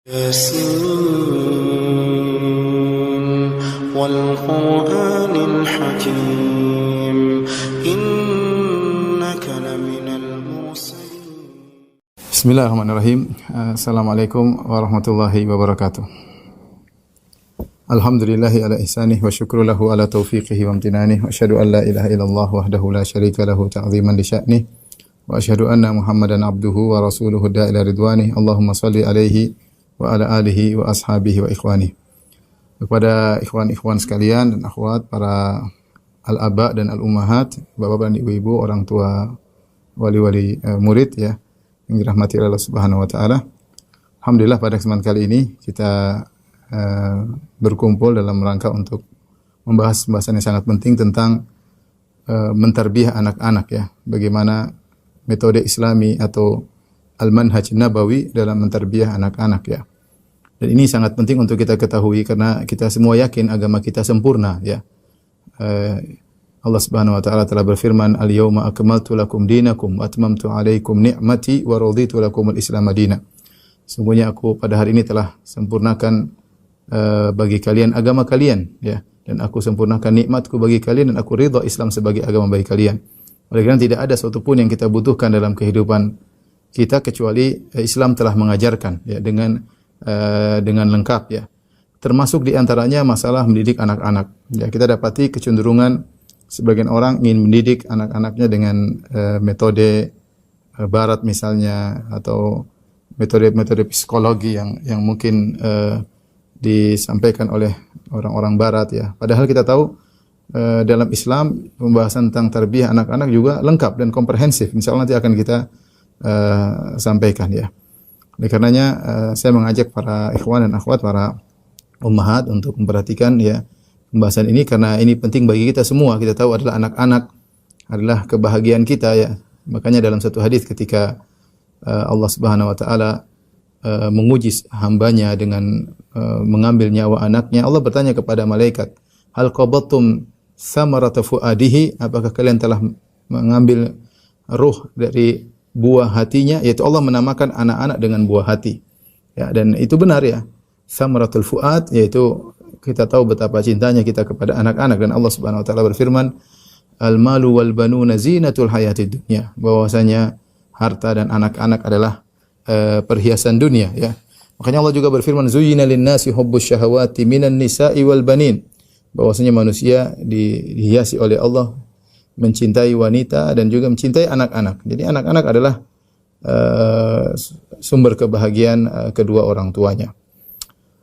ياسين والقرآن الحكيم إنك لمن المرسلين. Bismillahirrahmanirrahim. Assalamualaikum warahmatullahi wabarakatuh. Alhamdulillahi ala ihsanih wa syukru lahu ala taufiqihi wa amtinanih wa asyhadu an la ilaha illallah wahdahu la syarika lahu ta'ziman li sya'nih wa asyhadu anna Muhammadan abduhu wa rasuluhu da'ila ridwanih. Allahumma shalli alaihi wa ala alihi wa ashabihi wa ikhwani. Kepada ikhwan-ikhwan sekalian dan akhwat, para al-aba dan al-ummahat, bapak-bapak dan ibu-ibu, orang tua, wali-wali murid ya, yang dirahmati Allah Subhanahu wa taala. Alhamdulillah pada kesempatan kali ini kita berkumpul dalam rangka untuk membahas pembahasan yang sangat penting tentang mentarbiyah anak-anak ya. Bagaimana metode Islami atau al-manhaj nabawi dalam mentarbiyah anak-anak ya. Dan ini sangat penting untuk kita ketahui karena kita semua yakin agama kita sempurna ya. Allah Subhanahu wa taala telah berfirman, "Al-yauma akmaltu lakum dinakum wa atmamtu 'alaikum ni'mati wa raditu lakumul Islam madina." Sungguhnya aku pada hari ini telah sempurnakan bagi kalian agama kalian ya, dan aku sempurnakan nikmatku bagi kalian dan aku ridha Islam sebagai agama bagi kalian. Oleh karena tidak ada sesuatu pun yang kita butuhkan dalam kehidupan kita kecuali Islam telah mengajarkan ya dengan lengkap ya. Termasuk di antaranya masalah mendidik anak-anak. Ya, kita dapati kecenderungan sebagian orang ingin mendidik anak-anaknya dengan metode barat misalnya, atau metode psikologi yang mungkin disampaikan oleh orang-orang barat ya. Padahal kita tahu dalam Islam pembahasan tentang tarbiyah anak-anak juga lengkap dan komprehensif. Insyaallah nanti akan kita sampaikan ya. Oleh karenanya saya mengajak para ikhwan dan akhwat, para ummahat untuk memperhatikan ya pembahasan ini karena ini penting bagi kita semua. Kita tahu adalah anak-anak adalah kebahagiaan kita ya. Makanya dalam satu hadis ketika Allah Subhanahu wa taala menguji hambanya dengan mengambil nyawa anaknya, Allah bertanya kepada malaikat, "Hal qabattum samarata fuadihi?" Apakah kalian telah mengambil ruh dari buah hatinya, yaitu Allah menamakan anak-anak dengan buah hati. Ya, dan itu benar ya. Samaratul fuad, yaitu kita tahu betapa cintanya kita kepada anak-anak, dan Allah Subhanahu wa taala berfirman, "Al-malu wal banuna zinatul hayatid dunya." Bahwasanya harta dan anak-anak adalah perhiasan dunia ya. Makanya Allah juga berfirman, "Zuyyina lin-nasi hubbus syahawati minan nisa'i wal banin." Bahwasanya manusia dihiasi oleh Allah mencintai wanita dan juga mencintai anak-anak. Jadi anak-anak adalah sumber kebahagiaan kedua orang tuanya.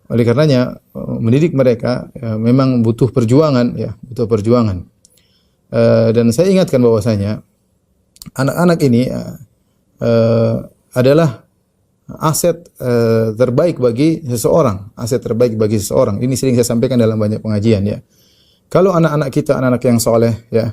Oleh karenanya mendidik mereka memang butuh perjuangan ya, butuh perjuangan. Dan saya ingatkan bahwasanya anak-anak ini adalah aset terbaik bagi seseorang, aset terbaik bagi seseorang. Ini sering saya sampaikan dalam banyak pengajian ya. Kalau anak-anak kita anak-anak yang soleh ya,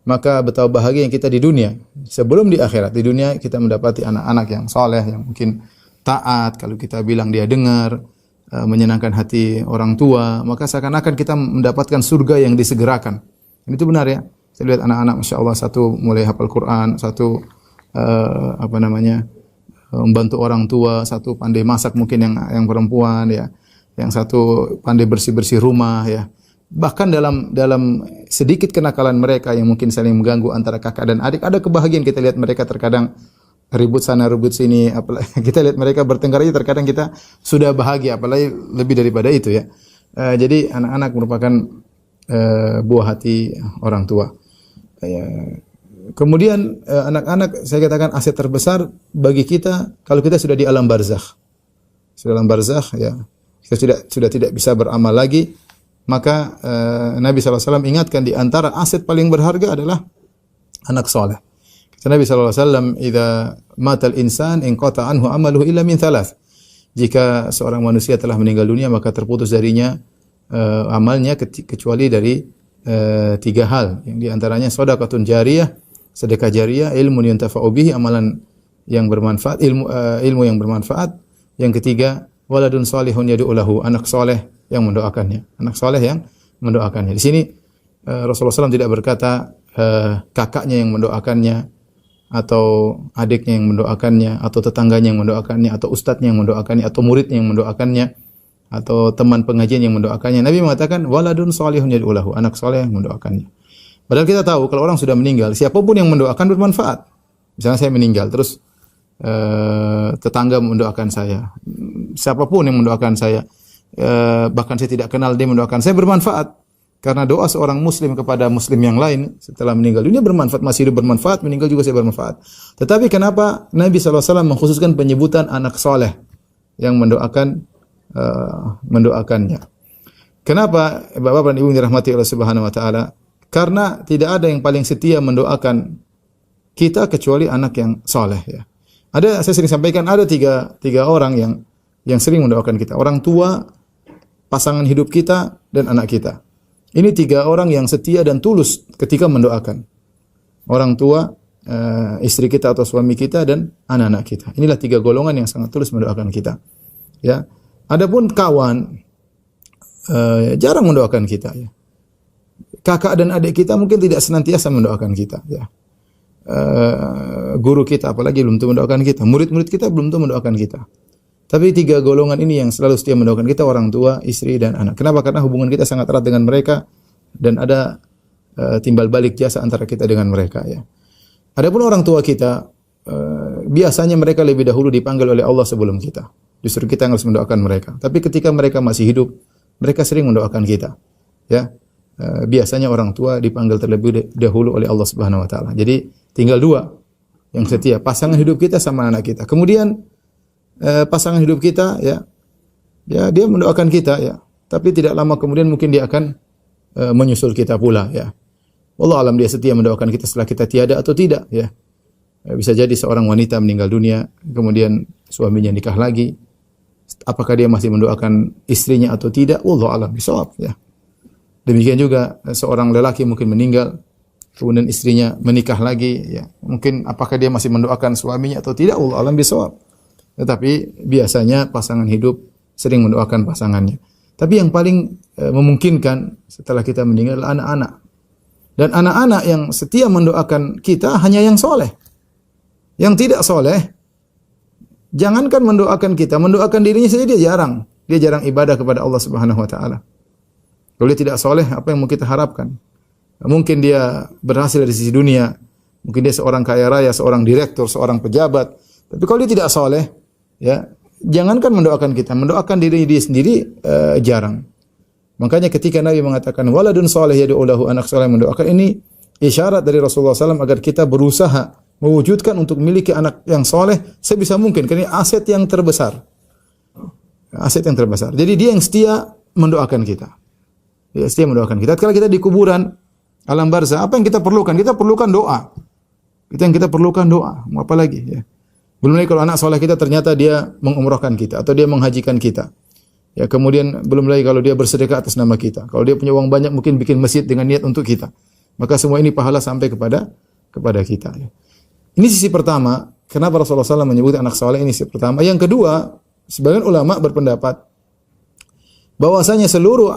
maka betapa bahagia yang kita di dunia. Sebelum di akhirat, di dunia kita mendapati anak-anak yang soleh, yang mungkin taat, kalau kita bilang dia dengar, menyenangkan hati orang tua, maka seakan-akan kita mendapatkan surga yang disegerakan. Dan itu benar ya. Saya lihat anak-anak, Masya Allah, satu mulai hafal Quran, satu membantu orang tua, satu pandai masak mungkin yang perempuan ya, yang satu pandai bersih-bersih rumah ya. Bahkan dalam sedikit kenakalan mereka yang mungkin saling mengganggu antara kakak dan adik, ada kebahagiaan. Kita lihat mereka terkadang ribut sana ribut sini, apalagi kita lihat mereka bertengkar aja terkadang kita sudah bahagia, apalagi lebih daripada itu ya. Jadi anak-anak merupakan buah hati orang tua. Kemudian anak-anak saya katakan aset terbesar bagi kita kalau kita sudah di alam barzakh. Sudah dalam barzakh ya. Kita sudah tidak bisa beramal lagi. Maka Nabi SAW ingatkan di antara aset paling berharga adalah anak soleh. Kata Nabi SAW, "Idza matal insan inqata anhu amaluhu illa min thalath." Jika seorang manusia telah meninggal dunia maka terputus darinya amalnya kecuali dari tiga hal. Yang di antaranya shadaqatun jariyah, sedekah jariyah, ilmun yuntafa'u bihi, amalan yang bermanfaat, ilmu yang bermanfaat. Yang ketiga, waladun salihun yad'u lahu, anak soleh yang mendoakannya, anak soleh yang mendoakannya. Di sini Rasulullah SAW tidak berkata kakaknya yang mendoakannya atau adiknya yang mendoakannya, atau tetangganya yang mendoakannya, atau ustadznya yang mendoakannya, atau muridnya yang mendoakannya, atau teman pengajian yang mendoakannya. Nabi mengatakan waladun shalihun yad'u lahu, anak saleh yang mendoakannya. Padahal kita tahu kalau orang sudah meninggal, siapapun yang mendoakan bermanfaat. Misalnya saya meninggal, terus tetangga mendoakan saya, siapapun yang mendoakan saya, bahkan saya tidak kenal dia mendoakan saya, bermanfaat. Karena doa seorang muslim kepada muslim yang lain setelah meninggal dunia bermanfaat, masih hidup bermanfaat, meninggal juga saya bermanfaat. Tetapi kenapa Nabi SAW mengkhususkan penyebutan anak soleh yang mendoakannya? Kenapa Bapak dan Ibu dirahmati Allah Subhanahu wa taala? Karena tidak ada yang paling setia mendoakan kita kecuali anak yang soleh, ya. Saya sering sampaikan ada tiga orang yang sering mendoakan kita. Orang tua, pasangan hidup kita, dan anak kita. Ini 3 orang yang setia dan tulus ketika mendoakan. Orang tua, istri kita atau suami kita, dan anak-anak kita. Inilah 3 golongan yang sangat tulus mendoakan kita. Ya. Adapun kawan, jarang mendoakan kita. Ya. Kakak dan adik kita mungkin tidak senantiasa mendoakan kita. Ya. Guru kita apalagi belum tentu mendoakan kita. Murid-murid kita belum tentu mendoakan kita. Tapi 3 golongan ini yang selalu setia mendoakan kita, orang tua, istri, dan anak. Kenapa? Karena hubungan kita sangat erat dengan mereka dan ada timbal balik jasa antara kita dengan mereka. Ya. Adapun orang tua kita, biasanya mereka lebih dahulu dipanggil oleh Allah sebelum kita. Justru kita yang harus mendoakan mereka. Tapi ketika mereka masih hidup, mereka sering mendoakan kita. Ya. Biasanya orang tua dipanggil terlebih dahulu oleh Allah Subhanahu wa taala. Jadi tinggal 2 yang setia, pasangan hidup kita sama anak kita. Kemudian pasangan hidup kita, ya dia mendoakan kita, ya, tapi tidak lama kemudian mungkin dia akan menyusul kita pula, ya. Wallahu alam dia setia mendoakan kita setelah kita tiada atau tidak, ya. Bisa jadi seorang wanita meninggal dunia kemudian suaminya nikah lagi, apakah dia masih mendoakan istrinya atau tidak? Wallahu alam bishawab, ya. Demikian juga seorang lelaki mungkin meninggal kemudian istrinya menikah lagi, ya. Mungkin apakah dia masih mendoakan suaminya atau tidak? Wallahu alam bishawab. Tetapi biasanya pasangan hidup sering mendoakan pasangannya. Tapi yang paling memungkinkan setelah kita meninggal adalah anak-anak. Dan anak-anak yang setia mendoakan kita hanya yang soleh. Yang tidak soleh, jangankan mendoakan kita, mendoakan dirinya saja dia jarang. Dia jarang ibadah kepada Allah Subhanahu wa taala. Kalau dia tidak soleh, apa yang mau kita harapkan? Mungkin dia berhasil dari sisi dunia, mungkin dia seorang kaya raya, seorang direktur, seorang pejabat. Tapi kalau dia tidak soleh, ya, jangankan mendoakan kita, mendoakan diri dia sendiri jarang. Makanya ketika Nabi mengatakan waladun salih yad'u lahu, anak saleh mendoakan, ini isyarat dari Rasulullah SAW agar kita berusaha mewujudkan untuk memiliki anak yang soleh sebisa mungkin, karena ini aset yang terbesar. Aset yang terbesar. Jadi dia yang setia mendoakan kita. Dia setia mendoakan kita. Kalau kita di kuburan alam barzah, apa yang kita perlukan? Kita perlukan doa. Kita perlukan doa. Mau apa lagi, ya? Belum lagi kalau anak soleh kita ternyata dia mengumrahkan kita atau dia menghajikan kita. Ya, kemudian belum lagi kalau dia bersedekah atas nama kita. Kalau dia punya uang banyak mungkin bikin masjid dengan niat untuk kita. Maka semua ini pahala sampai kepada kita. Ya. Ini sisi pertama. Kenapa Rasulullah SAW menyebut anak soleh, ini sisi pertama. Yang kedua, sebagian ulama berpendapat bahwasanya seluruh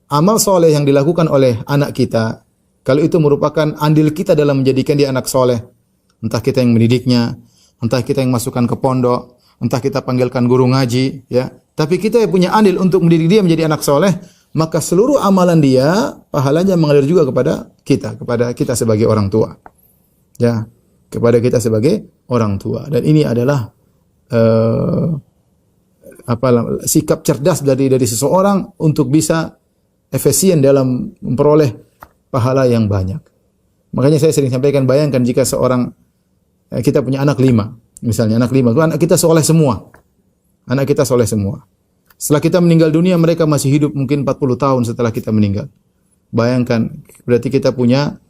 amal soleh yang dilakukan oleh anak kita, kalau itu merupakan andil kita dalam menjadikan dia anak soleh, entah kita yang mendidiknya, entah kita yang masukkan ke pondok, entah kita panggilkan guru ngaji, ya. Tapi kita yang punya andil untuk mendidik dia menjadi anak soleh, maka seluruh amalan dia, pahalanya mengalir juga kepada kita sebagai orang tua. Ya, kepada kita sebagai orang tua. Dan ini adalah sikap cerdas dari seseorang untuk bisa efisien dalam memperoleh pahala yang banyak. Makanya saya sering sampaikan, bayangkan jika kita punya anak 5, misalnya anak 5, anak kita soleh semua. Anak kita soleh semua. Setelah kita meninggal dunia, mereka masih hidup mungkin 40 tahun setelah kita meninggal. Bayangkan, berarti kita punya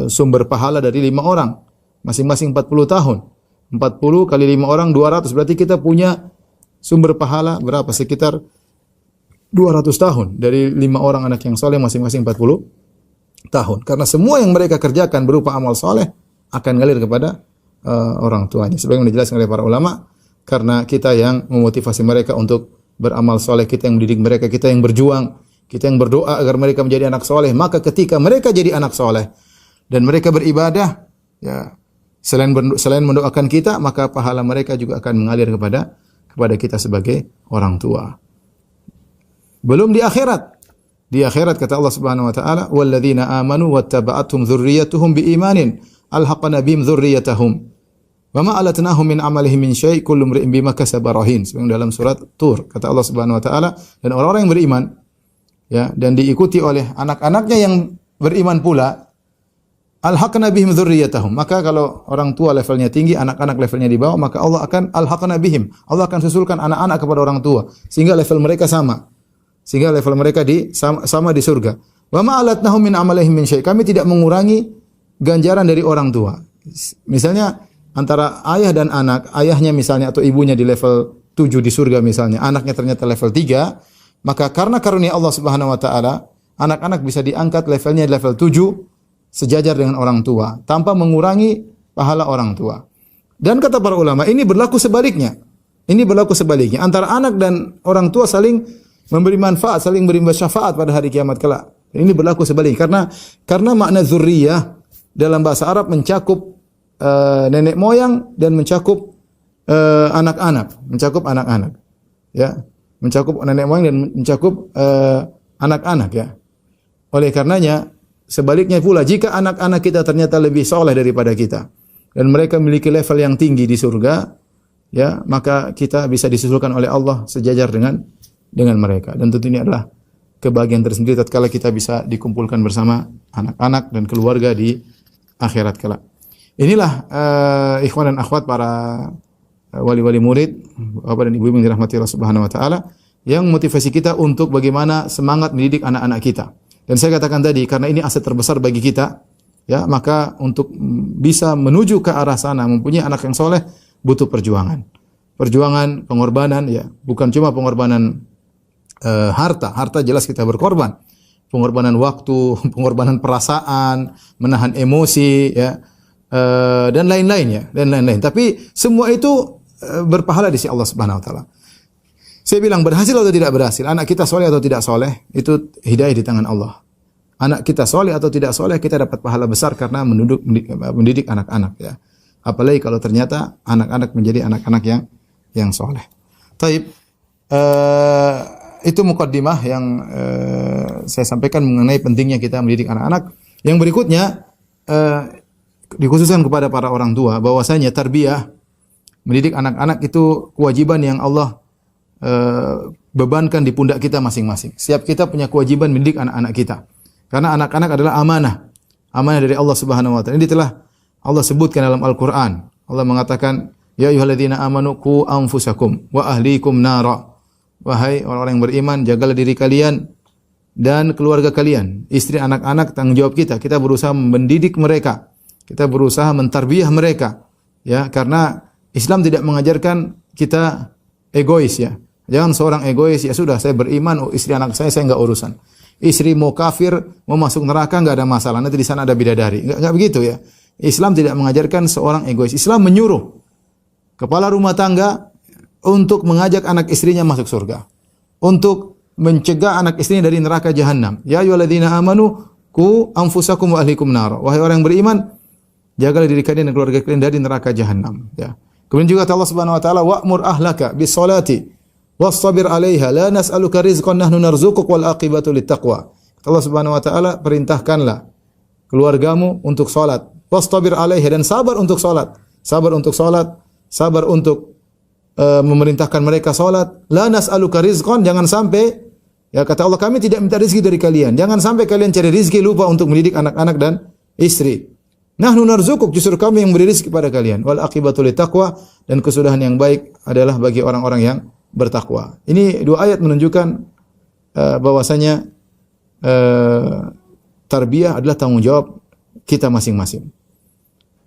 sumber pahala dari 5 orang. Masing-masing 40 tahun. 40 kali 5 orang, 200. Berarti kita punya sumber pahala berapa? Sekitar 200 tahun. Dari 5 orang anak yang soleh, masing-masing 40 tahun. Karena semua yang mereka kerjakan berupa amal soleh akan ngalir kepada orang tuanya. Sebagaimana dijelaskan oleh para ulama, karena kita yang memotivasi mereka untuk beramal soleh, kita yang mendidik mereka, kita yang berjuang, kita yang berdoa agar mereka menjadi anak soleh. Maka ketika mereka jadi anak soleh dan mereka beribadah, Ya, selain mendoakan kita, maka pahala mereka juga akan mengalir kepada kita sebagai orang tua. Belum di akhirat. Di akhirat kata Allah Subhanahu wa taala, "Walladzina amanu wattaba'atuhum dzurriyyatuhum biimanin alhaqna bihim dzurriyyatahum wa ma alatnahum min amalihim min syai' kullu imri'in bima kasaba rahin." Sebagaimana dalam surat Tur kata Allah Subhanahu wa taala, dan orang-orang yang beriman ya dan diikuti oleh anak-anaknya yang beriman pula, alhaqna bihim dzurriyyatahum. Maka kalau orang tua levelnya tinggi, anak-anak levelnya di bawah, maka Allah akan alhaqna bihim. Allah akan susulkan anak-anak kepada orang tua sehingga level mereka sama. Sehingga level mereka sama di surga. Wa ma alatnahum min amalihim min syai'. Kami tidak mengurangi ganjaran dari orang tua. Misalnya antara ayah dan anak, ayahnya misalnya atau ibunya di level 7 di surga misalnya, anaknya ternyata level 3, maka karena karunia Allah Subhanahu wa taala, anak-anak bisa diangkat levelnya di level 7 sejajar dengan orang tua tanpa mengurangi pahala orang tua. Dan kata para ulama, ini berlaku sebaliknya. Ini berlaku sebaliknya. Antara anak dan orang tua saling memberi manfaat, saling beri syafaat pada hari kiamat kelak. Ini berlaku sebaliknya karena makna zurriyah dalam bahasa Arab mencakup nenek moyang dan mencakup anak-anak, ya, mencakup nenek moyang dan mencakup anak-anak, ya. Oleh karenanya sebaliknya pula, jika anak-anak kita ternyata lebih soleh daripada kita dan mereka memiliki level yang tinggi di surga, ya, maka kita bisa disusulkan oleh Allah sejajar dengan mereka. Dan tentu ini adalah kebahagiaan tersendiri tatkala kita bisa dikumpulkan bersama anak-anak dan keluarga di akhirat kelak. Inilah ikhwan dan akhwat para wali-wali murid, bapak dan ibu yang dirahmati Allah Subhanahu wa taala, yang motivasi kita untuk bagaimana semangat mendidik anak-anak kita. Dan saya katakan tadi, karena ini aset terbesar bagi kita, ya, maka untuk bisa menuju ke arah sana, mempunyai anak yang soleh, butuh perjuangan. Perjuangan, pengorbanan, ya, bukan cuma pengorbanan harta jelas kita berkorban. Pengorbanan waktu, pengorbanan perasaan, menahan emosi, ya, dan lain-lain, ya, dan lain-lain. Tapi semua itu berpahala di sisi Allah Subhanahu wa taala. Saya bilang berhasil atau tidak berhasil, anak kita soleh atau tidak soleh, itu hidayah di tangan Allah. Anak kita soleh atau tidak soleh, kita dapat pahala besar karena mendidik anak-anak, ya. Apalagi kalau ternyata anak-anak menjadi anak-anak yang soleh. Taib, itu mukaddimah yang saya sampaikan mengenai pentingnya kita mendidik anak-anak. Yang berikutnya dikhususkan kepada para orang tua bahwasanya tarbiyah, mendidik anak-anak itu kewajiban yang Allah bebankan di pundak kita masing-masing. Setiap kita punya kewajiban mendidik anak-anak kita. Karena anak-anak adalah amanah dari Allah Subhanahu wa taala. Ini telah Allah sebutkan dalam Al-Qur'an. Allah mengatakan, "Ya ayyuhalladzina amanu qu anfusakum wa ahlikum nara." Wahai orang-orang yang beriman, jagalah diri kalian dan keluarga kalian, istri, anak-anak, tanggung jawab kita. Kita berusaha mendidik mereka. Kita berusaha mentarbiyah mereka. Ya, karena Islam tidak mengajarkan kita egois, ya. Jangan seorang egois, ya sudah saya beriman, istri anak saya enggak urusan. Istri mau kafir, mau masuk neraka enggak ada masalah. Nanti di sana ada bidadari. Enggak begitu, ya. Islam tidak mengajarkan seorang egois. Islam menyuruh kepala rumah tangga untuk mengajak anak istrinya masuk surga, untuk mencegah anak istrinya dari neraka jahanam. Ya ayyuhalladzina amanu qu anfusakum wa ahlikum nar. Wahai orang yang beriman, jagalah diri kalian dan keluarga kalian dari neraka jahanam, ya. Kemudian juga Allah Subhanahu wa taala, wa'mur ahlaka bis salati wastabir 'alaiha la nas'aluka rizqan nahnu narzuquk wal aqibatu littaqwa. Allah Subhanahu wa taala perintahkanlah keluargamu untuk salat, wastabir 'alaiha, dan sabar untuk salat. Sabar untuk memerintahkan mereka salat. La nas'aluka rizqan, jangan sampai, ya, kata Allah, kami tidak minta rezeki dari kalian. Jangan sampai kalian cari rezeki lupa untuk mendidik anak-anak dan istri. Nahnu narzuquk, justru kami yang beri rezeki pada kalian. Wal aqibatu littaqwa, dan kesudahan yang baik adalah bagi orang-orang yang bertakwa. Ini dua ayat menunjukkan bahwasanya tarbiyah adalah tanggung jawab kita masing-masing.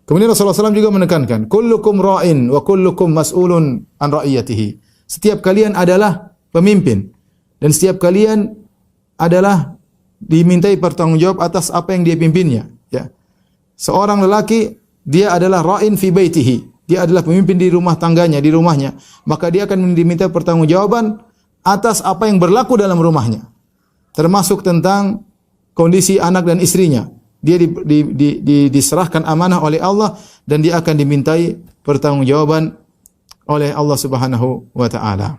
Kemudian Rasulullah SAW juga menekankan, kullukum ra'in wa kullukum mas'ulun an ra'iyatihi. Setiap kalian adalah pemimpin dan setiap kalian adalah dimintai pertanggungjawab atas apa yang dia pimpinnya, ya. Seorang lelaki, dia adalah ra'in fi baitihi. Dia adalah pemimpin di rumah tangganya, di rumahnya. Maka dia akan diminta pertanggungjawaban atas apa yang berlaku dalam rumahnya. Termasuk tentang kondisi anak dan istrinya. dia diserahkan amanah oleh Allah dan dia akan dimintai pertanggungjawaban oleh Allah Subhanahu wa taala.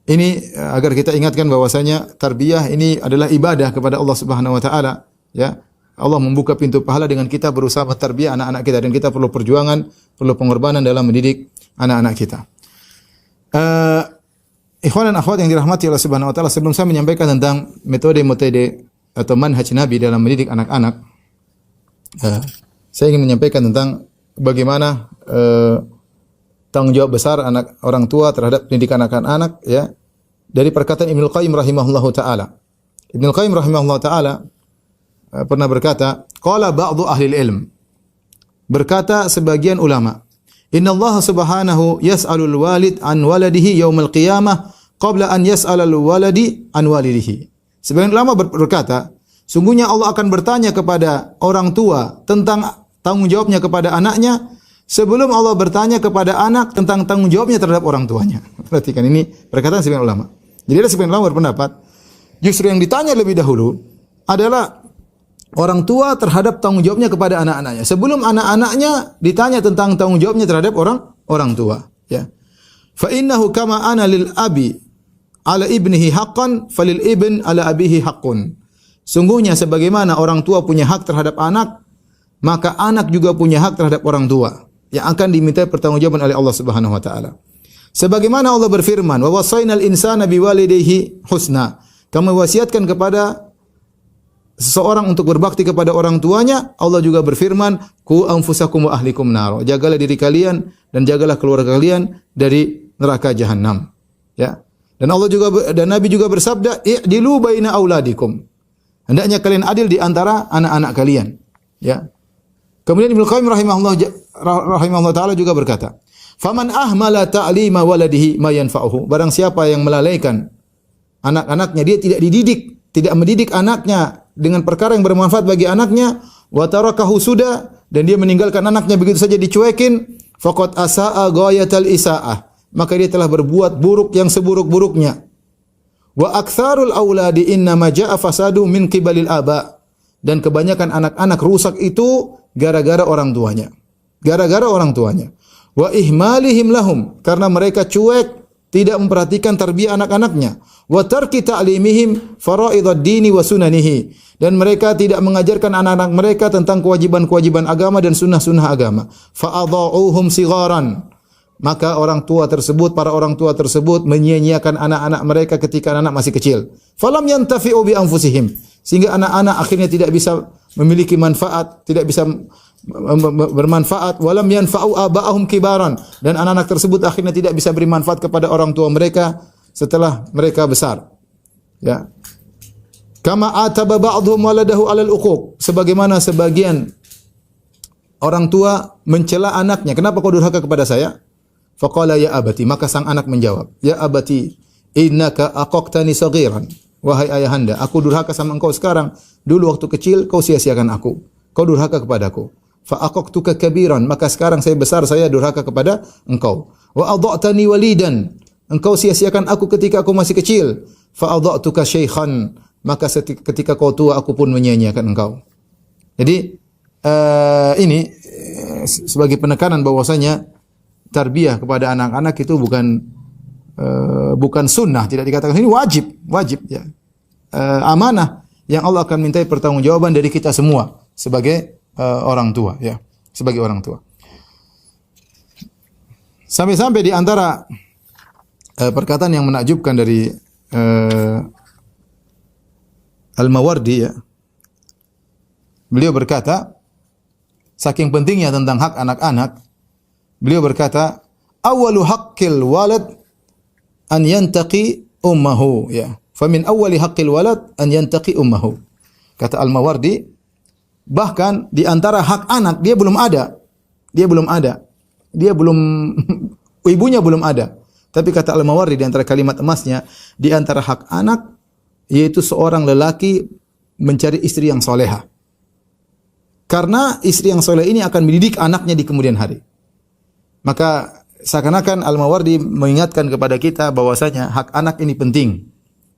Ini agar kita ingatkan bahwasanya tarbiyah ini adalah ibadah kepada Allah Subhanahu wa taala, ya. Allah membuka pintu pahala dengan kita berusaha mentarbiyah anak-anak kita dan kita perlu perjuangan, perlu pengorbanan dalam mendidik anak-anak kita. Ikhwan dan akhwat yang dirahmati Allah Subhanahu wa taala, sebelum saya menyampaikan tentang metode atau manhaj Nabi dalam mendidik anak-anak, saya ingin menyampaikan tentang bagaimana tanggung jawab besar orang tua terhadap pendidikan anak-anak, ya. Dari perkataan Ibnu Qayyim rahimahullahu taala. Ibnu Qayyim rahimahullahu taala pernah berkata, qala ba'du ahli ilm. Berkata sebagian ulama, "Inna Allah Subhanahu yas'alul walid an waladihi yaumil qiyamah qabla an yas'alal waladi an walidihi." Sebagian ulama berkata, sungguhnya Allah akan bertanya kepada orang tua tentang tanggung jawabnya kepada anaknya sebelum Allah bertanya kepada anak tentang tanggung jawabnya terhadap orang tuanya. Perhatikan, ini perkataan sebagian ulama. Jadi ada sebagian ulama berpendapat, justru yang ditanya lebih dahulu adalah orang tua terhadap tanggung jawabnya kepada anak-anaknya. Sebelum anak-anaknya ditanya tentang tanggung jawabnya terhadap orang tua. Ya. Fa innahu kama ana lil abi ala ibnihi haqqan falil ibn ala abihi haqqun. Sungguhnya sebagaimana orang tua punya hak terhadap anak, maka anak juga punya hak terhadap orang tua yang akan dimintai pertanggungjawaban oleh Allah Subhanahu wa taala. Sebagaimana Allah berfirman, "Wa wasainal insana biwalidayhi husna." Kami wasiatkan kepada seseorang untuk berbakti kepada orang tuanya. Allah juga berfirman, "Qu anfusakum wa ahlikum nar." Jagalah diri kalian dan jagalah keluarga kalian dari neraka jahanam. Ya. Dan Nabi juga bersabda, "I'dilu baina auladikum." Hendaknya kalian adil di antara anak-anak kalian. Ya. Kemudian Ibnu Qayyim rahimahullah taala juga berkata, "Faman ahmala ta'lima waladihi ma yanfa'uhu." Barang siapa yang melalaikan anak-anaknya, dia tidak tidak mendidik anaknya dengan perkara yang bermanfaat bagi anaknya, wa tarakahu suda, dan dia meninggalkan anaknya begitu saja dicuekin, faqad asaa ghayatal isaah, maka dia telah berbuat buruk yang seburuk-buruknya. Wa aktsarul auladi inna ma jaa fasadu min qibalil aba, dan kebanyakan anak-anak rusak itu gara-gara orang tuanya. Gara-gara orang tuanya. Wa ihmalihim lahum, karena mereka cuek, tidak memperhatikan tarbiyah anak-anaknya. Wa tarki ta'limihim faraidad dini wa sunanihi, dan mereka tidak mengajarkan anak-anak mereka tentang kewajiban-kewajiban agama dan sunnah-sunnah agama. Fa adha'uhum sigharan, maka para orang tua tersebut menyia-nyiakan anak-anak mereka ketika anak masih kecil. Falam yantafi'u bi anfusihim, sehingga anak-anak akhirnya tidak bisa memiliki manfaat, tidak bisa bermanfaat. Walam yanfa'u aba'ahum kibaran, dan anak-anak tersebut akhirnya tidak bisa beri manfaat kepada orang tua mereka setelah mereka besar. Ya. Kama ataba ba'dhum waladahu 'alal uquq, sebagaimana sebagian orang tua mencela anaknya, "Kenapa kau durhaka kepada saya?" Faqala ya abati, maka sang anak menjawab, "Ya abati, innaka aqaqtani saghiran." Wahai ayahanda, aku durhaka sama engkau sekarang. Dulu waktu kecil kau sia-siakan aku. Kau durhaka kepadaku. Fa aqaqtuka kabiran, maka sekarang saya besar, saya durhaka kepada engkau. Wa adha'tani walidan, engkau sia-siakan aku ketika aku masih kecil. Fa adha'tuka syaikhan, maka ketika kau tua aku pun menyia-nyiakan engkau. Jadi ini sebagai penekanan bahwasanya tarbiyah kepada anak-anak itu bukan sunnah, tidak dikatakan ini wajib ya. Amanah yang Allah akan mintai pertanggungjawaban dari kita semua sebagai orang tua, ya, sebagai orang tua. Sampai-sampai di antara perkataan yang menakjubkan dari Al-Mawardi, ya. Beliau berkata, saking pentingnya tentang hak anak-anak, beliau berkata, "Awwalu haqqil walad an yantaqi ummahu." Ya. Famin awwali haqqil walad an yantaqi ummahu. Kata Al-Mawardi, bahkan di antara hak anak dia belum ada. Ibunya belum ada. Tapi kata Al-Mawardi di antara kalimat emasnya, di antara hak anak yaitu seorang lelaki mencari istri yang soleha. Karena istri yang soleh ini akan mendidik anaknya di kemudian hari. Maka seakan-akan Al-Mawardi mengingatkan kepada kita bahwasanya hak anak ini penting.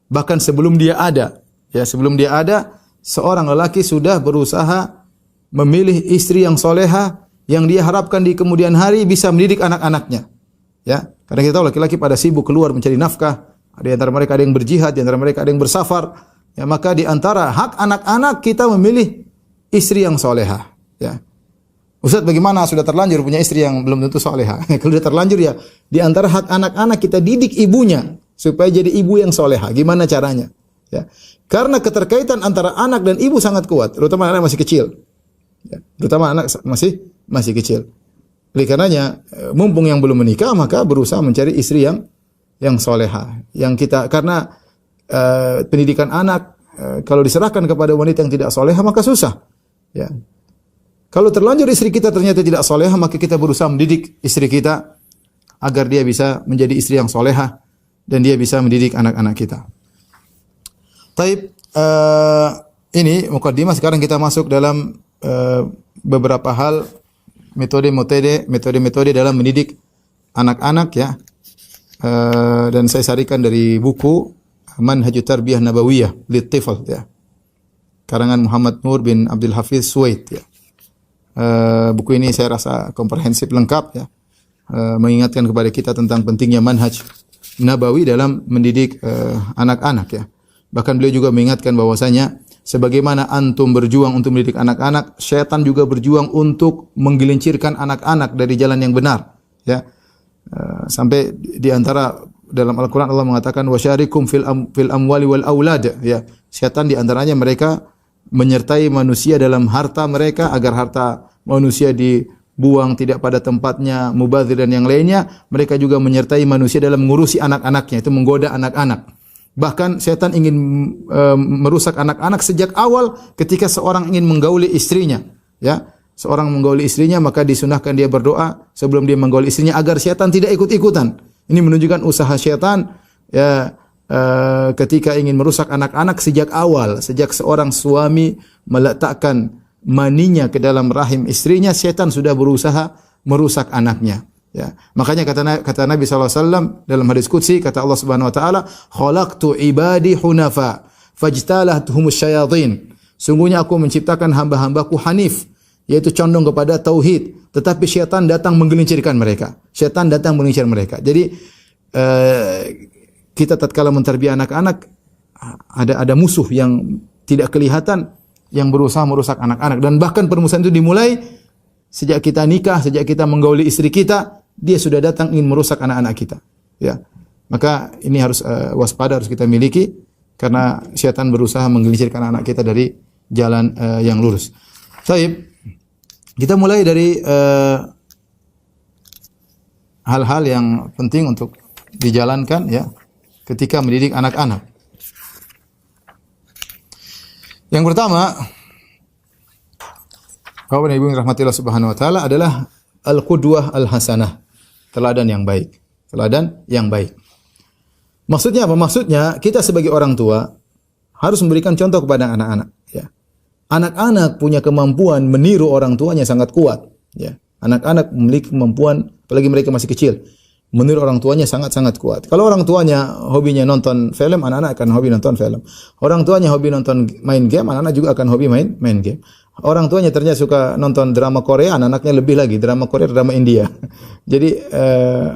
Bahkan sebelum dia ada, ya, sebelum dia ada, seorang lelaki sudah berusaha memilih istri yang soleha yang dia harapkan di kemudian hari bisa mendidik anak-anaknya. Ya, karena kita tahu laki-laki pada sibuk keluar mencari nafkah. Di antara mereka ada yang berjihad, di antara mereka ada yang bersafar. Ya, maka di antara hak anak-anak kita memilih istri yang soleha. Ya. Ustaz, bagaimana sudah terlanjur punya istri yang belum tentu soleha? Kalau sudah terlanjur ya, di antara hak anak-anak kita didik ibunya supaya jadi ibu yang soleha. Gimana caranya? Ya. Karena keterkaitan antara anak dan ibu sangat kuat, terutama anak masih kecil. Ya. Terutama anak masih kecil. Oleh karenanya, mumpung yang belum menikah, maka berusaha mencari istri yang soleha. Yang kita karena pendidikan anak kalau diserahkan kepada wanita yang tidak soleha maka susah. Ya. Kalau terlanjur istri kita ternyata tidak soleha, maka kita berusaha mendidik istri kita agar dia bisa menjadi istri yang soleha dan dia bisa mendidik anak-anak kita. Taib, ini mukaddimah. Sekarang kita masuk dalam beberapa hal metode-metode dalam mendidik anak-anak ya. Dan saya sarikan dari buku Manhajut Tarbiyah Nabawiyah Littifl ya. Karangan Muhammad Nur bin Abdul Hafiz Suwaid ya. Buku ini saya rasa komprehensif lengkap ya. Mengingatkan kepada kita tentang pentingnya manhaj nabawi dalam mendidik anak-anak ya. Bahkan beliau juga mengingatkan bahwasanya sebagaimana antum berjuang untuk mendidik anak-anak, syaitan juga berjuang untuk menggelincirkan anak-anak dari jalan yang benar ya. Sampai di antara dalam Al-Qur'an Allah mengatakan wasyarikum fil amwali wal aulad ya. Syaitan di antaranya mereka menyertai manusia dalam harta mereka agar harta manusia dibuang tidak pada tempatnya, mubazir dan yang lainnya. Mereka juga menyertai manusia dalam mengurusi anak-anaknya, itu menggoda anak-anak. Bahkan setan ingin merusak anak-anak sejak awal ketika seorang ingin menggauli istrinya, ya. Seorang menggauli istrinya maka disunahkan dia berdoa sebelum dia menggauli istrinya agar setan tidak ikut-ikutan. Ini menunjukkan usaha setan ya. Ketika ingin merusak anak-anak sejak awal, sejak seorang suami meletakkan maninya ke dalam rahim istrinya, setan sudah berusaha merusak anaknya. Ya, makanya kata Nabi SAW dalam hadis qudsi, kata Allah Subhanahu Wa Taala, "Khalaqtu ibadi hunafa, fajtalahtuhumus syayatin." Sungguhnya aku menciptakan hamba-hambaku hanif, yaitu condong kepada tauhid, tetapi syaitan datang menggelincirkan mereka. Syaitan datang menggelincirkan mereka. Jadi kita tatkala mentarbiyah anak-anak ada musuh yang tidak kelihatan yang berusaha merusak anak-anak, dan bahkan permusuhan itu dimulai sejak kita nikah, sejak kita menggauli istri kita, dia sudah datang ingin merusak anak-anak kita. Ya. Maka ini harus waspada, harus kita miliki karena syaitan berusaha menggelincirkan anak kita dari jalan yang lurus. Baik. Kita mulai dari hal-hal yang penting untuk dijalankan ya ketika mendidik anak-anak. Yang pertama, Bapak dan Ibu yang rahmatillah subhanahu wa ta'ala adalah al-qudwah al-hasanah. Teladan yang baik. Teladan yang baik. Maksudnya apa? Maksudnya kita sebagai orang tua harus memberikan contoh kepada anak-anak. Ya. Anak-anak punya kemampuan meniru orang tuanya sangat kuat. Ya. Anak-anak memiliki kemampuan, apalagi mereka masih kecil, meniru orang tuanya sangat-sangat kuat. Kalau orang tuanya hobinya nonton film, anak-anak akan hobi nonton film. Orang tuanya hobi nonton main game, anak-anak juga akan hobi main game. Orang tuanya ternyata suka nonton drama Korea, anak-anaknya lebih lagi drama Korea, drama India. Jadi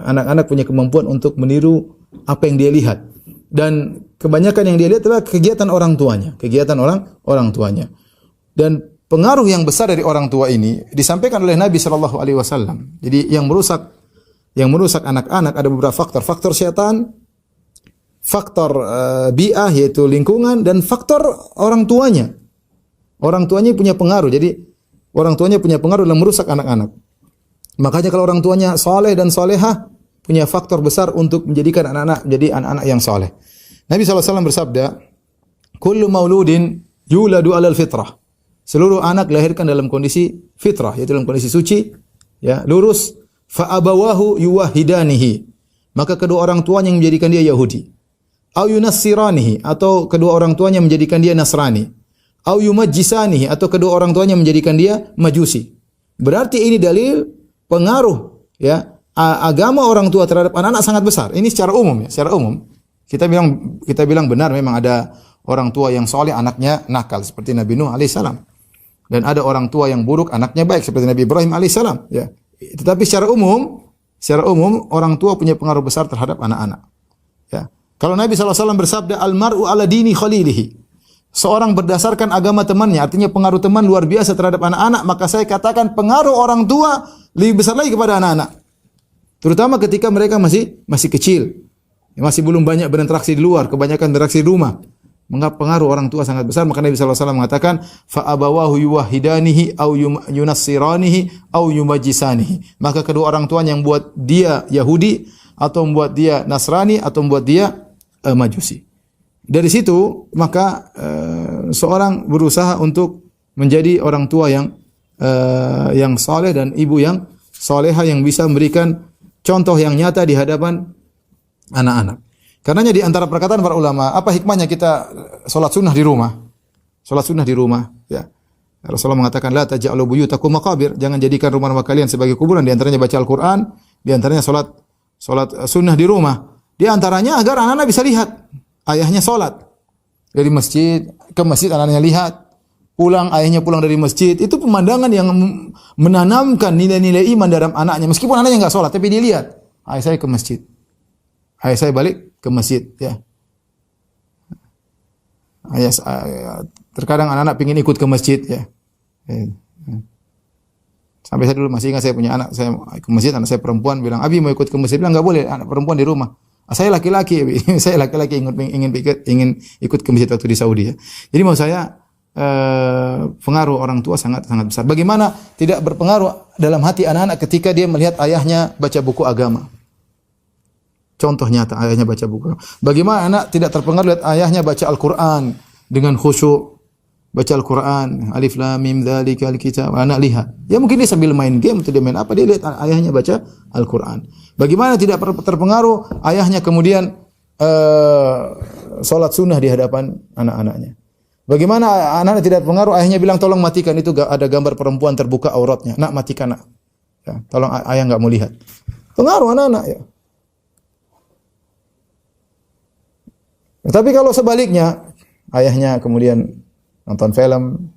anak-anak punya kemampuan untuk meniru apa yang dia lihat. Dan kebanyakan yang dia lihat adalah kegiatan orang tuanya, orang tuanya. Dan pengaruh yang besar dari orang tua ini disampaikan oleh Nabi sallallahu alaihi wasallam. Jadi yang merusak anak-anak ada beberapa faktor. Faktor syaitan, faktor bi'ah yaitu lingkungan, dan faktor orang tuanya. Orang tuanya punya pengaruh. Jadi orang tuanya punya pengaruh dalam merusak anak-anak. Makanya kalau orang tuanya saleh dan salehah, punya faktor besar untuk menjadikan anak-anak menjadi anak-anak yang saleh. Nabi SAW bersabda, "Kullu mauludin yuladu 'alal fitrah." Seluruh anak dilahirkan dalam kondisi fitrah, yaitu dalam kondisi suci, ya, lurus. Fa abawahu yuwahhidanihi. Maka kedua orang tuanya yang menjadikan dia Yahudi. Au yunassiranihi, atau kedua orang tuanya menjadikan dia Nasrani. Au yumajjisanihi, atau kedua orang tuanya menjadikan dia Majusi. Berarti ini dalil pengaruh ya agama orang tua terhadap anak-anak sangat besar. Ini secara umum ya, secara umum. Kita bilang benar memang ada orang tua yang soleh anaknya nakal seperti Nabi Nuh alaihissalam. Dan ada orang tua yang buruk anaknya baik seperti Nabi Ibrahim alaihissalam. Ya. Tetapi secara umum orang tua punya pengaruh besar terhadap anak-anak. Ya. Kalau Nabi SAW bersabda, Al-mar'u ala dini khalilihi. Seorang berdasarkan agama temannya, artinya pengaruh teman luar biasa terhadap anak-anak, maka saya katakan pengaruh orang tua lebih besar lagi kepada anak-anak. Terutama ketika mereka masih kecil. Masih belum banyak berinteraksi di luar, kebanyakan berinteraksi di rumah. Mengapa pengaruh orang tua sangat besar? Maka Nabi SAW mengatakan, fa abawahu yuwahidanihi au yunassiranihi au yumajjisanihi. Maka kedua orang tuanya yang buat dia Yahudi atau membuat dia Nasrani atau membuat dia Majusi. Dari situ maka seorang berusaha untuk menjadi orang tua yang saleh dan ibu yang salehah yang bisa memberikan contoh yang nyata di hadapan anak-anak. Karenanya di antara perkataan para ulama, apa hikmahnya kita salat sunnah di rumah? Salat sunnah di rumah, ya. Rasulullah mengatakan la taj'alu buyutakum maqabir, jangan jadikan rumah-rumah kalian sebagai kuburan. Di antaranya baca Al-Qur'an, di antaranya salat sunnah di rumah. Di antaranya agar anak-anak bisa lihat ayahnya salat. Dari masjid ke masjid anaknya lihat. Ayahnya pulang dari masjid, itu pemandangan yang menanamkan nilai-nilai iman dalam anaknya. Meskipun anaknya enggak salat, tapi dia lihat, ayah saya ke masjid. Ayah saya balik ke masjid, ya. Terkadang anak-anak ingin ikut ke masjid, ya. Sampai saya dulu masih ingat saya punya anak, saya ke masjid, anak saya perempuan bilang, "Abi mau ikut ke masjid." Bilang, "Enggak boleh, anak perempuan di rumah." Saya laki-laki, saya laki-laki ingin ikut ke masjid waktu di Saudi, ya. Jadi mau saya pengaruh orang tua sangat besar. Bagaimana tidak berpengaruh dalam hati anak-anak ketika dia melihat ayahnya baca buku agama? Contoh nyata ayahnya baca buku. Bagaimana anak tidak terpengaruh lihat ayahnya baca Al-Qur'an dengan khusyuk, baca Al-Qur'an, alif lam mim dzalikal kitab. Anak lihat. Ya mungkin dia sambil main game atau dia main apa, dia lihat ayahnya baca Al-Qur'an. Bagaimana tidak terpengaruh ayahnya kemudian salat sunnah di hadapan anak-anaknya. Bagaimana anak-anak tidak terpengaruh ayahnya bilang tolong matikan itu ada gambar perempuan terbuka auratnya. Nak matikan nak. Ya, tolong ayah enggak mau lihat. Pengaruh anak-anak, ya. Tapi kalau sebaliknya, ayahnya kemudian nonton film,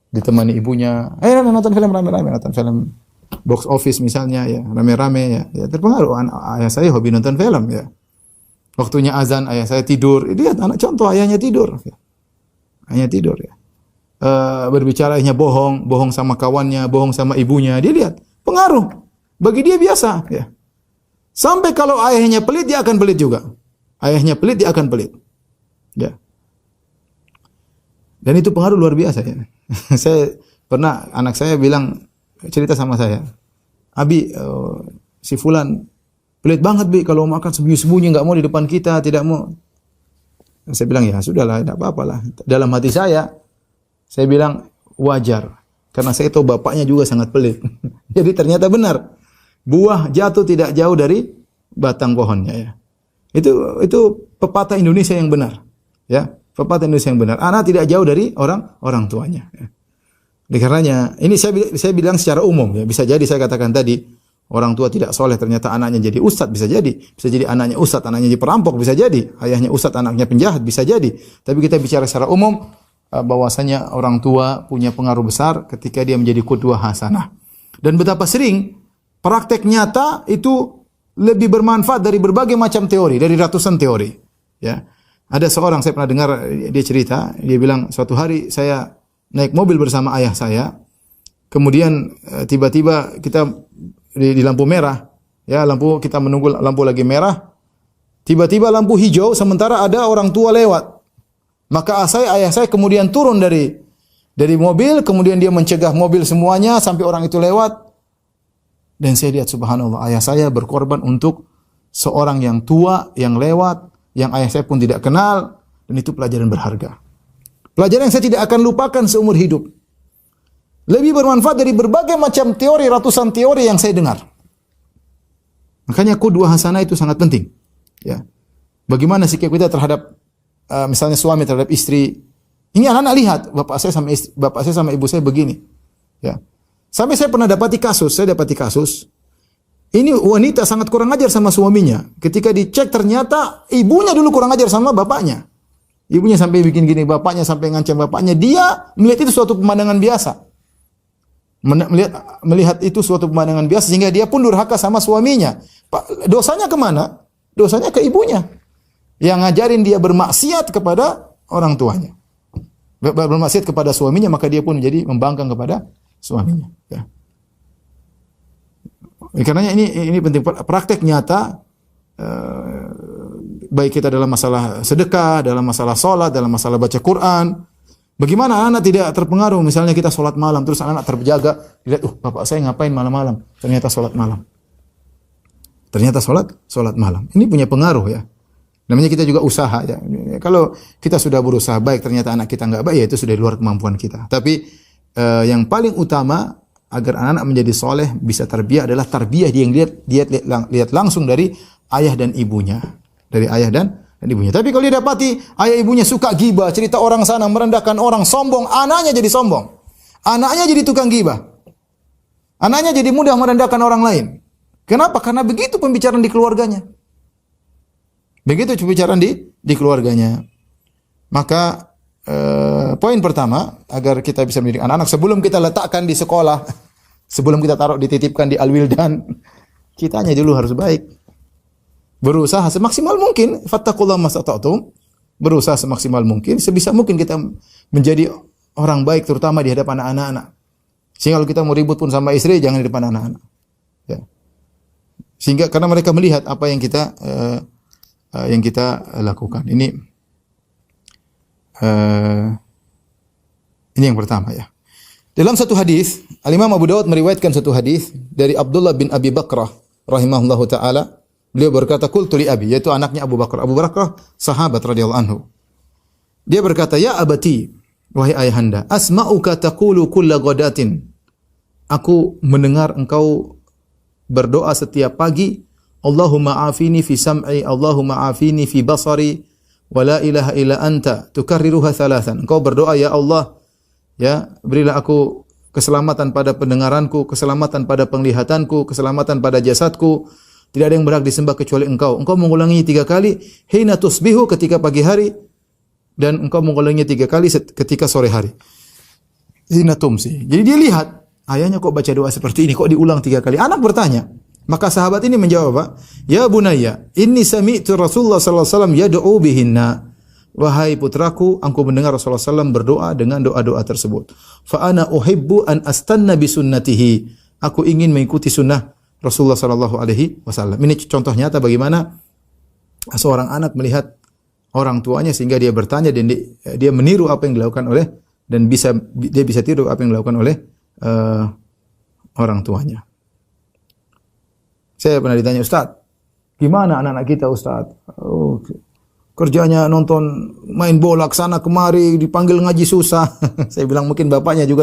ditemani ibunya, ayo nonton film rame-rame, nonton film box office misalnya, ya rame-rame, ya terpengaruh. Ayah saya hobi nonton film, ya. Waktunya azan, ayah saya tidur. Lihat anak contoh ayahnya tidur, ya. Ayahnya tidur, ya. Berbicara ayahnya bohong sama kawannya, bohong sama ibunya, dia lihat pengaruh. Bagi dia biasa, ya. Sampai kalau ayahnya pelit, dia akan pelit juga. Ayahnya pelit, dia akan pelit. Ya. Dan itu pengaruh luar biasa, ya. Anak saya bilang, cerita sama saya, "Abi, si fulan pelit banget, Bi, kalau makan sembunyi-sembunyi, enggak mau di depan kita, tidak mau." Saya bilang, "Ya sudahlah, tidak apa-apalah." Dalam hati saya bilang wajar, karena saya tahu bapaknya juga sangat pelit. Jadi ternyata benar. Buah jatuh tidak jauh dari batang pohonnya, ya. Itu pepatah Indonesia yang benar, ya. Pepatah Indonesia yang benar. Anak tidak jauh dari orang tuanya, ya. Oleh karenanya, ini saya bilang secara umum, ya. Bisa jadi saya katakan tadi orang tua tidak soleh, ternyata anaknya jadi ustadz, bisa jadi anaknya ustadz, anaknya jadi perampok, bisa jadi ayahnya ustadz, anaknya penjahat, bisa jadi. Tapi kita bicara secara umum, bahwasanya orang tua punya pengaruh besar ketika dia menjadi qudwah hasanah. Dan betapa sering praktek nyata itu lebih bermanfaat dari berbagai macam teori, dari ratusan teori, ya. Ada seorang saya pernah dengar dia cerita, dia bilang suatu hari saya naik mobil bersama ayah saya, kemudian tiba-tiba kita di lampu merah, ya, kita menunggu lampu lagi merah, tiba-tiba lampu hijau sementara ada orang tua lewat. Maka ayah saya kemudian turun dari mobil, kemudian dia mencegah mobil semuanya sampai orang itu lewat. Dan saya lihat subhanallah, ayah saya berkorban untuk seorang yang tua, yang lewat, yang ayah saya pun tidak kenal, dan itu pelajaran berharga. Pelajaran yang saya tidak akan lupakan seumur hidup. Lebih bermanfaat dari berbagai macam teori, ratusan teori yang saya dengar. Makanya qudwah hasanah itu sangat penting, ya. Bagaimana sikap kita terhadap misalnya suami terhadap istri. Ini anak-anak lihat, bapak saya sama ibu saya begini, ya. Sampai saya pernah dapati kasus, ini wanita sangat kurang ajar sama suaminya. Ketika dicek ternyata ibunya dulu kurang ajar sama bapaknya. Ibunya sampai bikin gini, bapaknya sampai ngancam bapaknya. Dia melihat itu suatu pemandangan biasa. Melihat itu suatu pemandangan biasa sehingga dia pun durhaka sama suaminya. Dosanya kemana? Dosanya ke ibunya yang ngajarin dia bermaksiat kepada orang tuanya. Bermaksiat kepada suaminya, maka dia pun menjadi membangkang kepada suaminya. Ya. Karenanya ini penting, praktek nyata, baik kita dalam masalah sedekah, dalam masalah sholat, dalam masalah baca Quran. Bagaimana anak tidak terpengaruh? Misalnya kita sholat malam, terus anak terjaga, dilihat, bapak saya ngapain malam-malam? Ternyata sholat malam. Ternyata sholat malam. Ini punya pengaruh ya. Namanya kita juga usaha ya. Kalau kita sudah berusaha baik, ternyata anak kita nggak baik, ya itu sudah di luar kemampuan kita. Tapi yang paling utama agar anak-anak menjadi soleh, bisa tarbiyah adalah tarbiyah yang lihat langsung dari ayah dan ibunya. Dari ayah dan ibunya. Tapi kalau dia dapati ayah ibunya suka gibah, cerita orang sana, merendahkan orang, sombong, anaknya jadi sombong. Anaknya jadi tukang gibah. Anaknya jadi mudah merendahkan orang lain. Kenapa? Karena begitu pembicaraan di keluarganya. Begitu pembicaraan di keluarganya. Maka poin pertama, agar kita bisa mendidik anak-anak sebelum kita letakkan di sekolah, sebelum kita taruh dititipkan di Al-Wildan, kitanya dulu harus baik. Berusaha semaksimal mungkin, fattaqullaha mastata'tum, berusaha semaksimal mungkin, sebisa mungkin kita menjadi orang baik terutama di hadapan anak-anak. Sehingga kalau kita mau ribut pun sama istri, jangan di depan anak-anak. Ya. Sehingga karena mereka melihat apa yang kita lakukan. Ini yang pertama ya. Dalam satu hadis, Al-Imam Abu Dawud meriwayatkan satu hadis dari Abdullah bin Abi Bakrah rahimahullahu taala. Beliau berkata, qultu li abi, yaitu anaknya Abu Bakar. Abu Bakar sahabat radhiyallahu anhu. Dia berkata, ya abati, wahai ayahanda, asma'uka taqulu kulla ghadatin. Aku mendengar engkau berdoa setiap pagi, Allahumma afini fi sam'i, Allahumma afini fi basari, wa la ilaha illa anta, tukarriruha thalathan. Engkau berdoa, ya Allah, ya, berilah aku keselamatan pada pendengaranku, keselamatan pada penglihatanku, keselamatan pada jasadku. Tidak ada yang berhak disembah kecuali engkau. Engkau mengulanginya 3 kali, hina tusbihu ketika pagi hari, dan engkau mengulanginya 3 kali ketika sore hari. Hina tumsi. Jadi dia lihat, ayahnya kok baca doa seperti ini, kok diulang 3 kali. Anak bertanya. Maka sahabat ini menjawab, Pak, ya bunayya, inni sami'tu Rasulullah sallallahu alaihi wasallam yad'u bihinna. Wahai putraku, aku mendengar Rasulullah SAW berdoa dengan doa-doa tersebut. Fa ana uhibbu an astanna bi sunnatihi. Aku ingin mengikuti sunnah Rasulullah sallallahu alaihi wasallam. Ini contoh nyata bagaimana seorang anak melihat orang tuanya sehingga dia bertanya dan dia meniru apa yang dilakukan oleh, dan dia bisa tiru apa yang dilakukan oleh orang tuanya. Saya pernah ditanya, Ustaz, gimana anak-anak kita, Ustaz? Oh, kerjanya nonton main bola kesana kemari, dipanggil ngaji susah. Saya bilang mungkin bapaknya juga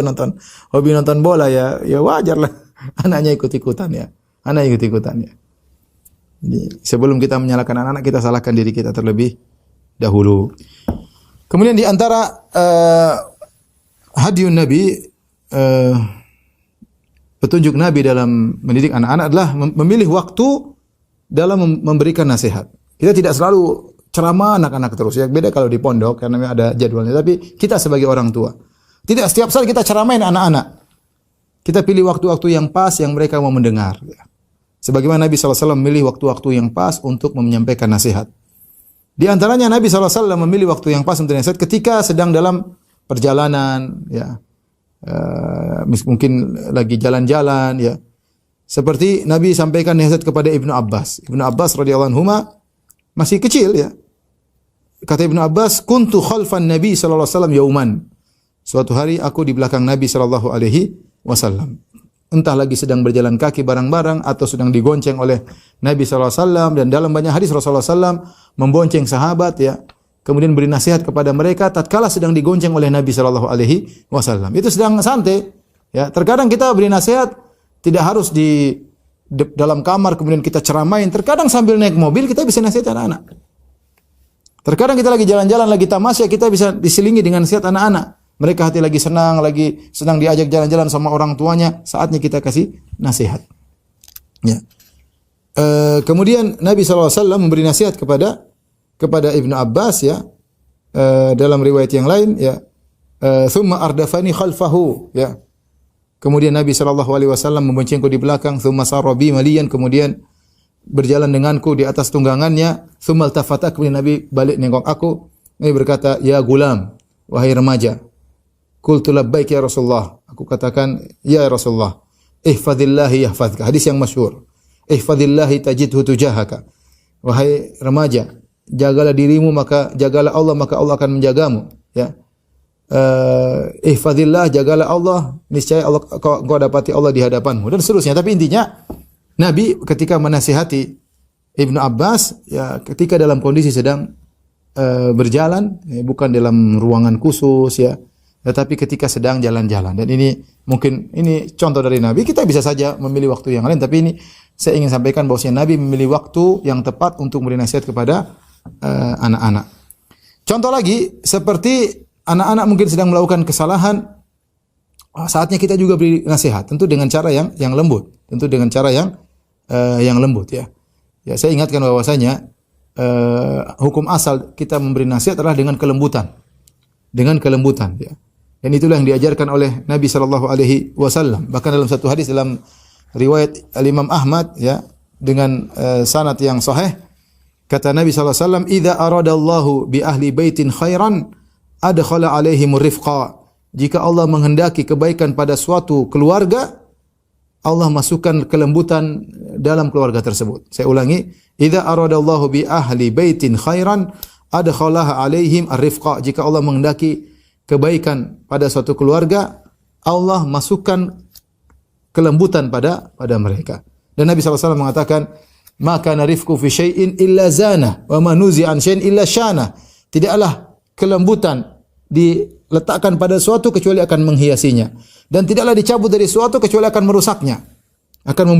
hobi nonton bola ya wajar lah. Anaknya ikut-ikutan ya. Jadi, sebelum kita menyalahkan anak-anak, kita salahkan diri kita terlebih dahulu. Kemudian di antara hadiun Nabi, petunjuk Nabi dalam mendidik anak-anak adalah memilih waktu dalam memberikan nasihat. Kita tidak selalu ceramah anak-anak terus. Ya beda kalau di pondok karena ada jadwalnya. Tapi kita sebagai orang tua, tidak setiap saat kita ceramahin anak-anak. Kita pilih waktu-waktu yang pas yang mereka mau mendengar. Sebagaimana Nabi SAW memilih waktu-waktu yang pas untuk menyampaikan nasihat. Di antaranya Nabi SAW memilih waktu yang pas untuk nasihat ketika sedang dalam perjalanan, ya, mungkin lagi jalan-jalan, ya. Seperti Nabi sampaikan nasihat kepada Ibnu Abbas. Ibnu Abbas radhiyallahu anhuma masih kecil, ya. Kata Ibnu Abbas, kuntu khalfan Nabi sallallahu alaihi wasallam yauman. Suatu hari aku di belakang Nabi sallallahu alaihi wasallam. Entah lagi sedang berjalan kaki bareng-bareng atau sedang digonceng oleh Nabi sallallahu alaihi wasallam, dan dalam banyak hadis Rasulullah sallallahu membonceng sahabat, ya. Kemudian beri nasihat kepada mereka tatkala sedang digonceng oleh Nabi sallallahu alaihi wasallam. Itu sedang santai, ya. Terkadang kita beri nasihat tidak harus di dalam kamar kemudian kita ceramain. Terkadang sambil naik mobil kita bisa nasihat anak-anak. Terkadang kita lagi jalan-jalan, lagi tamasya, kita bisa diselingi dengan nasihat anak-anak. Mereka hati lagi senang diajak jalan-jalan sama orang tuanya, saatnya kita kasih nasihat. Ya. Kemudian Nabi SAW memberi nasihat kepada Ibnu Abbas, ya. dalam riwayat yang lain ya, thumma ardafani khalfahu ya. Kemudian Nabi sallallahu alaihi wasallam memboncengku di belakang, thumma sarabi maliyan, kemudian berjalan denganku di atas tunggangannya, thumma altafata, kemudian Nabi balik nengok aku. Nabi berkata, "Ya gulam, wahai remaja." Qultu labbaik ya Rasulullah. Aku katakan, "Ya Rasulullah." Ihfazillahi yahfazka. Hadis yang masyhur. Ihfazillahi tajidhu tujahaka. Wahai remaja, jagalah dirimu maka jagalah Allah maka Allah akan menjagamu, ya. Ihfazillah, jagalah Allah, niscaya Allah kau dapati Allah di hadapanmu, dan seterusnya. Tapi intinya Nabi ketika menasihati Ibnu Abbas ya ketika dalam kondisi sedang berjalan, ya, bukan dalam ruangan khusus ya, tetapi ketika sedang jalan-jalan. Dan ini mungkin ini contoh dari Nabi. Kita bisa saja memilih waktu yang lain, tapi ini saya ingin sampaikan bahwasanya Nabi memilih waktu yang tepat untuk memberi nasihat kepada anak-anak. Contoh lagi, seperti anak-anak mungkin sedang melakukan kesalahan, saatnya kita juga beri nasihat, tentu dengan cara yang lembut, tentu dengan cara yang lembut ya. Ya, saya ingatkan bahwasanya hukum asal kita memberi nasihat adalah dengan kelembutan. Dengan kelembutan ya. Dan itulah yang diajarkan oleh Nabi sallallahu alaihi wasallam. Bahkan dalam satu hadis dalam riwayat Al-Imam Ahmad ya dengan sanad yang sahih, kata Nabi sallallahu alaihi wasallam, "Idza aradallahu bi ahli baitin khairan adkhala alaihimur rifqa." Jika Allah menghendaki kebaikan pada suatu keluarga, Allah masukkan kelembutan dalam keluarga tersebut. Saya ulangi, idza aradallahu bi ahli baitin khairan adkhalaha alaihim ar-rifqa. Jika Allah menghendaki kebaikan pada suatu keluarga, Allah masukkan kelembutan pada mereka. Dan Nabi SAW mengatakan, "Maka narifku fi syai'in illa zana, wa ma nuzi'an syai'in illa syana." Tidaklah kelembutan diletakkan pada suatu kecuali akan menghiasinya, dan tidaklah dicabut dari suatu kecuali akan merusaknya, akan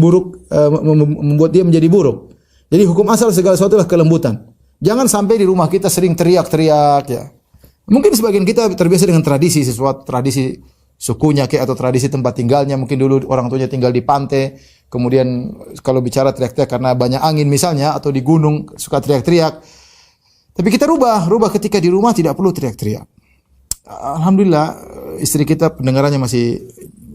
membuat dia menjadi buruk. Jadi hukum asal segala sesuatu adalah kelembutan. Jangan sampai di rumah kita sering teriak-teriak ya. Mungkin sebagian kita terbiasa dengan tradisi sesuatu, tradisi sukunya atau tradisi tempat tinggalnya. Mungkin dulu orang tuanya tinggal di pantai, kemudian kalau bicara teriak-teriak karena banyak angin misalnya, atau di gunung suka teriak-teriak. Tapi kita rubah ketika di rumah tidak perlu teriak-teriak. Alhamdulillah istri kita pendengarannya masih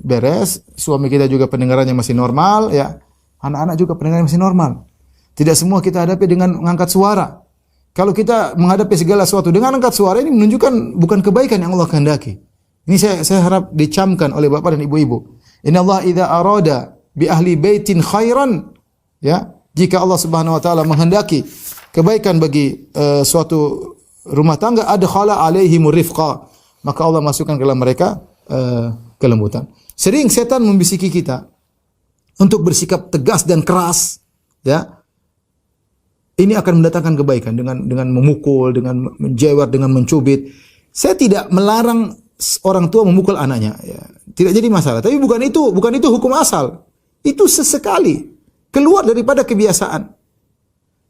beres, suami kita juga pendengarannya masih normal ya. Anak-anak juga pendengarannya masih normal. Tidak semua kita hadapi dengan mengangkat suara. Kalau kita menghadapi segala sesuatu dengan angkat suara, ini menunjukkan bukan kebaikan yang Allah kehendaki. Ini saya harap dicamkan oleh bapak dan ibu-ibu. Inna Allah idza arada bi ahli baitin khairan, ya, jika Allah Subhanahu wa taala menghendaki kebaikan bagi suatu rumah tangga, adkhala alaihimur rifqa, maka Allah masukkan ke dalam mereka kelembutan. Sering setan membisiki kita untuk bersikap tegas dan keras, ya. Ini akan mendatangkan kebaikan dengan memukul, dengan menjewer, dengan mencubit. Saya tidak melarang orang tua memukul anaknya, ya. Tidak jadi masalah. Tapi bukan itu hukum asal. Itu sesekali keluar daripada kebiasaan.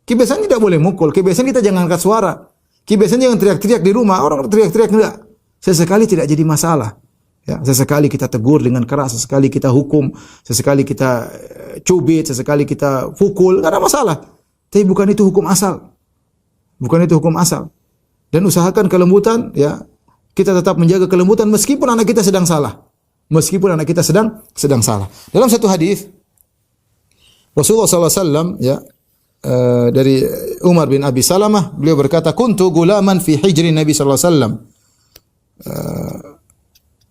Kebiasaan tidak boleh mukul. Kebiasaan kita jangan angkat suara. Kebiasaan jangan teriak-teriak di rumah. Orang teriak-teriak enggak. Sesekali tidak jadi masalah. Ya, sesekali kita tegur dengan keras, sesekali kita hukum, sesekali kita cubit, sesekali kita pukul, enggak ada masalah. Tapi bukan itu hukum asal. Bukan itu hukum asal. Dan usahakan kelembutan, ya. Kita tetap menjaga kelembutan meskipun anak kita sedang salah. Meskipun anak kita sedang salah. Dalam satu hadis Rasulullah SAW ya, dari Umar bin Abi Salamah, beliau berkata, "Kuntu gulaman fi hijri Nabi sallallahu alaihi wasallam."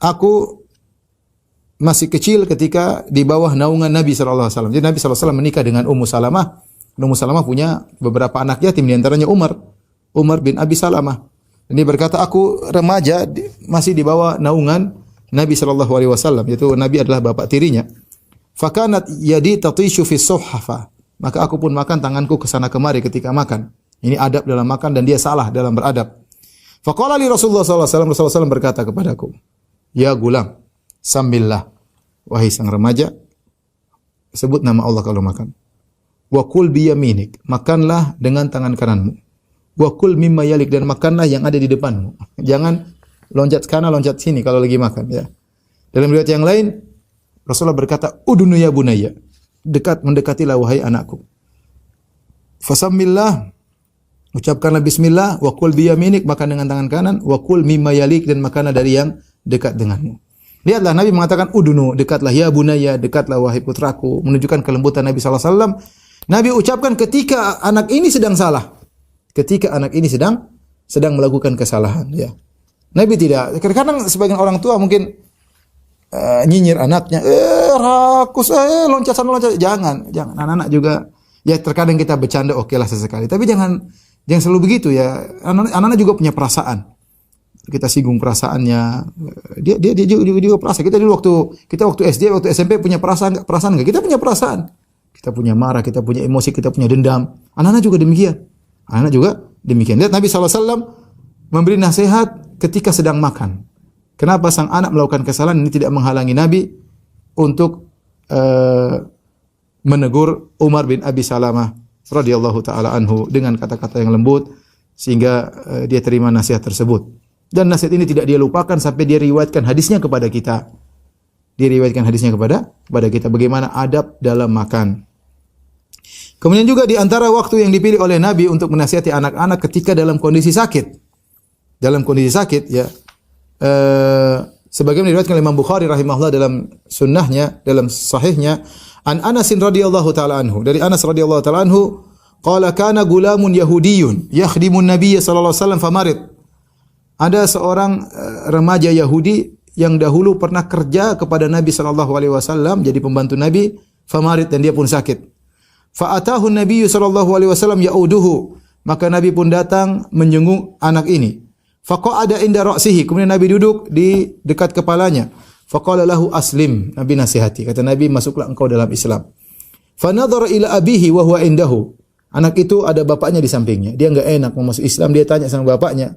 Aku masih kecil ketika di bawah naungan Nabi sallallahu alaihi wasallam. Jadi Nabi sallallahu alaihi wasallam menikah dengan Ummu Salamah. Ummu Salamah punya beberapa anak yatim, di antaranya Umar bin Abi Salamah. Dan dia berkata, aku remaja masih di bawah naungan Nabi sallallahu alaihi wasallam, yaitu Nabi adalah bapak tirinya. Fakanat yadi tatishu fi suhfa. Maka aku pun makan tanganku ke sana kemari ketika makan. Ini adab dalam makan dan dia salah dalam beradab. Faqala li Rasulullah sallallahu alaihi wasallam, Rasulullah SAW berkata kepadaku, "Ya gulam, sambillah." Wahai sang remaja, sebut nama Allah kalau makan. Wa kul biyaminik, makanlah dengan tangan kananmu. Wa kul mimma yalik, dan makanlah yang ada di depanmu. Jangan loncat kanan loncat sini kalau lagi makan, ya. Dalam riwayat yang lain Rasulullah berkata, "Udunu ya bunayya." Mendekatilah wahai anakku. Fasammillah, Ucapkanlah bismillah, wa kul biyaminik, makan dengan tangan kanan, wa kul mimma yalik, dan makanlah dari yang dekat denganmu. Lihatlah Nabi mengatakan udunu, dekatlah ya bunaya, dekatlah wahai putraku, menunjukkan kelembutan Nabi sallallahu alaihi wasallam. Nabi ucapkan ketika anak ini sedang salah. Ketika anak ini sedang melakukan kesalahan, ya. Nabi tidak. Kadang-kadang sebagian orang tua mungkin nyinyir anaknya, rakus, loncat sana loncat. Jangan. Anak-anak juga, ya terkadang kita bercanda oke lah sesekali, tapi jangan selalu begitu ya. Anak-anak juga punya perasaan. Kita singgung perasaannya. Dia juga perasaan. Kita dulu waktu SD, waktu SMP punya perasaan enggak? Kita punya perasaan. Kita punya marah, kita punya emosi, kita punya dendam. Anak-anak juga demikian. Lihat Nabi SAW memberi nasihat ketika sedang makan. Kenapa sang anak melakukan kesalahan ini tidak menghalangi Nabi untuk menegur Umar bin Abi Salamah radhiyallahu taala anhu dengan kata-kata yang lembut sehingga dia terima nasihat tersebut. Dan nasihat ini tidak dia lupakan sampai dia riwayatkan hadisnya kepada kita. Dia riwayatkan hadisnya kepada kita bagaimana adab dalam makan. Kemudian juga di antara waktu yang dipilih oleh Nabi untuk menasihati anak-anak ketika dalam kondisi sakit. Dalam kondisi sakit ya. Sebagaimana diriwayatkan oleh Imam Bukhari rahimahullah dalam sunnahnya, dalam sahihnya, an Anas radhiyallahu taala anhu. Dari Anas radhiyallahu taala anhu, qala kana gulamun yahudiyyun yakhdimun nabiyya sallallahu alaihi wasallam famarid. Ada seorang remaja Yahudi yang dahulu pernah kerja kepada Nabi sallallahu alaihi wasallam, jadi pembantu Nabi, famarid, dan dia pun sakit. Fa atahu Nabi sallallahu alaihi wasallam yauduhu. Maka Nabi pun datang menjenguk anak ini. Fa qa'ada inda ra'sihi. Kemudian Nabi duduk di dekat kepalanya. Fa qala lahu aslim. Nabi nasihati. Kata Nabi, masuklah engkau dalam Islam. Fa nadhara ila abihi wa huwa indahu. Anak itu ada bapaknya di sampingnya. Dia enggak enak mau masuk Islam, dia tanya sama bapaknya.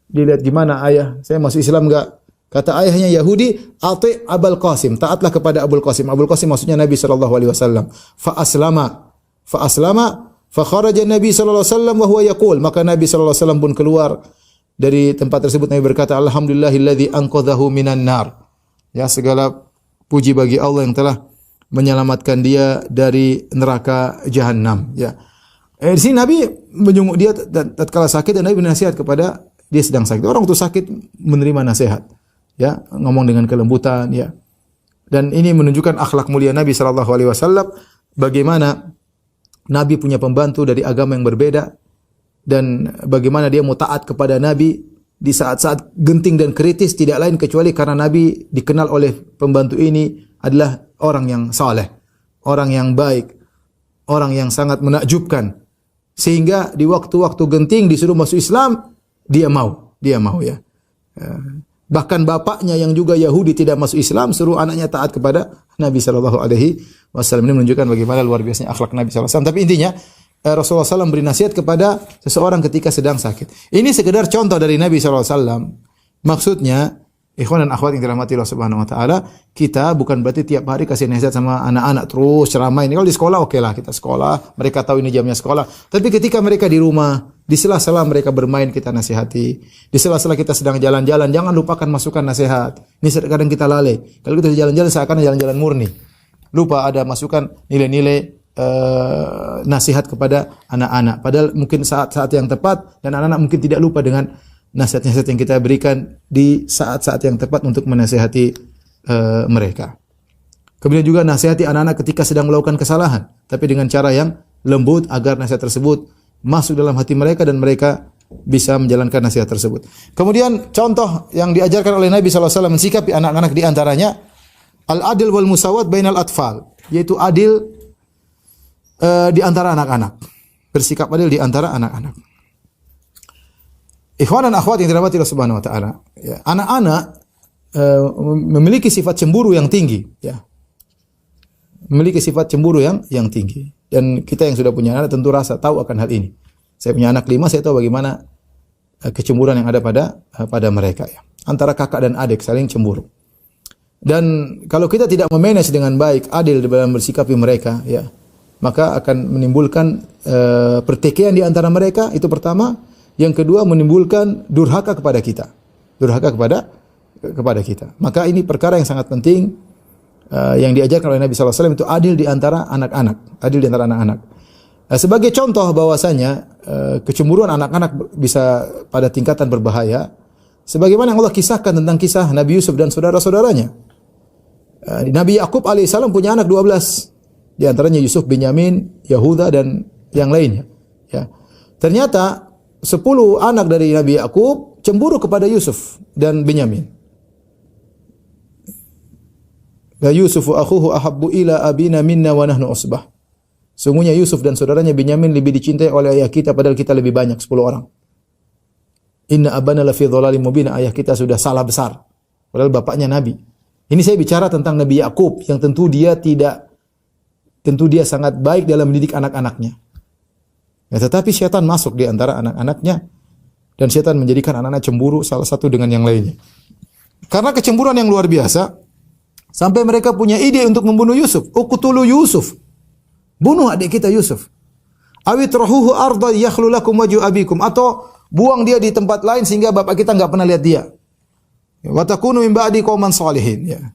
Dilihat gimana ayah, saya masuk Islam enggak? Kata ayahnya Yahudi, ati Abul Qasim, taatlah kepada Abul Qasim. Abul Qasim maksudnya Nabi sallallahu alaihi wasallam. Fa aslama, fa kharaja Nabi sallallahu alaihi wasallam wa huwa yaqul. Maka Nabi sallallahu alaihi wasallam pun keluar dari tempat tersebut. Nabi berkata, alhamdulillahilladzi anqadhahu minan nar. Ya, segala puji bagi Allah yang telah menyelamatkan dia dari neraka jahanam. Ya. Di sini Nabi menjenguk dia tatkala sakit, dan Nabi bernasihat kepada dia sedang sakit. Orang itu sakit menerima nasihat, ya, ngomong dengan kelembutan, ya. Dan ini menunjukkan akhlak mulia Nabi sallallahu alaihi wasallam, bagaimana Nabi punya pembantu dari agama yang berbeda, dan bagaimana dia mau taat kepada Nabi di saat-saat genting dan kritis, tidak lain kecuali karena Nabi dikenal oleh pembantu ini adalah orang yang saleh, orang yang baik, orang yang sangat menakjubkan, sehingga di waktu-waktu genting disuruh masuk Islam, dia mau ya. Bahkan bapaknya yang juga Yahudi tidak masuk Islam, suruh anaknya taat kepada Nabi sallallahu alaihi wasallam. Ini menunjukkan bagaimana luar biasanya akhlak Nabi sallallahu alaihi wasallam. Tapi intinya Rasulullah SAW beri nasihat kepada seseorang ketika sedang sakit. Ini sekedar contoh dari Nabi sallallahu alaihi wasallam. Maksudnya, ikhwan dan akhwat yang dirahmati Allah Subhanahu wa taala, kita bukan berarti tiap hari kasih nasihat sama anak-anak terus ceramah ini. Kalau di sekolah oke lah, kita sekolah, mereka tahu ini jamnya sekolah. Tapi ketika mereka di rumah, di sela-sela mereka bermain, kita nasihati. Di sela-sela kita sedang jalan-jalan, jangan lupakan masukan nasihat. Ini kadang kita lalai. Kalau kita jalan-jalan seakan jalan-jalan murni. Lupa ada masukan nilai-nilai nasihat kepada anak-anak. Padahal mungkin saat-saat yang tepat, dan anak-anak mungkin tidak lupa dengan nasihat-nasihat yang kita berikan di saat-saat yang tepat untuk menasihati mereka. Kemudian juga nasihati anak-anak ketika sedang melakukan kesalahan, tapi dengan cara yang lembut agar nasihat tersebut masuk dalam hati mereka dan mereka bisa menjalankan nasihat tersebut. Kemudian contoh yang diajarkan oleh Nabi SAW mensikapi anak-anak di antaranya al-adil wal musawat bainal atfal, yaitu adil di antara anak-anak. Bersikap adil di antara anak-anak. Ikhwan dan akhwat yang dirahmati Allah Subhanahu wa taala, ya, anak-anak memiliki sifat cemburu yang tinggi, ya. Memiliki sifat cemburu yang tinggi. Dan kita yang sudah punya anak tentu tahu akan hal ini. Saya punya anak 5, saya tahu bagaimana kecemburuan yang ada pada mereka, ya. Antara kakak dan adik saling cemburu. Dan kalau kita tidak memanage dengan baik, adil dalam bersikapi mereka, ya, maka akan menimbulkan pertikaian di antara mereka, itu pertama. Yang kedua, menimbulkan durhaka kepada kita. Durhaka kepada kita. Maka ini perkara yang sangat penting yang diajarkan oleh Nabi sallallahu alaihi wasallam, itu adil di antara anak-anak. Adil di antara anak-anak. Sebagai contoh bahwasanya kecemburuan anak-anak bisa pada tingkatan berbahaya, sebagaimana yang Allah kisahkan tentang kisah Nabi Yusuf dan saudara-saudaranya. Nabi Yakub alaihissalam punya anak 12, di antaranya Yusuf, Binyamin, Yahuda dan yang lainnya. Ya. Ternyata 10 anak dari Nabi Yakub cemburu kepada Yusuf dan Binyamin. La Yusuf wa akhuhu ahabbu ila abina minna wa nahnu usbah. Sungguhnya Yusuf dan saudaranya Binyamin lebih dicintai oleh ayah kita padahal kita lebih banyak 10 orang. Inna abana la fi dhalalim mubin, ayah kita sudah salah besar padahal bapaknya nabi. Ini saya bicara tentang Nabi Yakub yang tentu dia sangat baik dalam mendidik anak-anaknya. Ya, tetapi syaitan masuk di antara anak-anaknya dan syaitan menjadikan anak-anak cemburu salah satu dengan yang lainnya. Karena kecemburuan yang luar biasa sampai mereka punya ide untuk membunuh Yusuf. Uqtulu Yusuf. Bunuh adik kita Yusuf. Awitrahuhu arda yakhlu lakum wajhu abikum, atau buang dia di tempat lain sehingga bapak kita enggak pernah lihat dia. Wa takunu min ba'di qauman shalihin, ya.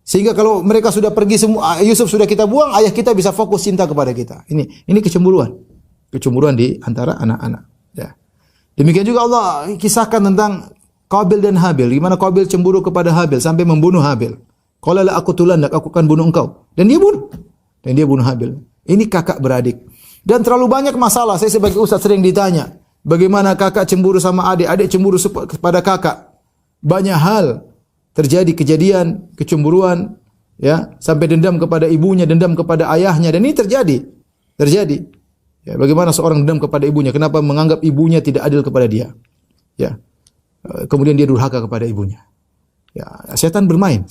Sehingga kalau mereka sudah pergi semua, Yusuf sudah kita buang, ayah kita bisa fokus cinta kepada kita. Ini kecemburuan. Kecemburuan di antara anak-anak, ya. Demikian juga Allah kisahkan tentang Qabil dan Habil, di mana Qabil cemburu kepada Habil sampai membunuh Habil. Qala la aqtulannak, aku akan bunuh engkau. Dan dia bunuh Habil. Ini kakak beradik. Dan terlalu banyak masalah. Saya sebagai ustaz sering ditanya, bagaimana kakak cemburu sama adik, adik cemburu kepada kakak. Banyak hal terjadi, kejadian kecemburuan, ya, sampai dendam kepada ibunya, dendam kepada ayahnya, dan ini terjadi. Ya, bagaimana seorang dendam kepada ibunya? Kenapa menganggap ibunya tidak adil kepada dia? Ya. Kemudian dia durhaka kepada ibunya. Ya, setan bermain.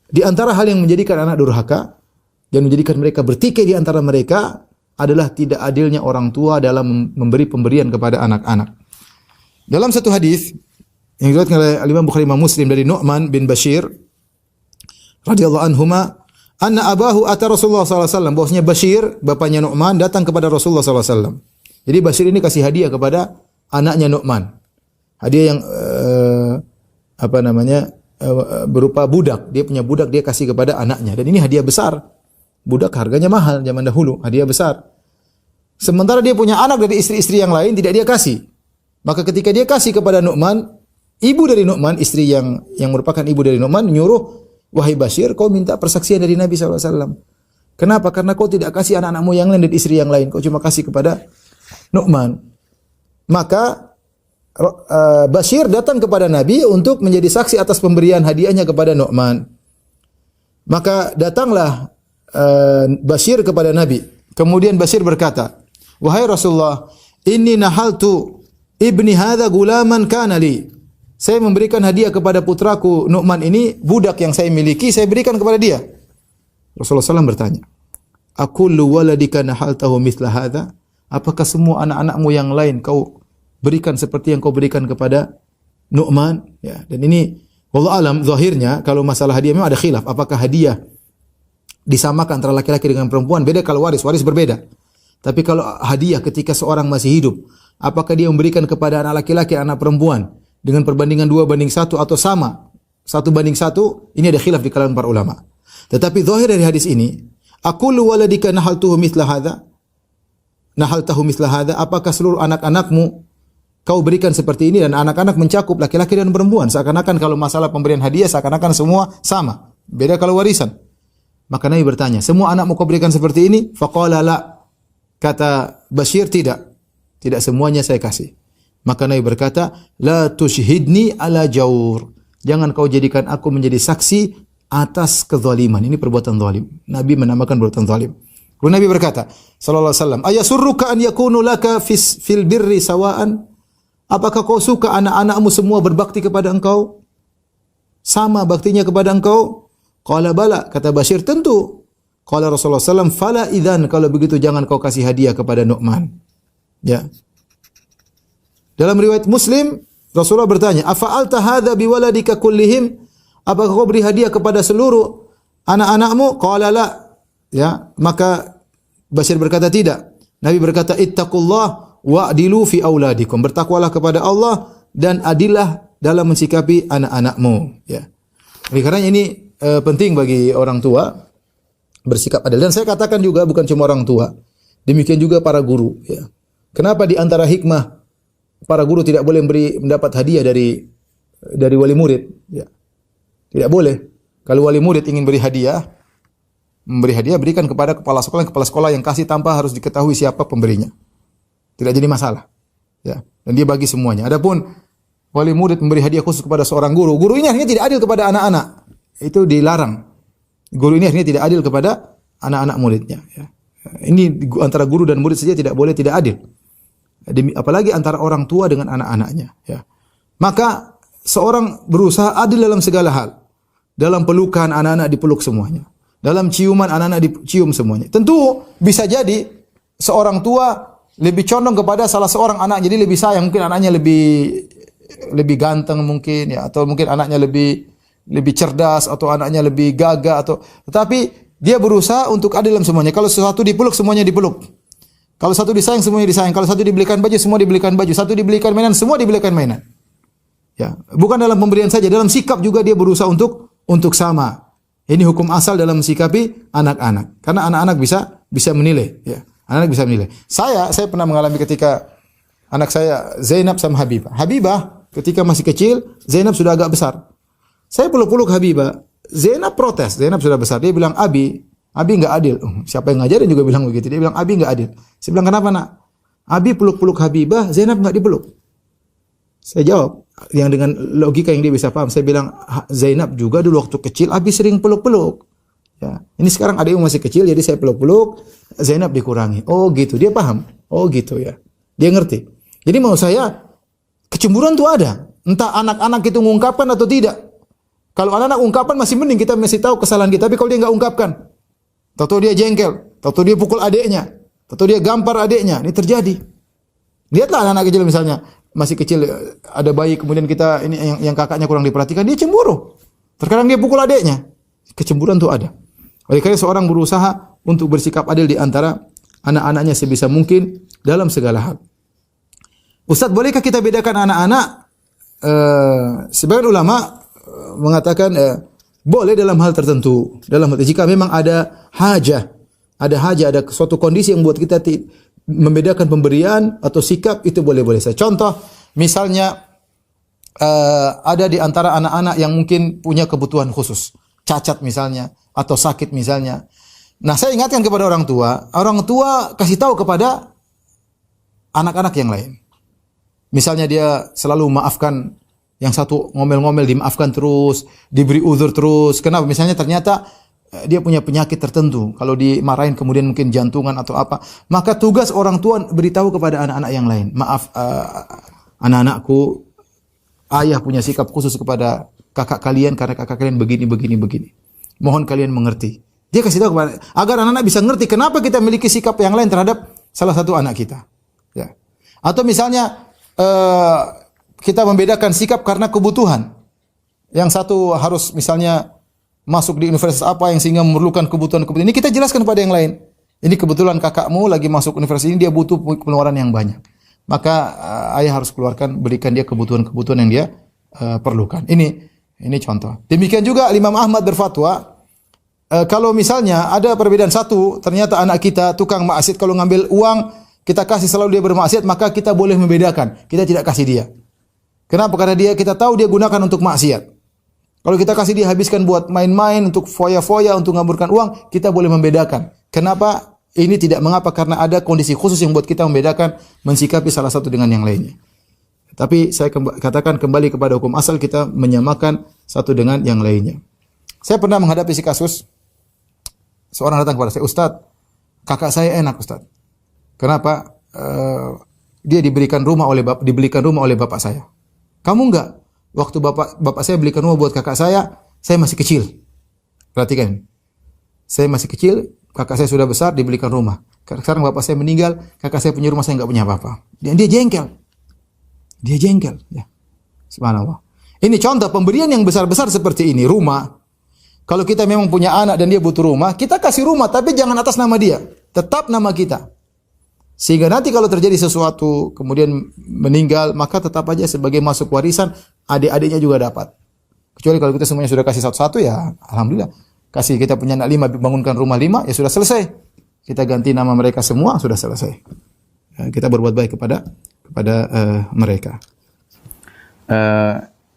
Di antara hal yang menjadikan anak durhaka dan menjadikan mereka bertikai di antara mereka adalah tidak adilnya orang tua dalam memberi pemberian kepada anak-anak. Dalam satu hadis yang diriwayatkan oleh Imam Bukhari, Imam Muslim dari Nu'man bin Bashir radhiyallahu anhuma, anna abahu ata Rasulullah sallallahu alaihi wasallam, bahwasanya Bashir bapaknya Nu'man datang kepada Rasulullah sallallahu alaihi wasallam. Jadi Bashir ini kasih hadiah kepada anaknya Nu'man. Hadiah yang berupa budak. Dia punya budak, dia kasih kepada anaknya, dan ini hadiah besar. Budak harganya mahal zaman dahulu, hadiah besar. Sementara dia punya anak dari istri-istri yang lain, tidak dia kasih. Maka ketika dia kasih kepada Nu'man, ibu dari Nu'man, istri yang merupakan ibu dari Nu'man, nyuruh, wahai Bashir, kau minta persaksian dari Nabi SAW. Kenapa? Karena kau tidak kasih anak-anakmu yang lain dan istri yang lain. Kau cuma kasih kepada Nu'man. Maka Bashir datang kepada Nabi untuk menjadi saksi atas pemberian hadiahnya kepada Nu'man. Maka datanglah Bashir kepada Nabi. Kemudian Bashir berkata, wahai Rasulullah, inni nahaltu ibni hadha gulaman kana li. Saya memberikan hadiah kepada putraku Nu'man ini, budak yang saya miliki, saya berikan kepada dia. Rasulullah SAW bertanya, akullu waladika nahaltahu mithla hadha? Apakah semua anak-anakmu yang lain kau berikan seperti yang kau berikan kepada Nu'man? Ya, dan ini wallahu alam, zahirnya kalau masalah hadiah memang ada khilaf. Apakah hadiah disamakan antara laki-laki dengan perempuan? Beda kalau waris berbeda. Tapi kalau hadiah ketika seorang masih hidup, apakah dia memberikan kepada anak laki-laki, anak perempuan dengan perbandingan 2:1 atau sama 1:1? Ini ada khilaf di kalangan para ulama. Tetapi zahir dari hadis ini, aqulu waladika nahaltahu mithla hadha, apakah seluruh anak-anakmu kau berikan seperti ini? Dan anak-anak mencakup laki-laki dan perempuan. Seakan-akan kalau masalah pemberian hadiah seakan-akan semua sama. Beda kalau warisan. Maka Nabi bertanya, semua anakmu kau berikan seperti ini? Faqala la. Kata Bashir, tidak. Tidak semuanya saya kasih. Maka Nabi berkata, la tushhidni ala jawr. Jangan kau jadikan aku menjadi saksi atas kezaliman. Ini perbuatan zalim. Nabi menamakan perbuatan zalim. Lalu Nabi berkata, sallallahu alaihi wasallam, ayasurruka an yakunu laka fil birri sawaan? Apakah kau suka anak-anakmu semua berbakti kepada engkau? Sama baktinya kepada engkau? Qala bala, kata Bashir, tentu. Qala Rasulullah SAW, fala idzan, kalau begitu jangan kau kasih hadiah kepada Nu'man. Ya. Dalam riwayat Muslim, Rasulullah bertanya, afa'alta hadza biwaladika kullihim? Apakah kau beri hadiah kepada seluruh anak-anakmu? Qala la. Ya, maka Bashir berkata tidak. Nabi berkata, ittaqullah wa'dilu fi auladikum. Bertakwalah kepada Allah dan adillah dalam mensikapi anak-anakmu. Ya. Oleh karena ini penting bagi orang tua bersikap adil. Dan saya katakan juga bukan cuma orang tua. Demikian juga para guru. Ya. Kenapa di antara hikmah para guru tidak boleh mendapat hadiah dari wali murid? Ya. Tidak boleh. Kalau wali murid ingin memberi hadiah berikan kepada kepala sekolah yang kasih tanpa harus diketahui siapa pemberinya. Tidak jadi masalah. Ya. Dan dia bagi semuanya. Adapun wali murid memberi hadiah khusus kepada seorang guru, guru ini akhirnya tidak adil kepada anak-anak. Itu dilarang. Guru ini akhirnya tidak adil kepada anak-anak muridnya. Ya. Ini antara guru dan murid saja tidak boleh tidak adil. Apalagi antara orang tua dengan anak-anaknya. Ya. Maka seorang berusaha adil dalam segala hal. Dalam pelukan anak-anak dipeluk semuanya. Dalam ciuman anak-anak dicium semuanya. Tentu bisa jadi seorang tua lebih condong kepada salah seorang anak, jadi lebih sayang, mungkin anaknya lebih ganteng mungkin ya, atau mungkin anaknya lebih cerdas, atau anaknya lebih gagah, tetapi dia berusaha untuk adil dalam semuanya. Kalau sesuatu dipeluk semuanya dipeluk. Kalau satu disayang semuanya disayang. Kalau satu dibelikan baju semua dibelikan baju. Satu dibelikan mainan semua dibelikan mainan. Ya, bukan dalam pemberian saja, dalam sikap juga dia berusaha untuk sama. Ini hukum asal dalam mensikapi anak-anak. Karena anak-anak bisa menilai, ya. Anak-anak bisa menilai. Saya pernah mengalami ketika anak saya Zainab sama Habibah. Habibah ketika masih kecil, Zainab sudah agak besar. Saya peluk-peluk Habibah. Zainab protes. Zainab sudah besar. Dia bilang, Abi enggak adil. Siapa yang ngajarin juga bilang begitu. Dia bilang, Abi enggak adil. Saya bilang, kenapa nak? Abi peluk-peluk Habibah, Zainab enggak dipeluk. Saya jawab, yang dengan logika yang dia bisa paham. Saya bilang, Zainab juga dulu waktu kecil, Abi sering peluk-peluk. Ya. Ini sekarang adikmu masih kecil, jadi saya peluk-peluk, Zainab dikurangi. Oh gitu, dia paham. Oh gitu ya. Dia ngerti. Jadi mau saya, kecemburuan itu ada. Entah anak-anak itu mengungkapkan atau tidak. Kalau anak-anak ungkapkan masih mending, kita masih tahu kesalahan kita. Tapi kalau dia nggak ungkapkan, tahu dia jengkel, tahu dia pukul adiknya, tahu dia gampar adiknya, ini terjadi. Lihatlah anak-anak kecil misalnya, masih kecil ada bayi, kemudian kita ini yang kakaknya kurang diperhatikan, dia cemburu. Terkadang dia pukul adiknya. Kecemburuan itu ada. Oleh karena seorang berusaha untuk bersikap adil di antara anak-anaknya sebisa mungkin dalam segala hal. Ustaz, bolehkah kita bedakan anak-anak? Sebagian ulama mengatakan boleh dalam hal tertentu. Jika memang ada hajah, ada suatu kondisi yang membuat kita membedakan pemberian atau sikap, itu boleh-boleh saja. Contoh, misalnya ada di antara anak-anak yang mungkin punya kebutuhan khusus, cacat misalnya, atau sakit misalnya. Nah, saya ingatkan kepada orang tua kasih tahu kepada anak-anak yang lain. Misalnya dia selalu maafkan yang satu, ngomel-ngomel dimaafkan terus, diberi uzur terus. Kenapa? Misalnya ternyata dia punya penyakit tertentu. Kalau dimarahin kemudian mungkin jantungan atau apa. Maka tugas orang tua beritahu kepada anak-anak yang lain. Maaf anak-anakku, ayah punya sikap khusus kepada kakak kalian karena kakak kalian begini. Mohon kalian mengerti. Dia kasih tahu kepada, agar anak-anak bisa ngerti kenapa kita memiliki sikap yang lain terhadap salah satu anak kita. Ya. Atau misalnya kita membedakan sikap karena kebutuhan. Yang satu harus misalnya masuk di universitas apa yang sehingga memerlukan kebutuhan. Ini kita jelaskan kepada yang lain. Ini kebetulan kakakmu lagi masuk universitas ini, dia butuh pengeluaran yang banyak. Maka ayah harus berikan dia kebutuhan-kebutuhan yang dia perlukan. Ini contoh. Demikian juga Imam Ahmad berfatwa, kalau misalnya ada perbedaan satu, ternyata anak kita tukang maksiat, kalau ngambil uang kita kasih selalu dia bermaksiat, maka kita boleh membedakan. Kita tidak kasih dia. Kenapa? Karena kita tahu dia gunakan untuk maksiat. Kalau kita kasih dia habiskan buat main-main, untuk foya-foya, untuk ngaburkan uang, kita boleh membedakan. Kenapa? Ini tidak mengapa, karena ada kondisi khusus yang buat kita membedakan, mensikapi salah satu dengan yang lainnya. Tapi saya katakan kembali kepada hukum asal, kita menyamakan satu dengan yang lainnya. Saya pernah menghadapi si kasus, seorang datang kepada saya, Ustaz, kakak saya enak Ustaz. Kenapa? Dia dibelikan rumah oleh bapak saya. Kamu enggak? Waktu bapak saya belikan rumah buat kakak saya masih kecil. Perhatikan. Saya masih kecil, kakak saya sudah besar, dibelikan rumah. Sekarang bapak saya meninggal, kakak saya punya rumah, saya enggak punya apa-apa. Dia jengkel. Ya. Subhanallah. Ini contoh pemberian yang besar-besar seperti ini, rumah. Kalau kita memang punya anak dan dia butuh rumah, kita kasih rumah, tapi jangan atas nama dia. Tetap nama kita. Sehingga nanti kalau terjadi sesuatu, kemudian meninggal, maka tetap aja sebagai masuk warisan, adik-adiknya juga dapat. Kecuali kalau kita semuanya sudah kasih satu-satu, ya alhamdulillah. Kasih kita punya anak 5, bangunkan rumah 5, ya sudah selesai. kita ganti nama mereka semua, sudah selesai. Kita berbuat baik kepada mereka.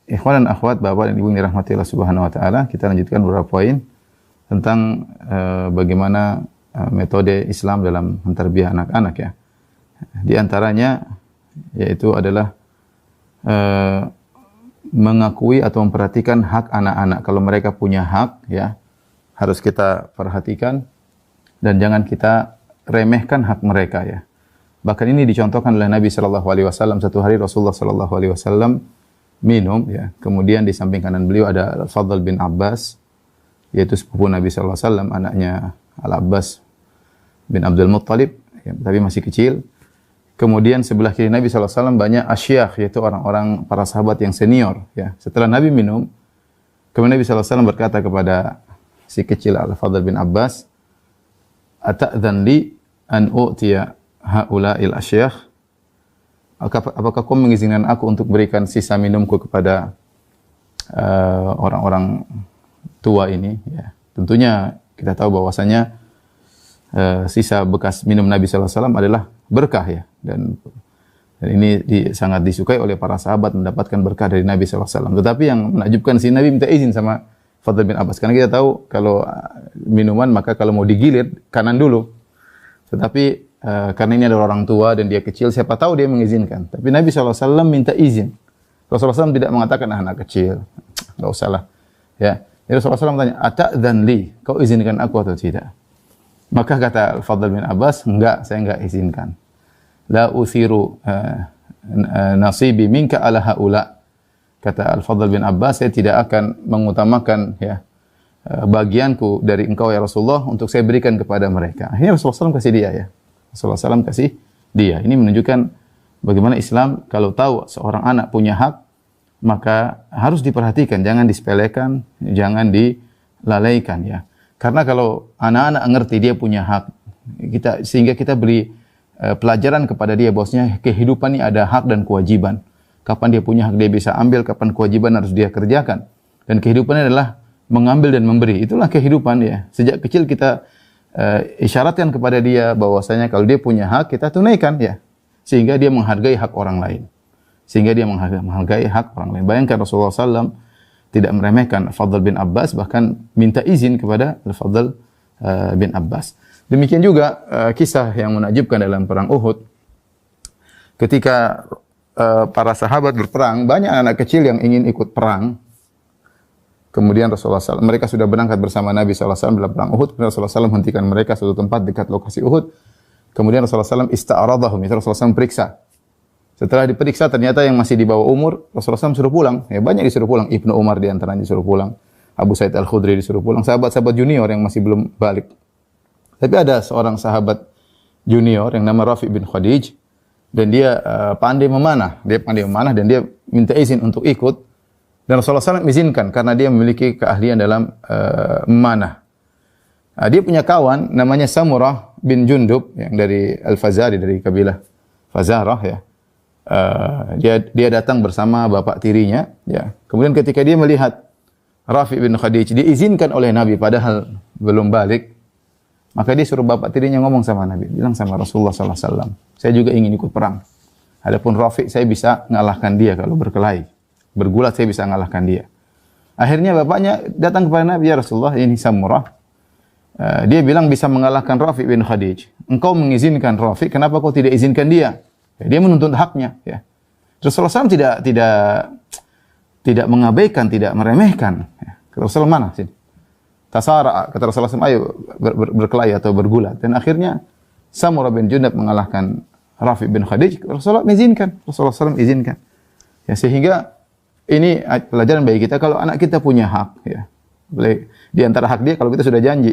Ikhwan dan akhwat, Bapak dan Ibu yang dirahmati Allah Subhanahu wa taala, kita lanjutkan beberapa poin tentang bagaimana metode Islam dalam mentarbiyah anak-anak ya. Di antaranya yaitu adalah mengakui atau memperhatikan hak anak-anak. Kalau mereka punya hak ya, harus kita perhatikan dan jangan kita remehkan hak mereka ya. Bahkan ini dicontohkan oleh Nabi sallallahu alaihi wasallam. Satu hari Rasulullah sallallahu alaihi wasallam minum ya. Kemudian di samping kanan beliau ada Al-Fadl bin Abbas, yaitu sepupu Nabi sallallahu alaihi wasallam, anaknya Al-Abbas bin Abdul Muttalib ya, tapi masih kecil. Kemudian sebelah kiri Nabi sallallahu alaihi wasallam banyak asyakh, yaitu orang-orang para sahabat yang senior ya. Setelah Nabi minum, kemudian Nabi sallallahu alaihi wasallam berkata kepada si kecil Al-Fadl bin Abbas, "Ata'dzan li an u'tiya haula'il asyakh?" Apakah kau mengizinkan aku untuk berikan sisa minumku kepada orang-orang tua ini ya. Tentunya kita tahu bahwasanya sisa bekas minum Nabi sallallahu alaihi wasallam adalah berkah ya, dan ini sangat disukai oleh para sahabat mendapatkan berkah dari Nabi sallallahu alaihi wasallam. Tetapi yang menakjubkan, si Nabi minta izin sama Fadl bin Abbas, karena kita tahu kalau minuman maka kalau mau digilir kanan dulu. Tetapi karena ini adalah orang tua dan dia kecil, siapa tahu dia mengizinkan. Tapi Nabi SAW minta izin. Rasulullah SAW tidak mengatakan anak kecil, enggak usah lah. Ya. Rasulullah SAW tanya, "Ata'dzan li?" Kau izinkan aku atau tidak? Maka kata Al-Fadl bin Abbas, enggak, saya enggak izinkan. La uthiru nasibi minka ala haula. Kata Al-Fadl bin Abbas, saya tidak akan mengutamakan ya bagianku dari engkau ya Rasulullah untuk saya berikan kepada mereka. Akhirnya Rasulullah SAW kasih dia ya. Rasulullah SAW kasih dia. Ini menunjukkan bagaimana Islam kalau tahu seorang anak punya hak, maka harus diperhatikan, jangan disepelekan, jangan dilalaikan ya. Karena kalau anak-anak ngerti dia punya hak, sehingga kita beri pelajaran kepada dia bahwasanya kehidupan ini ada hak dan kewajiban. Kapan dia punya hak dia bisa ambil, kapan kewajiban harus dia kerjakan. Dan kehidupannya adalah mengambil dan memberi. Itulah kehidupan ya. Sejak kecil kita isyaratkan kepada dia bahwasanya kalau dia punya hak, kita tunaikan ya, sehingga dia menghargai hak orang lain, menghargai hak orang lain. Bayangkan Rasulullah SAW tidak meremehkan Fadl bin Abbas, bahkan minta izin kepada Al-Fadl bin Abbas. Demikian juga kisah yang menakjubkan dalam perang Uhud. Ketika para sahabat berperang, banyak anak kecil yang ingin ikut perang. Kemudian Rasulullah SAW, mereka sudah berangkat bersama Nabi SAW dalam perang Uhud. Kemudian Rasulullah SAW menghentikan mereka suatu tempat dekat lokasi Uhud. Kemudian Rasulullah SAW ista'aradahum, itu Rasulullah SAW periksa. Setelah diperiksa, ternyata yang masih di bawah umur, Rasulullah SAW suruh pulang. Ya, banyak disuruh pulang. Ibnu Umar diantaranya disuruh pulang. Abu Sa'id Al-Khudri disuruh pulang. Sahabat-sahabat junior yang masih belum balik. Tapi ada seorang sahabat junior yang nama Rafi bin Khadij. Dan dia pandai memanah. Dan dia minta izin untuk ikut. Dan Rasulullah SAW izinkan karena dia memiliki keahlian dalam memanah. Dia punya kawan namanya Samurah bin Jundub yang dari Al-Fazari, dari kabilah Fazarah ya. Dia datang bersama bapak tirinya ya. Kemudian ketika dia melihat Rafi bin Khadij diizinkan oleh Nabi padahal belum balik, maka dia suruh bapak tirinya ngomong sama Nabi, bilang sama Rasulullah SAW, saya juga ingin ikut perang. Adapun Rafi saya bisa mengalahkan dia kalau berkelahi. Bergulat saya bisa mengalahkan dia. Akhirnya bapaknya datang kepada Nabi, ya Rasulullah, ini Samurah. Dia bilang bisa mengalahkan Rafi bin Khadij. Engkau mengizinkan Rafi, kenapa kau tidak izinkan dia? Ya, dia menuntut haknya. Ya. Rasulullah SAW tidak mengabaikan, tidak meremehkan. Ya. Rasulullah mana sini? Tasara, kata Rasulullah SAW, ayo berkelahi atau bergulat. Dan akhirnya Samurah bin Jundab mengalahkan Rafi bin Khadij. Rasulullah mengizinkan. Rasulullah SAW izinkan. Ya, sehingga ini pelajaran bagi kita kalau anak kita punya hak ya. Di antara hak dia kalau kita sudah janji,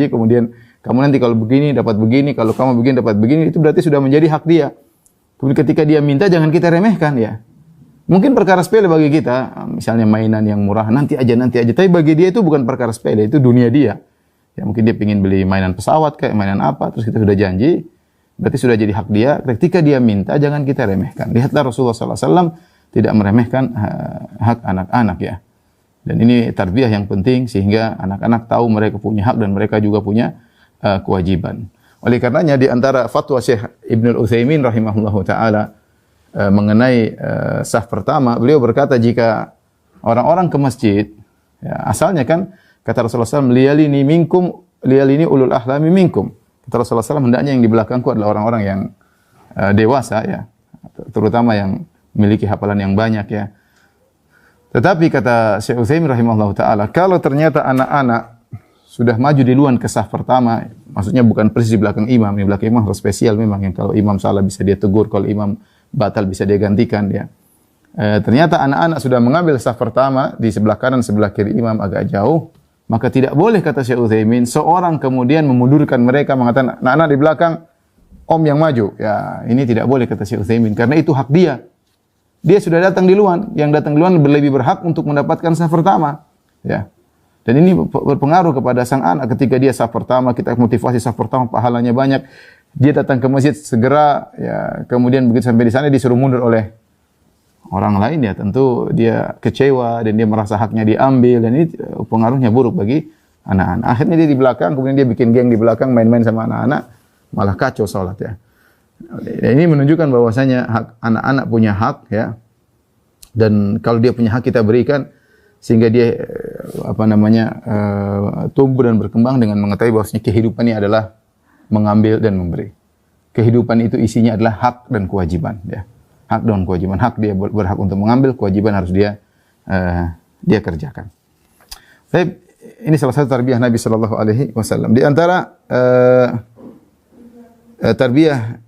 kemudian kamu nanti kalau begini dapat begini, kalau kamu begini dapat begini, itu berarti sudah menjadi hak dia. Kemudian ketika dia minta jangan kita remehkan ya. Mungkin perkara sepele bagi kita, misalnya mainan yang murah, nanti aja. Tapi bagi dia itu bukan perkara sepele, itu dunia dia. Ya mungkin dia ingin beli mainan pesawat kayak mainan apa, terus kita sudah janji, berarti sudah jadi hak dia. Ketika dia minta jangan kita remehkan. Lihatlah Rasulullah SAW tidak meremehkan hak anak-anak ya. Dan ini tarbiyah yang penting sehingga anak-anak tahu mereka punya hak dan mereka juga punya kewajiban. Oleh karenanya di antara fatwa Syekh Ibnu Utsaimin rahimahullahu taala mengenai saf pertama, beliau berkata jika orang-orang ke masjid, ya, asalnya kan kata Rasulullah SAW, liyalini ulul ahlami minkum. Kata Rasulullah SAW, hendaknya yang di belakangku adalah orang-orang yang dewasa, ya, terutama yang memiliki hafalan yang banyak, ya. Tetapi kata Syekh Utsaimin rahimahullahu taala, kalau ternyata anak-anak sudah maju duluan ke saf pertama, maksudnya bukan persis di belakang imam. Di belakang imam harus spesial memang, yang kalau imam salah bisa dia tegur, kalau imam batal bisa dia gantikan, ya. Ternyata anak-anak sudah mengambil saf pertama di sebelah kanan, sebelah kiri imam agak jauh, maka tidak boleh kata Syekh Utsaimin seorang kemudian memundurkan mereka mengatakan anak-anak di belakang, om yang maju. Ya, ini tidak boleh kata Syekh Utsaimin karena itu hak dia. Dia sudah datang duluan, yang datang duluan lebih berhak untuk mendapatkan saf pertama, ya. Dan ini berpengaruh kepada sang anak ketika dia saf pertama, kita motivasi saf pertama pahalanya banyak. Dia datang ke masjid segera, ya, kemudian begitu sampai di sana disuruh mundur oleh orang lain, ya tentu dia kecewa dan dia merasa haknya diambil, dan ini pengaruhnya buruk bagi anak-anak. Akhirnya dia di belakang, kemudian dia bikin geng di belakang main-main sama anak-anak, malah kacau salat, ya. Dan ini menunjukkan bahwasanya hak anak-anak punya hak, ya. Dan kalau dia punya hak kita berikan sehingga dia tumbuh dan berkembang dengan mengetahui bahwasanya kehidupan ini adalah mengambil dan memberi. Kehidupan itu isinya adalah hak dan kewajiban, ya. Hak dan kewajiban. Hak dia berhak untuk mengambil, kewajiban harus dia kerjakan. Baik, ini salah satu tarbiyah Nabi sallallahu alaihi wasallam. Di antara tarbiyah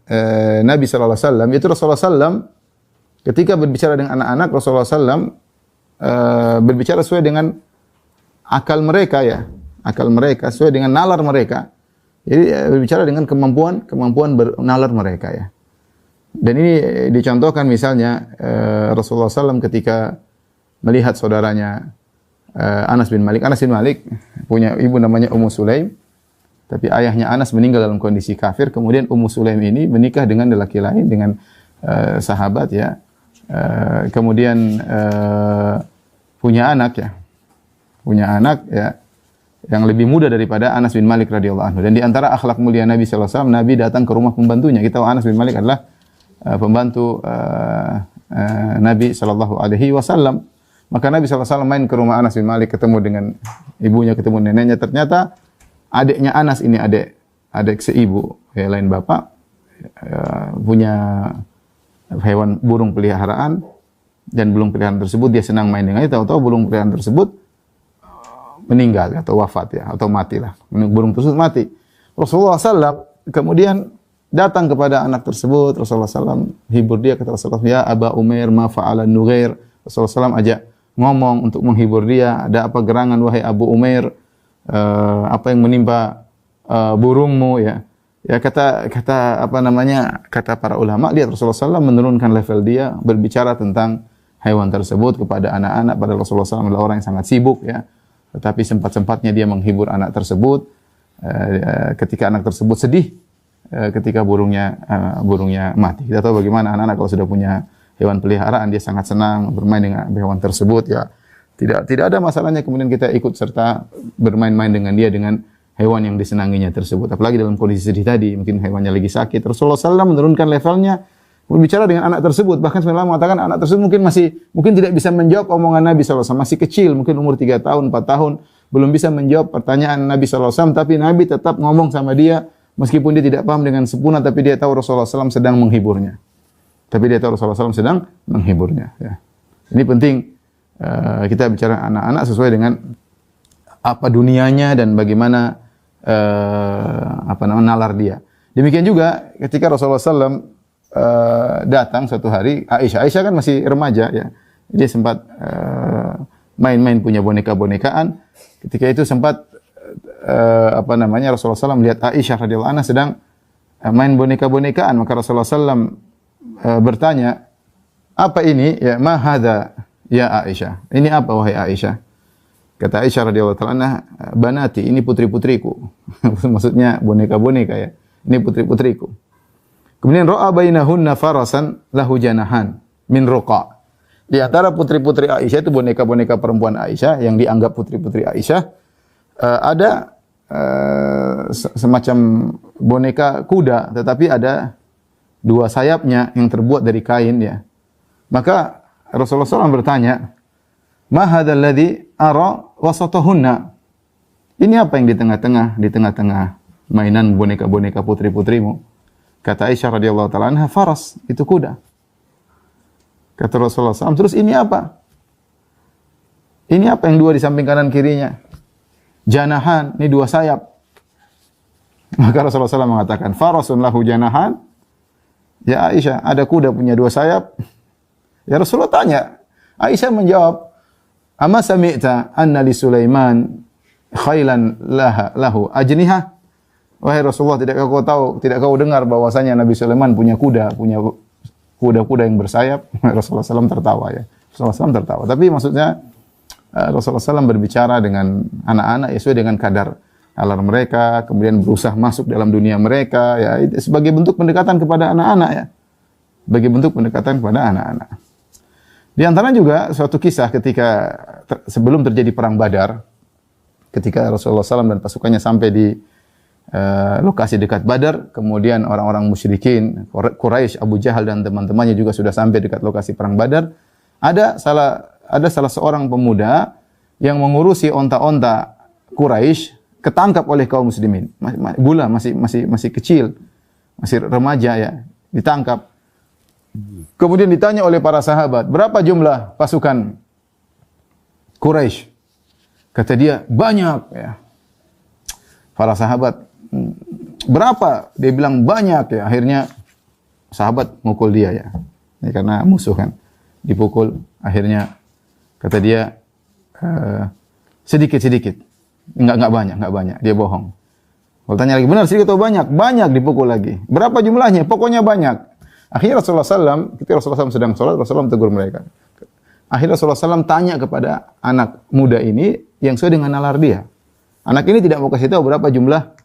Nabi sallallahu alaihi wasallam itu Rasulullah sallam ketika berbicara dengan anak-anak, Rasulullah sallam berbicara sesuai dengan akal mereka, ya. Akal mereka sesuai dengan nalar mereka. Jadi berbicara dengan kemampuan bernalar mereka, ya. Dan ini dicontohkan misalnya Rasulullah SAW ketika melihat saudaranya Anas bin Malik. Anas bin Malik punya ibu namanya Ummu Sulaim, tapi ayahnya Anas meninggal dalam kondisi kafir. Kemudian Ummu Sulaim ini menikah dengan lelaki lain, dengan sahabat, ya. Kemudian punya anak, ya. Punya anak, ya, yang lebih muda daripada Anas bin Malik radhiyallahu anhu. Dan di antara akhlak mulia Nabi sallallahu alaihi wasallam, Nabi datang ke rumah pembantunya. Kita tahu Anas bin Malik adalah pembantu Nabi sallallahu alaihi wasallam. Maka Nabi sallallahu alaihi wasallam main ke rumah Anas bin Malik, ketemu dengan ibunya, ketemu neneknya. Ternyata adiknya Anas ini adik seibu, ya, lain bapak, punya hewan burung peliharaan, dan burung peliharaan tersebut dia senang main dengannya. Tahu-tahu burung peliharaan tersebut meninggal atau wafat, ya, atau matilah. Burung tersebut mati. Rasulullah SAW kemudian datang kepada anak tersebut. Rasulullah SAW hibur dia, kata Rasulullah, ya Aba Umair ma fa'ala Nughair. Rasulullah SAW ajak ngomong untuk menghibur dia. Ada apa gerangan wahai Abu Umair? Apa yang menimpa burungmu, ya? Ya, kata para ulama, lihat Rasulullah SAW menurunkan level dia berbicara tentang hewan tersebut kepada anak-anak. Padahal Rasulullah SAW adalah orang yang sangat sibuk, ya. Tetapi sempat-sempatnya dia menghibur anak tersebut. Ketika anak tersebut sedih, ketika burungnya mati. Kita tahu bagaimana anak-anak kalau sudah punya hewan peliharaan, dia sangat senang bermain dengan hewan tersebut, ya. Tidak ada masalahnya kemudian kita ikut serta bermain-main dengan dia, dengan hewan yang disenanginya tersebut. Apalagi dalam kondisi sedih tadi, mungkin hewannya lagi sakit. Rasulullah SAW menurunkan levelnya, berbicara dengan anak tersebut. Bahkan sebenarnya mengatakan anak tersebut mungkin tidak bisa menjawab omongan Nabi SAW. Masih kecil, mungkin umur 3 tahun, 4 tahun, belum bisa menjawab pertanyaan Nabi SAW. Tapi Nabi tetap ngomong sama dia, meskipun dia tidak paham dengan sempurna, tapi dia tahu Rasulullah SAW sedang menghiburnya. Ya. Ini penting, kita bicara anak-anak sesuai dengan apa dunianya dan bagaimana nalar dia. Demikian juga ketika Rasulullah SAW datang suatu hari, Aisyah kan masih remaja, ya. Dia sempat main-main punya boneka-bonekaan. Ketika itu sempat Rasulullah SAW melihat Aisyah radhiyallahu anha sedang main boneka-bonekaan. Maka Rasulullah SAW bertanya, apa ini? Ya, ma hadza ya Aisyah. Ini apa wahai Aisyah? Kata Aisyah radhiyallahu anha, banati, ini putri-putriku. Maksudnya boneka-boneka, ya. Ini putri-putriku. Kemudian ra'a bainahunna farasan lahu janahan min ruqa. Di antara putri-putri Aisyah itu boneka-boneka perempuan Aisyah yang dianggap putri-putri Aisyah, ada semacam boneka kuda, tetapi ada dua sayapnya yang terbuat dari kain ya. Maka Rasulullah SAW bertanya, "Ma hadzal ladzi ara wasatahunna?" Ini apa yang di tengah-tengah mainan boneka-boneka putri-putrimu? Kata Aisyah radhiyallahu taala anha, "Faras," itu kuda. Kata Rasulullah SAW, "Terus ini apa?" Ini apa yang dua di samping kanan kirinya? Janahan, ini dua sayap. Maka Rasulullah SAW mengatakan, "Farasun lahu janahan." Ya Aisyah, ada kuda punya dua sayap. Ya Rasulullah tanya. Aisyah menjawab, "Ama sami'ta anna li Sulaiman khailan lahu ajniha?" Wahai Rasulullah, tidakkah kau tahu, tidak kau dengar bahwasanya Nabi Sulaiman punya punya kuda-kuda yang bersayap? Rasulullah SAW tertawa ya. Rasulullah SAW tertawa. Tapi maksudnya Rasulullah SAW berbicara dengan anak-anak ya sesuai dengan kadar nalar mereka, kemudian berusaha masuk dalam dunia mereka ya sebagai bentuk pendekatan kepada anak-anak ya. Sebagai bentuk pendekatan kepada anak-anak. Di antara juga suatu kisah ketika sebelum terjadi perang Badar, ketika Rasulullah SAW dan pasukannya sampai di lokasi dekat Badar, kemudian orang-orang musyrikin, Quraisy, Abu Jahal dan teman-temannya juga sudah sampai dekat lokasi perang Badar. Ada salah seorang pemuda yang mengurusi onta-onta Quraisy ketangkap oleh kaum muslimin. Masih kecil, masih remaja ya, ditangkap. Kemudian ditanya oleh para sahabat, "Berapa jumlah pasukan Quraisy?" Kata dia, "Banyak." Ya. Para sahabat, "Berapa?" Dia bilang, "Banyak." Ya. Akhirnya sahabat mukul dia ya. Ini karena musuh kan. Dipukul, akhirnya kata dia, sedikit. Enggak banyak. Dia bohong. Kalau tanya lagi, "Benar sedikit atau banyak?" "Banyak." Dipukul lagi. "Berapa jumlahnya?" "Pokoknya banyak." Akhirnya Rasulullah SAW, ketika Rasulullah SAW sedang sholat, Rasulullah tegur mereka. Akhirnya Rasulullah SAW tanya kepada anak muda ini yang sesuai dengan nalar dia. Anak ini tidak mau kasih tahu berapa jumlah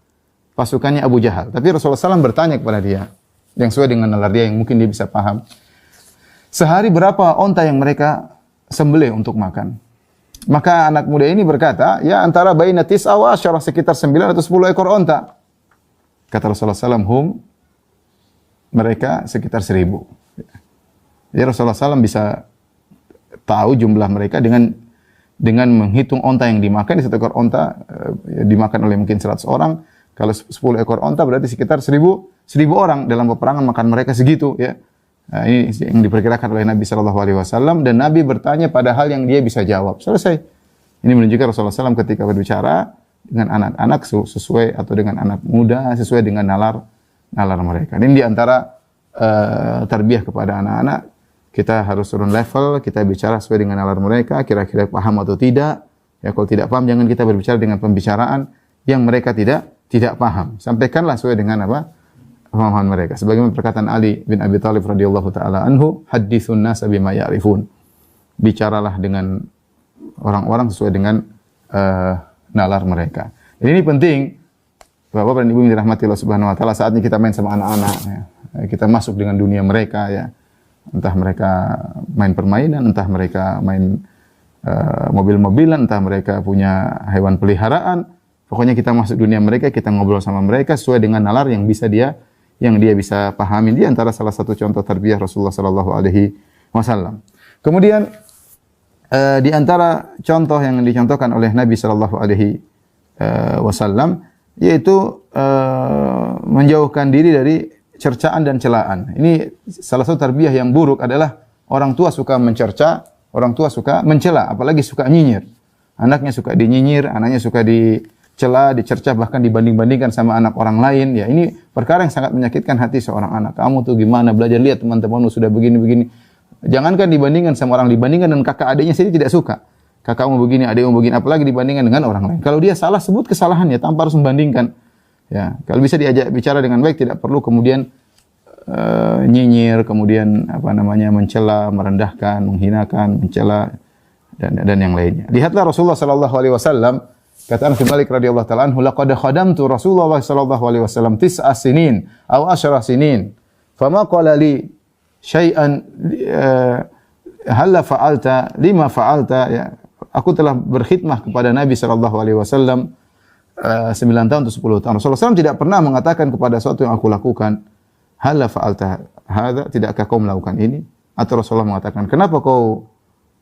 pasukannya Abu Jahal. Tapi Rasulullah SAW bertanya kepada dia yang sesuai dengan nalar dia yang mungkin dia bisa paham. Sehari berapa onta yang mereka sembelih untuk makan? Maka anak muda ini berkata, ya antara baina tis'a wa asyara, sekitar 9 atau 10 ekor onta. Kata Rasulullah SAW, mereka sekitar 1000. Jadi Rasulullah SAW bisa tahu jumlah mereka dengan menghitung onta yang dimakan. Di satu ekor onta dimakan oleh mungkin 100 orang. Kalau 10 ekor onta berarti sekitar 1000 orang. Dalam peperangan makan mereka segitu ya. Nah, ini yang diperkirakan oleh Nabi SAW, dan Nabi bertanya pada hal yang dia bisa jawab. Selesai. Ini menunjukkan Rasulullah SAW ketika berbicara dengan anak-anak sesuai, atau dengan anak muda sesuai dengan nalar mereka. Ini di antara tarbiyah kepada anak-anak. Kita harus turun level, kita bicara sesuai dengan nalar mereka, kira-kira paham atau tidak. Ya, kalau tidak paham jangan kita berbicara dengan pembicaraan yang mereka tidak paham. Sampaikanlah sesuai dengan pemahaman mereka. Sebagaimana perkataan Ali bin Abi Thalib radhiyallahu taala anhu, "Haditsun nas bima ya'rifun." Bicaralah dengan orang-orang sesuai dengan nalar mereka. Dan ini penting, Bapak dan Ibu yang dirahmati Allah Subhanahu wa taala, saatnya kita main sama anak-anak ya. Kita masuk dengan dunia mereka ya. Entah mereka main permainan, entah mereka main mobil-mobilan, entah mereka punya hewan peliharaan. Pokoknya kita masuk dunia mereka, kita ngobrol sama mereka sesuai dengan nalar yang dia bisa pahami. Di antara salah satu contoh tarbiyah Rasulullah sallallahu alaihi wasallam. Kemudian di antara contoh yang dicontohkan oleh Nabi sallallahu alaihi wasallam yaitu menjauhkan diri dari cercaan dan celaan. Ini salah satu tarbiyah yang buruk adalah orang tua suka mencerca, orang tua suka mencela, apalagi suka nyinyir. Anaknya suka dinyinyir, anaknya suka dicela, dicerca, bahkan dibanding-bandingkan sama anak orang lain. Ya, ini perkara yang sangat menyakitkan hati seorang anak. Kamu tuh gimana belajar, lihat teman-temanmu sudah begini-begini. Jangankan dibandingkan sama orang, dibandingkan dengan kakak adiknya sendiri tidak suka. Kakakmu begini, adikmu begini, apalagi dibandingkan dengan orang lain. Kalau dia salah, sebut kesalahannya tanpa harus membandingkan. Ya, kalau bisa diajak bicara dengan baik, tidak perlu kemudian nyinyir, kemudian mencela, merendahkan, menghinakan, mencela dan yang lainnya. Lihatlah Rasulullah sallallahu alaihi wasallam, kata Anas bin Malik radhiyallahu ta'ala anhu, "Laqad khadamtu Rasulullah sallallahu alaihi wasallam 9 sinin aw 10 sinin, fama qala li syai'an halla fa'alta lima fa'alta." Ya, aku telah berkhidmah kepada Nabi sallallahu alaihi wasallam 9 tahun atau 10 tahun. Rasulullah SAW tidak pernah mengatakan kepada sesuatu yang aku lakukan, hala fa'alta hadza, tidakkah kau melakukan ini? Atau Rasulullah mengatakan, kenapa kau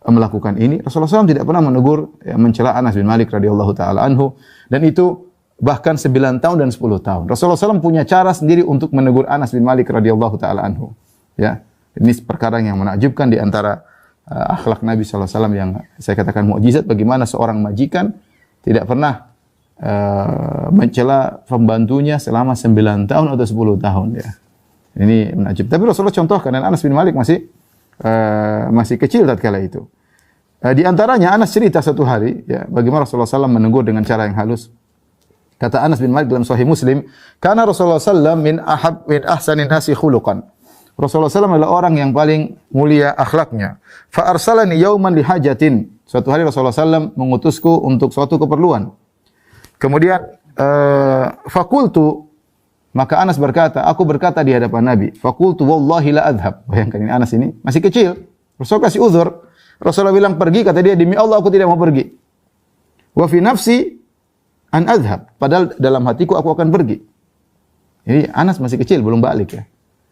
melakukan ini? Rasulullah SAW tidak pernah menegur, ya, mencela Anas bin Malik radhiyallahu taala anhu, dan itu bahkan 9 tahun dan 10 tahun. Rasulullah SAW punya cara sendiri untuk menegur Anas bin Malik radhiyallahu taala anhu. Ya, ini perkara yang menakjubkan di antara akhlak Nabi sallallahu alaihi wasallam yang saya katakan mukjizat, bagaimana seorang majikan tidak pernah mencela pembantunya selama 9 tahun atau 10 tahun, ya. Ini menakjub. Tapi Rasulullah contohkan, dan Anas bin Malik masih kecil tatkala itu. Di antaranya Anas cerita satu hari, ya, bagaimana Rasulullah SAW menegur dengan cara yang halus. Kata Anas bin Malik dalam Sahih Muslim, karena Rasulullah SAW min ahsanin nasi khuluqan. Rasulullah SAW adalah orang yang paling mulia akhlaknya. Fa arsalani yauman li hajatin. Suatu hari Rasulullah SAW mengutusku untuk suatu keperluan. Kemudian fakultu, maka Anas berkata, aku berkata di hadapan Nabi, fakultu wallahi la adhab. Bayangkan, ini Anas ini masih kecil. Rasulullah kasih uzur. Rasulullah bilang pergi, kata dia, demi Allah aku tidak mau pergi. Wa fi nafsi an adhab. Padahal dalam hatiku aku akan pergi. Jadi Anas masih kecil, belum balik, ya.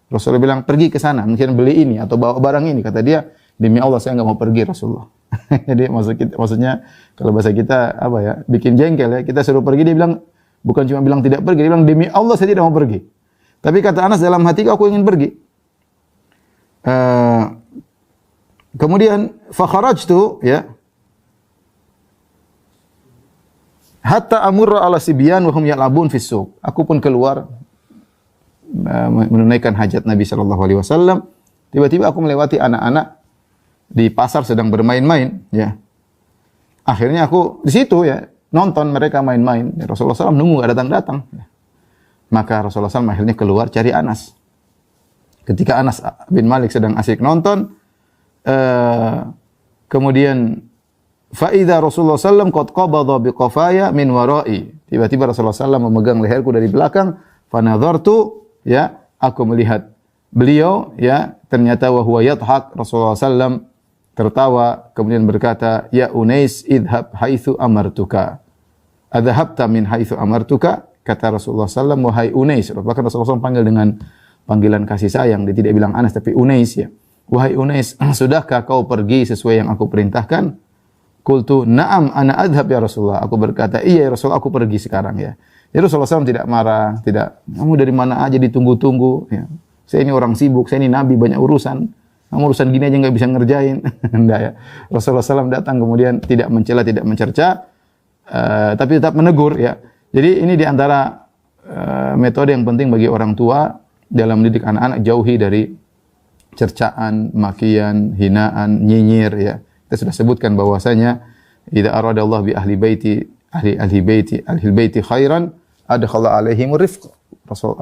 Rasulullah bilang pergi ke sana, mungkin beli ini atau bawa barang ini. Kata dia, demi Allah saya enggak mau pergi, Rasulullah. Jadi maksudnya kalau bahasa kita apa ya, bikin jengkel, ya. Kita suruh pergi, dia bilang bukan cuma bilang tidak pergi, dia bilang demi Allah saya tidak mau pergi. Tapi kata Anas, dalam hatiku aku ingin pergi. Kemudian fa kharajtu, ya, hatta amurra ala sibyan wa hum yal'abun fis suq. Aku pun keluar menunaikan hajat Nabi sallallahu alaihi wasallam. Tiba-tiba aku melewati anak-anak di pasar sedang bermain-main, ya. Akhirnya aku di situ, ya, nonton mereka main-main. Ya, Rasulullah SAW nunggu enggak datang-datang. Ya. Maka Rasulullah SAW akhirnya keluar cari Anas. Ketika Anas bin Malik sedang asik nonton, kemudian faida Rasulullah SAW qad qabadha biqafaya min wara'i. Tiba-tiba Rasulullah SAW memegang leherku dari belakang. Fanadhartu, ya, aku melihat beliau, ya, ternyata wa huwa yadhak. Rasulullah SAW tertawa, kemudian berkata, ya Unais idhab haitsu amartuka. Adhabta min haitsu amartuka. Kata Rasulullah SAW, wahai Unais. Bahkan Rasulullah SAW panggil dengan panggilan kasih sayang. Dia tidak bilang Anas tapi Unais, ya. Wahai Unais, sudahkah kau pergi sesuai yang aku perintahkan? Qultu na'am ana adhab ya Rasulullah. Aku berkata, iya ya Rasulullah, aku pergi sekarang, ya. Jadi Rasulullah SAW tidak marah, tidak, kamu dari mana aja ditunggu-tunggu, ya. Saya ini orang sibuk, saya ini nabi, banyak urusan. Kamu urusan gini aja nggak bisa ngerjain. Enggak, ya. Rasulullah SAW datang kemudian tidak mencela, tidak mencerca, tapi tetap menegur, ya. Jadi ini diantara metode yang penting bagi orang tua dalam mendidik anak-anak, jauhi dari cercaan, makian, hinaan, nyinyir, ya. Kita sudah sebutkan bahwasanya idza arada Allah bi ahli baiti khairan adkhala alaihim rifq.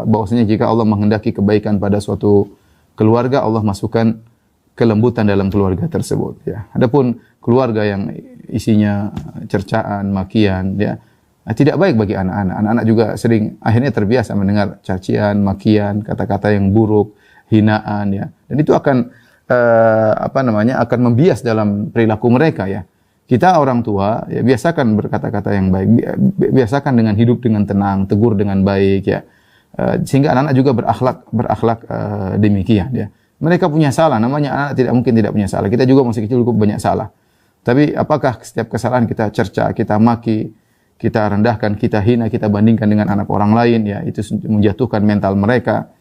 Bahwasanya jika Allah menghendaki kebaikan pada suatu keluarga, Allah masukkan kelembutan dalam keluarga tersebut, ya. Adapun keluarga yang isinya cercaan, makian, ya, tidak baik bagi anak-anak. Anak-anak juga sering akhirnya terbiasa mendengar cacian, makian, kata-kata yang buruk, hinaan, ya. Dan itu akan akan membias dalam perilaku mereka, ya. Kita orang tua, ya, biasakan berkata-kata yang baik, biasakan dengan hidup dengan tenang, tegur dengan baik, ya. Sehingga anak-anak juga berakhlak demikian, ya. Mereka punya salah, namanya anak tidak mungkin tidak punya salah. Kita juga masih kecil cukup banyak salah. Tapi apakah setiap kesalahan kita cerca, kita maki, kita rendahkan, kita hina, kita bandingkan dengan anak orang lain, ya, itu menjatuhkan mental mereka.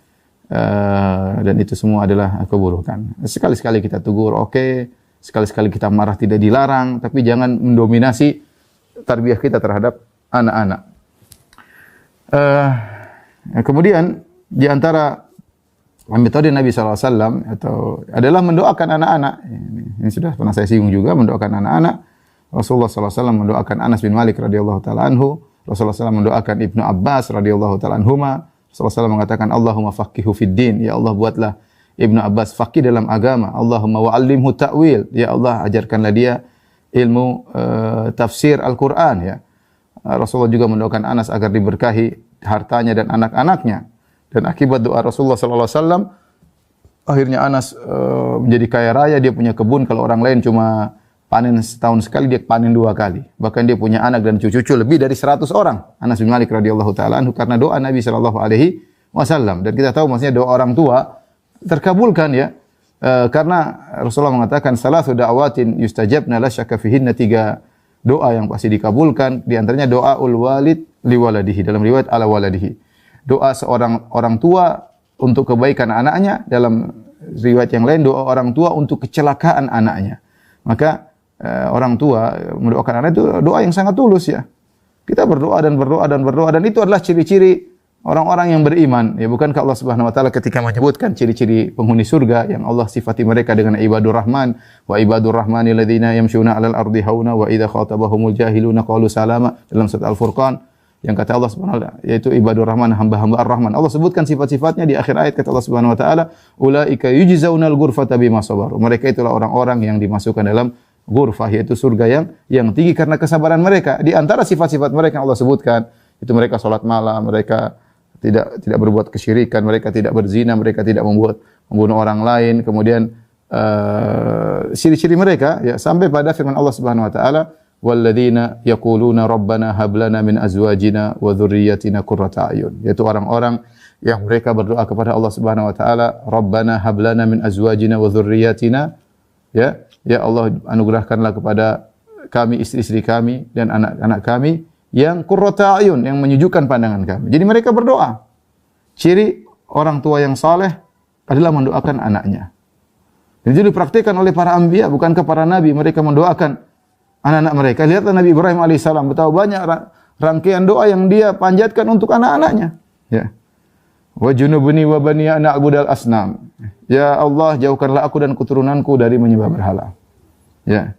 Dan itu semua adalah keburukan. Sekali-sekali kita tegur, oke. Sekali-sekali kita marah, tidak dilarang. Tapi jangan mendominasi tarbiyah kita terhadap anak-anak. Kemudian di antara metode Nabi SAW adalah mendoakan anak-anak. Ini sudah pernah saya singgung juga, mendoakan anak-anak. Rasulullah SAW mendoakan Anas bin Malik radhiyallahu taala anhu. Rasulullah SAW mendoakan Ibnu Abbas radhiyallahu taala anhuma. Rasulullah SAW mengatakan, Allahumma faqihu fid din. Ya Allah, buatlah Ibnu Abbas faqih dalam agama. Allahumma wa'allimhu ta'wil. Ya Allah, ajarkanlah dia ilmu tafsir Al-Quran, ya. Rasulullah juga mendoakan Anas agar diberkahi hartanya dan anak-anaknya. Dan akibat doa Rasulullah SAW, akhirnya Anas menjadi kaya raya. Dia punya kebun, kalau orang lain cuma panen setahun sekali, dia panen 2 kali. Bahkan dia punya anak dan cucu lebih dari 100 orang. Anas bin Malik radhiyallahu taala anhu karena doa Nabi sallallahu alaihi wasallam. Dan kita tahu maksudnya doa orang tua terkabulkan ya. Karena Rasulullah mengatakan salatu da'awatin yustajabna la syakka fihinna, 3 doa yang pasti dikabulkan. Di antaranya doaul walid liwaladihi, dalam riwayat ala waladihi. Doa seorang orang tua untuk kebaikan anaknya, dalam riwayat yang lain doa orang tua untuk kecelakaan anaknya. Maka orang tua mendoakan anak itu doa yang sangat tulus ya. Kita berdoa dan berdoa dan berdoa, dan itu adalah ciri-ciri orang-orang yang beriman. Ya, bukankah Allah Subhanahu wa taala ketika menyebutkan ciri-ciri penghuni surga yang Allah sifati mereka dengan ibadur rahman, wa ibadur rahmani alladziina yamshuna 'alal ardi hauna wa idza khatabahumul jahiluna qalu salama, dalam surat Al-Furqan, yang kata Allah Subhanahu wa taala yaitu ibadur rahman, hamba-hamba ar-rahman. Allah sebutkan sifat-sifatnya di akhir ayat, kata Allah Subhanahu wa taala, ulaika yujzaunal ghurfata bima sabaru. Mereka itulah orang-orang yang dimasukkan dalam ghurfah, yaitu surga yang tinggi karena kesabaran mereka. Di antara sifat-sifat mereka yang Allah sebutkan itu mereka salat malam, mereka tidak berbuat kesyirikan, mereka tidak berzina, mereka tidak membunuh orang lain. Kemudian ciri-ciri mereka ya sampai pada firman Allah Subhanahu wa taala, walladzina yaquluna rabbana hab lana min azwajina wa dzurriyyatina qurrata a'yun, yaitu orang-orang yang mereka berdoa kepada Allah Subhanahu wa taala, rabbana hab lana min azwajina wa dzurriyyatina, ya Allah anugerahkanlah kepada kami istri-istri kami dan anak-anak kami yang qurrata a'yun, yang menyejukkan pandangan kami. Jadi mereka berdoa. Ciri orang tua yang saleh adalah mendoakan anaknya. Dan itu dipraktikkan oleh para anbiya, bukankah para nabi mereka mendoakan anak-anak mereka? Lihatlah Nabi Ibrahim alaihissalam, betapa banyak rangkaian doa yang dia panjatkan untuk anak-anaknya. Ya. Wa junubni wa bani an na'budal asnam. Ya Allah, jauhkanlah aku dan keturunanku dari menyembah berhala. Ya.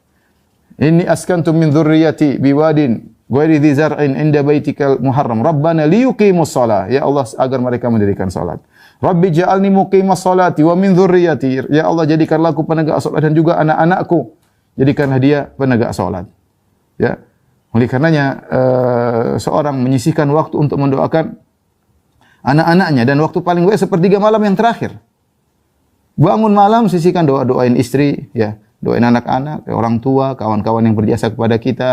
Inni askantu min dzurriyyati biwadin ghairi dzi zar'in 'inda baitikal muharram. Rabbana liyuqimus shalah. Ya Allah, agar mereka mendirikan salat. Rabbi ja'alni muqimas salati wa min dzurriyyati. Ya Allah, jadikanlah aku penegak salat dan juga anak-anakku. Jadikanlah dia penegak salat. Ya. Oleh karenanya seorang menyisihkan waktu untuk mendoakan anak-anaknya, dan waktu paling baik sepertiga malam yang terakhir. Bangun malam sisihkan doain istri, ya, doain anak-anak, orang tua, kawan-kawan yang berjasa kepada kita.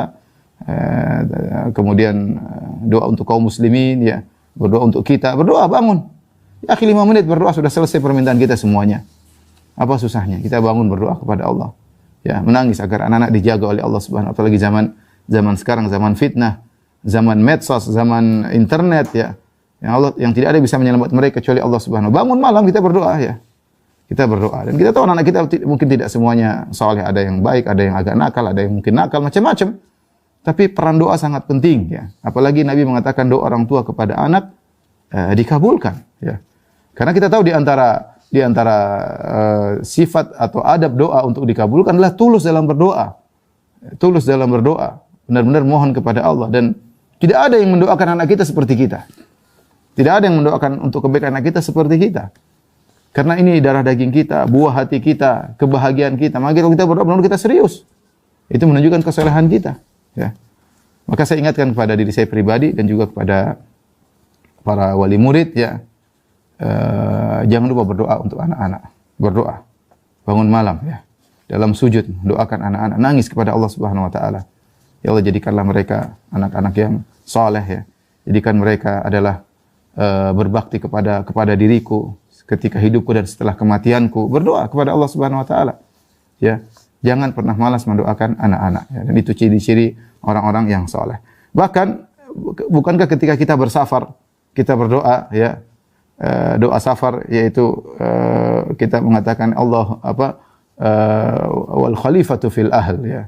Kemudian doa untuk kaum muslimin, ya, berdoa untuk kita, berdoa bangun. Ya, 5 menit berdoa sudah selesai permintaan kita semuanya. Apa susahnya? Kita bangun berdoa kepada Allah. Ya, menangis agar anak-anak dijaga oleh Allah Subhanahu wa taala. Apalagi zaman sekarang, zaman fitnah, zaman medsos, zaman internet, ya. Yang tidak ada bisa menyelamatkan mereka kecuali Allah Subhanahu wa taala. Bangun malam kita berdoa, ya. Kita berdoa, dan kita tahu anak-anak kita mungkin tidak semuanya saleh, ada yang baik, ada yang agak nakal, ada yang mungkin nakal, macam-macam. Tapi peran doa sangat penting, ya. Apalagi Nabi mengatakan doa orang tua kepada anak dikabulkan, ya. Karena kita tahu di antara sifat atau adab doa untuk dikabulkan adalah tulus dalam berdoa. Tulus dalam berdoa, benar-benar mohon kepada Allah, dan tidak ada yang mendoakan anak kita seperti kita. Tidak ada yang mendoakan untuk kebaikan anak kita seperti kita. Karena ini darah daging kita, buah hati kita, kebahagiaan kita. Maka kalau kita berdoa, benar-benar kita serius. Itu menunjukkan kesalehan kita. Ya. Maka saya ingatkan kepada diri saya pribadi dan juga kepada para wali murid, ya, jangan lupa berdoa untuk anak-anak. Berdoa bangun malam, ya, dalam sujud doakan anak-anak, nangis kepada Allah Subhanahu wa taala. Ya Allah, jadikanlah mereka anak-anak yang saleh, ya. Jadikan mereka adalah berbakti kepada diriku ketika hidupku dan setelah kematianku. Berdoa kepada Allah Subhanahu wa taala. Ya. Jangan pernah malas mendoakan anak-anak, ya. Dan itu ciri-ciri orang-orang yang saleh. Bahkan bukankah ketika kita bersafar kita berdoa, ya, doa safar, yaitu kita mengatakan Allah wal khalifatu fil ahl, ya.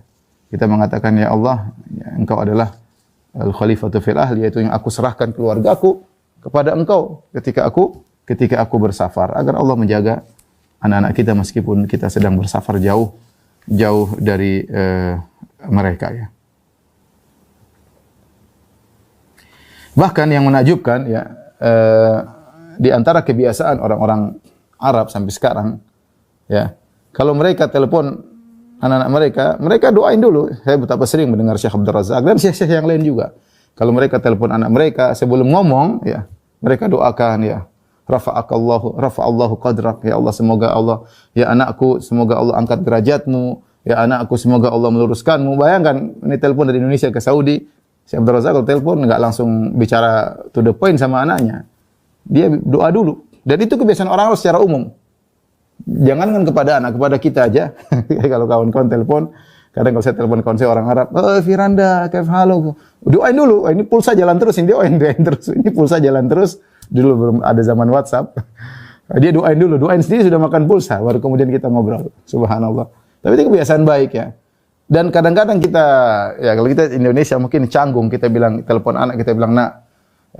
Kita mengatakan, ya Allah, ya, Engkau adalah al khalifatu fil ahl, yaitu yang aku serahkan keluargaku kepada Engkau ketika aku bersafar, agar Allah menjaga anak-anak kita meskipun kita sedang bersafar jauh dari mereka, ya. Bahkan yang menakjubkan, ya, di antara kebiasaan orang-orang Arab sampai sekarang, ya, kalau mereka telepon anak-anak mereka doain dulu. Saya betapa sering mendengar Syekh Abdul Razak dan syekh-syekh yang lain juga. Kalau mereka telepon anak mereka sebelum ngomong, ya, mereka doakan, ya, rafa'allahu qadrak, ya Allah, semoga Allah, ya anakku, semoga Allah angkat derajatmu, Ya anakku, semoga Allah meluruskanmu. Bayangkan, ini telepon dari Indonesia ke Saudi. Si Abdul Razak kalau telepon nggak langsung bicara to the point sama anaknya. Dia doa dulu. Dan itu kebiasaan orang secara umum. Jangankan kepada anak, kepada kita aja. Kalau kawan-kawan telepon, kadang kalau saya telepon kawan saya orang Arab, "Oh, Firanda, kaif halu?" Doain dulu. Ini pulsa jalan terus, ini doain terus. Ini pulsa jalan terus. Dulu belum ada zaman WhatsApp. Dia doain dulu, doain sendiri sudah makan pulsa, baru kemudian kita ngobrol. Subhanallah. Tapi itu kebiasaan baik ya. Dan kadang-kadang kita, ya kalau kita Indonesia mungkin canggung, kita bilang, telepon anak, kita bilang, "Nak,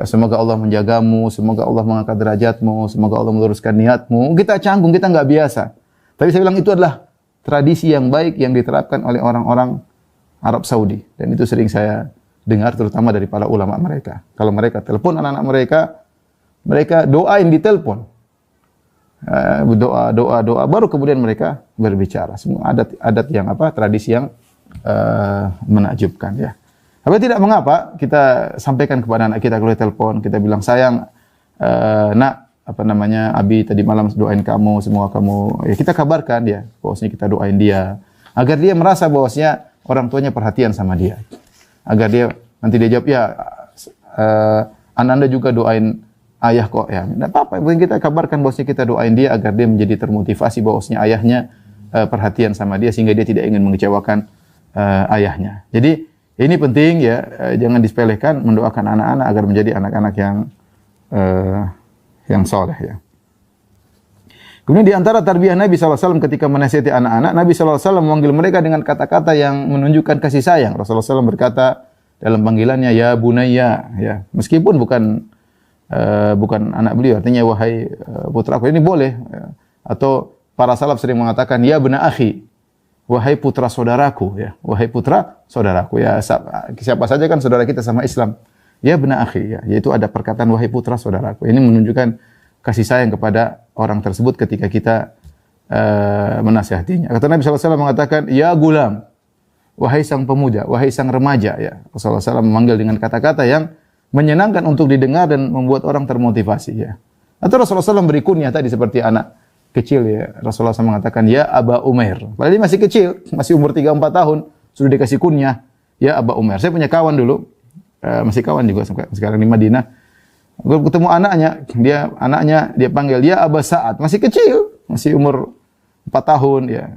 semoga Allah menjagamu, semoga Allah mengangkat derajatmu, semoga Allah meluruskan niatmu." Kita canggung, kita nggak biasa. Tapi saya bilang itu adalah tradisi yang baik yang diterapkan oleh orang-orang Arab Saudi. Dan itu sering saya dengar terutama dari para ulama mereka. Kalau mereka telepon anak-anak mereka, mereka doain di telepon. Doa, baru kemudian mereka berbicara. Semua adat yang tradisi yang menakjubkan ya. Tapi tidak mengapa kita sampaikan kepada anak kita kalau telepon, kita bilang, "Sayang, nak, Abi tadi malam doain kamu, semoga kamu," ya kita kabarkan dia, bahwasanya kita doain dia agar dia merasa bahwasanya orang tuanya perhatian sama dia. Agar dia nanti dia jawab, "Ya, Anda juga doain ayah kok," ya. Tidak apa-apa, kita kabarkan bahwasanya kita doain dia agar dia menjadi termotivasi bahwasanya ayahnya perhatian sama dia sehingga dia tidak ingin mengecewakan ayahnya. Jadi ini penting ya, jangan disepelekan mendoakan anak-anak agar menjadi anak-anak yang soleh ya. Kemudian di antara tarbiyah Nabi SAW ketika menasihati anak-anak, Nabi SAW memanggil mereka dengan kata-kata yang menunjukkan kasih sayang. Rasulullah SAW berkata dalam panggilannya, "Ya bunayya," ya. Meskipun bukan anak beliau, artinya wahai putraku, ini boleh. Atau para salaf sering mengatakan, "Ya bna akhi," wahai putra saudaraku, ya. Wahai putra saudaraku, ya. Siapa saja kan saudara kita sama Islam. Ya bna akhi, ya. Yaitu ada perkataan wahai putra saudaraku. Ini menunjukkan kasih sayang kepada orang tersebut ketika kita menasihatinya. Kata Nabi SAW mengatakan, "Ya gulam," wahai sang pemuda, wahai sang remaja, ya. Rasulullah SAW memanggil dengan kata-kata yang menyenangkan untuk didengar dan membuat orang termotivasi ya. Atau Rasulullah SAW beri kunyah tadi seperti anak kecil ya. Rasulullah SAW mengatakan, "Ya Aba Umair." Padahal dia masih kecil, masih umur 3-4 tahun, sudah dikasih kunyah, "Ya Aba Umair." Saya punya kawan dulu, masih kawan juga sekarang di Madinah. Gue ketemu anaknya dia panggil, "Ya Aba Sa'ad." Masih kecil, masih umur 4 tahun ya.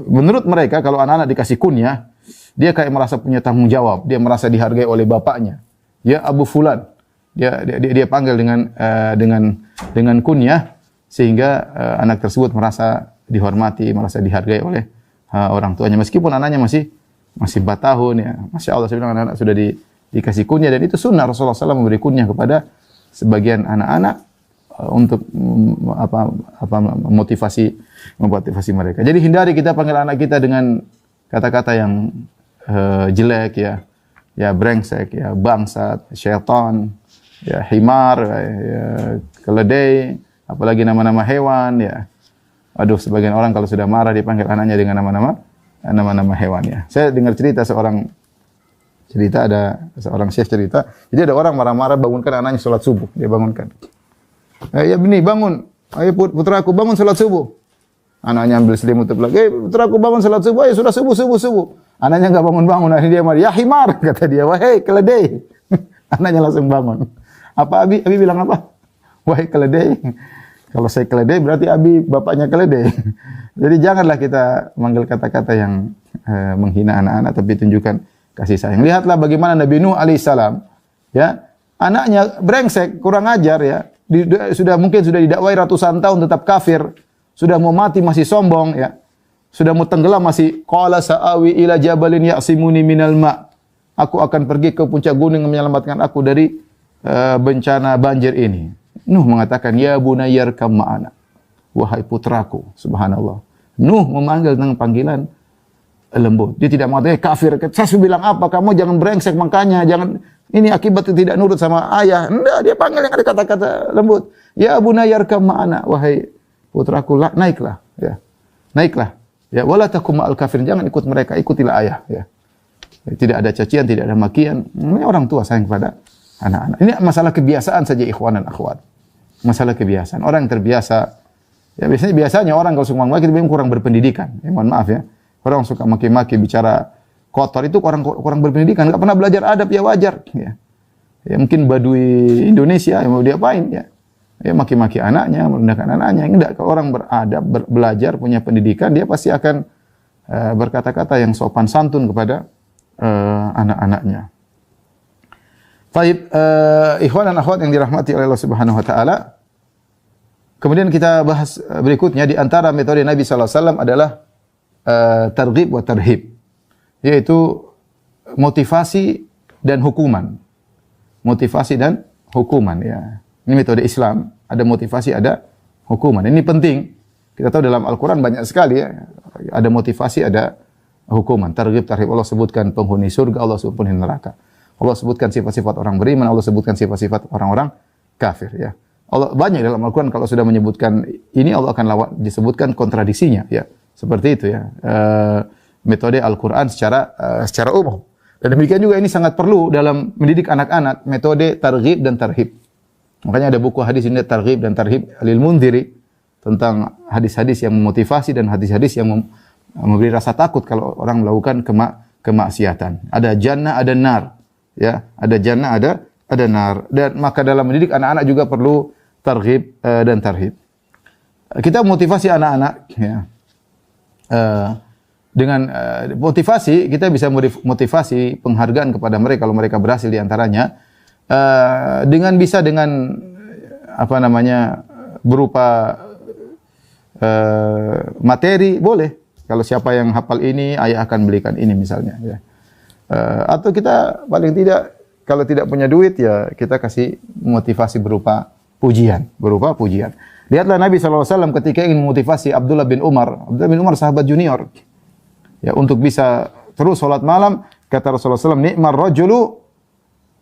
Menurut mereka kalau anak-anak dikasih kunyah, dia kayak merasa punya tanggung jawab, dia merasa dihargai oleh bapaknya. "Ya Abu Fulan." Dia panggil dengan kunyah sehingga anak tersebut merasa dihormati, merasa dihargai oleh orang tuanya meskipun anaknya masih 4 tahun ya. Masya Allah, saya bilang anak-anak sudah dikasih kunyah dan itu sunnah. Rasulullah SAW memberi kunyah kepada sebagian anak-anak untuk memotivasi mereka. Jadi hindari kita panggil anak kita dengan kata-kata yang jelek ya. Ya brengsek, ya bangsat, syaitan, ya himar, ya keledai, apalagi nama-nama hewan ya. Aduh, sebagian orang kalau sudah marah dipanggil anaknya dengan nama-nama hewan ya. Saya dengar ada seorang syekh cerita, jadi ada orang marah-marah bangunkan anaknya salat subuh, dia bangunkan. "Ya bini, bangun. Ayo putraku bangun salat subuh." Anaknya ambil selimut lagi, "Putraku bangun salat subuh." "Ayo sudah subuh." Anaknya enggak bangun-bangun, akhirnya dia marah. "Ya himar," kata dia, "wahai keledai." Anaknya langsung bangun. "Apa Abi?" Abi bilang apa? "Wahai keledai." Kalau saya keledai berarti Abi bapaknya keledai. Jadi janganlah kita manggil kata-kata yang menghina anak-anak, tapi tunjukkan kasih sayang. Lihatlah bagaimana Nabi Nuh alaihissalam, ya, anaknya brengsek, kurang ajar ya. Mungkin sudah didakwai ratusan tahun tetap kafir, sudah mau mati masih sombong ya. Sudah mau tenggelam masih, "Qala sa'awi ila jabalin ya'simuni minal ma'." Aku akan pergi ke puncak gunung yang menyelamatkan aku dari bencana banjir ini. Nuh mengatakan, "Ya bunayyar kam ma'ana." Wahai putraku, subhanallah. Nuh memanggil dengan panggilan lembut. Dia tidak mengatakan kafir. Saya bilang apa? Kamu jangan brengsek makanya, jangan ini akibat tidak nurut sama ayah. Enggak, dia panggil yang ada kata-kata lembut. "Ya bunayyar kam ma'ana." Wahai putraku, naiklah ya. Naiklah. Ya, wala takum ma'al kafirin, jangan ikut mereka, ikutilah ayah ya. Tidak ada cacian, tidak ada makian. Ini orang tua sayang kepada anak-anak. Ini masalah kebiasaan saja ikhwan dan akhwat. Masalah kebiasaan. Orang yang terbiasa, ya biasanya orang kalau semua maki itu kurang berpendidikan. Ya, mohon maaf ya. Orang suka maki-maki, bicara kotor, itu orang berpendidikan, nggak pernah belajar adab, ya wajar. Ya. Ya mungkin Badui Indonesia, mau diapain ya? Ya maki-maki anaknya, merendahkan anaknya. Enggak, kalau orang beradab, belajar, punya pendidikan, dia pasti akan berkata-kata yang sopan santun kepada anak-anaknya. Baik, ikhwan dan akhwat yang dirahmati oleh Allah Subhanahu wa taala. Kemudian kita bahas berikutnya, di antara metode Nabi sallallahu alaihi wasallam adalah targhib wa tarhib, yaitu motivasi dan hukuman. Motivasi dan hukuman, ya. Ini metode Islam, ada motivasi, ada hukuman. Ini penting. Kita tahu dalam Al-Qur'an banyak sekali, ya. Ada motivasi, ada hukuman. Targhib, tarhib, Allah sebutkan penghuni surga, Allah sebutkan penghuni neraka. Allah sebutkan sifat-sifat orang beriman, Allah sebutkan sifat-sifat orang-orang kafir, ya. Allah banyak dalam Al-Qur'an kalau sudah menyebutkan ini, Allah akan disebutkan kontradiksinya, ya. Seperti itu, ya. Metode Al-Qur'an secara umum. Dan demikian juga ini sangat perlu dalam mendidik anak-anak, metode targhib dan tarhib. Makanya ada buku hadis ini, Targhib dan Tarhib Lil Mundhiri, tentang hadis-hadis yang memotivasi dan hadis-hadis yang memberi rasa takut kalau orang melakukan kemaksiatan. Ada jannah, ada nar, ya, ada jannah, ada nar. Dan maka dalam mendidik anak-anak juga perlu targhib dan tarhib. Kita motivasi anak-anak, ya. Dengan motivasi, kita bisa motivasi penghargaan kepada mereka kalau mereka berhasil di antaranya, dengan apa namanya, berupa materi, boleh. Kalau siapa yang hafal ini, ayah akan belikan ini misalnya, ya. Atau kita paling tidak, kalau tidak punya duit, ya kita kasih motivasi berupa pujian. Lihatlah Nabi SAW ketika ingin memotivasi Abdullah bin Umar sahabat junior, ya, untuk bisa terus salat malam, kata Rasulullah SAW, ni'mar rajulu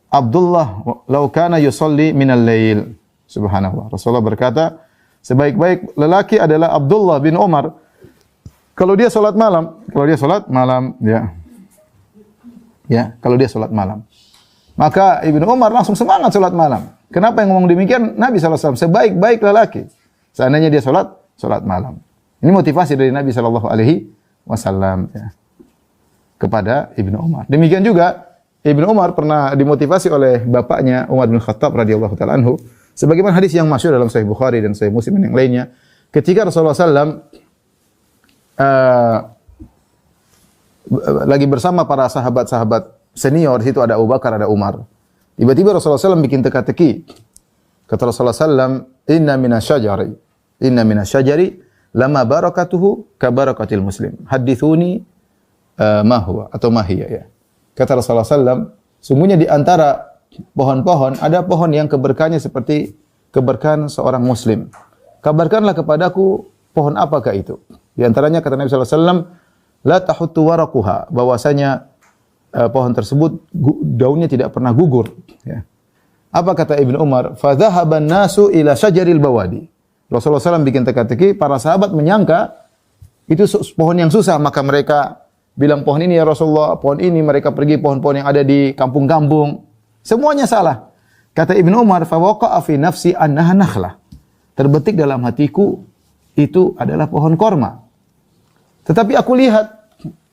Abdullah law kana yusalli minal lail. Subhanallah. Rasulullah berkata, sebaik-baik lelaki adalah Abdullah bin Umar kalau dia salat malam, ya. Ya, kalau dia salat malam. Maka Ibnu Umar langsung semangat salat malam. Kenapa yang ngomong demikian? Nabi SAW, sebaik-baik lelaki seandainya dia salat malam. Ini motivasi dari Nabi SAW, ya, kepada Ibnu Umar. Demikian juga Ibnu Umar pernah dimotivasi oleh bapaknya Umar bin Khattab radhiyallahu taala anhu, sebagaimana hadis yang masyhur dalam Sahih Bukhari dan Sahih Muslim yang lainnya, ketika Rasulullah SAW lagi bersama para sahabat-sahabat senior, di situ ada Abu Bakar, ada Umar. Tiba-tiba Rasulullah SAW bikin teka-teki. Kata Rasulullah SAW, inna minasyajari lama barakatuhu ka barakatil muslim. Hadithuni ma huwa atau ma hiya, ya. Kata Rasulullah SAW, sungguhnya di antara pohon-pohon ada pohon yang keberkahannya seperti keberkahan seorang muslim. Kabarkanlah kepadaku pohon apakah itu? Di antaranya kata Nabi SAW, la tahuttu waraquha, bahwasanya pohon tersebut daunnya tidak pernah gugur, ya. Apa kata Ibnu Umar? Fa dhahaban nasu ila syajaril bawadi. Rasulullah SAW bikin teka-teki, para sahabat menyangka itu pohon yang susah, maka mereka bilang pohon ini ya Rasulullah, pohon ini. Mereka pergi pohon-pohon yang ada di kampung-kampung. Semuanya salah. Kata Ibnu Umar, fa waqa'a fi nafsi annaha nakhlah. Terbetik dalam hatiku itu adalah pohon korma. Tetapi aku lihat,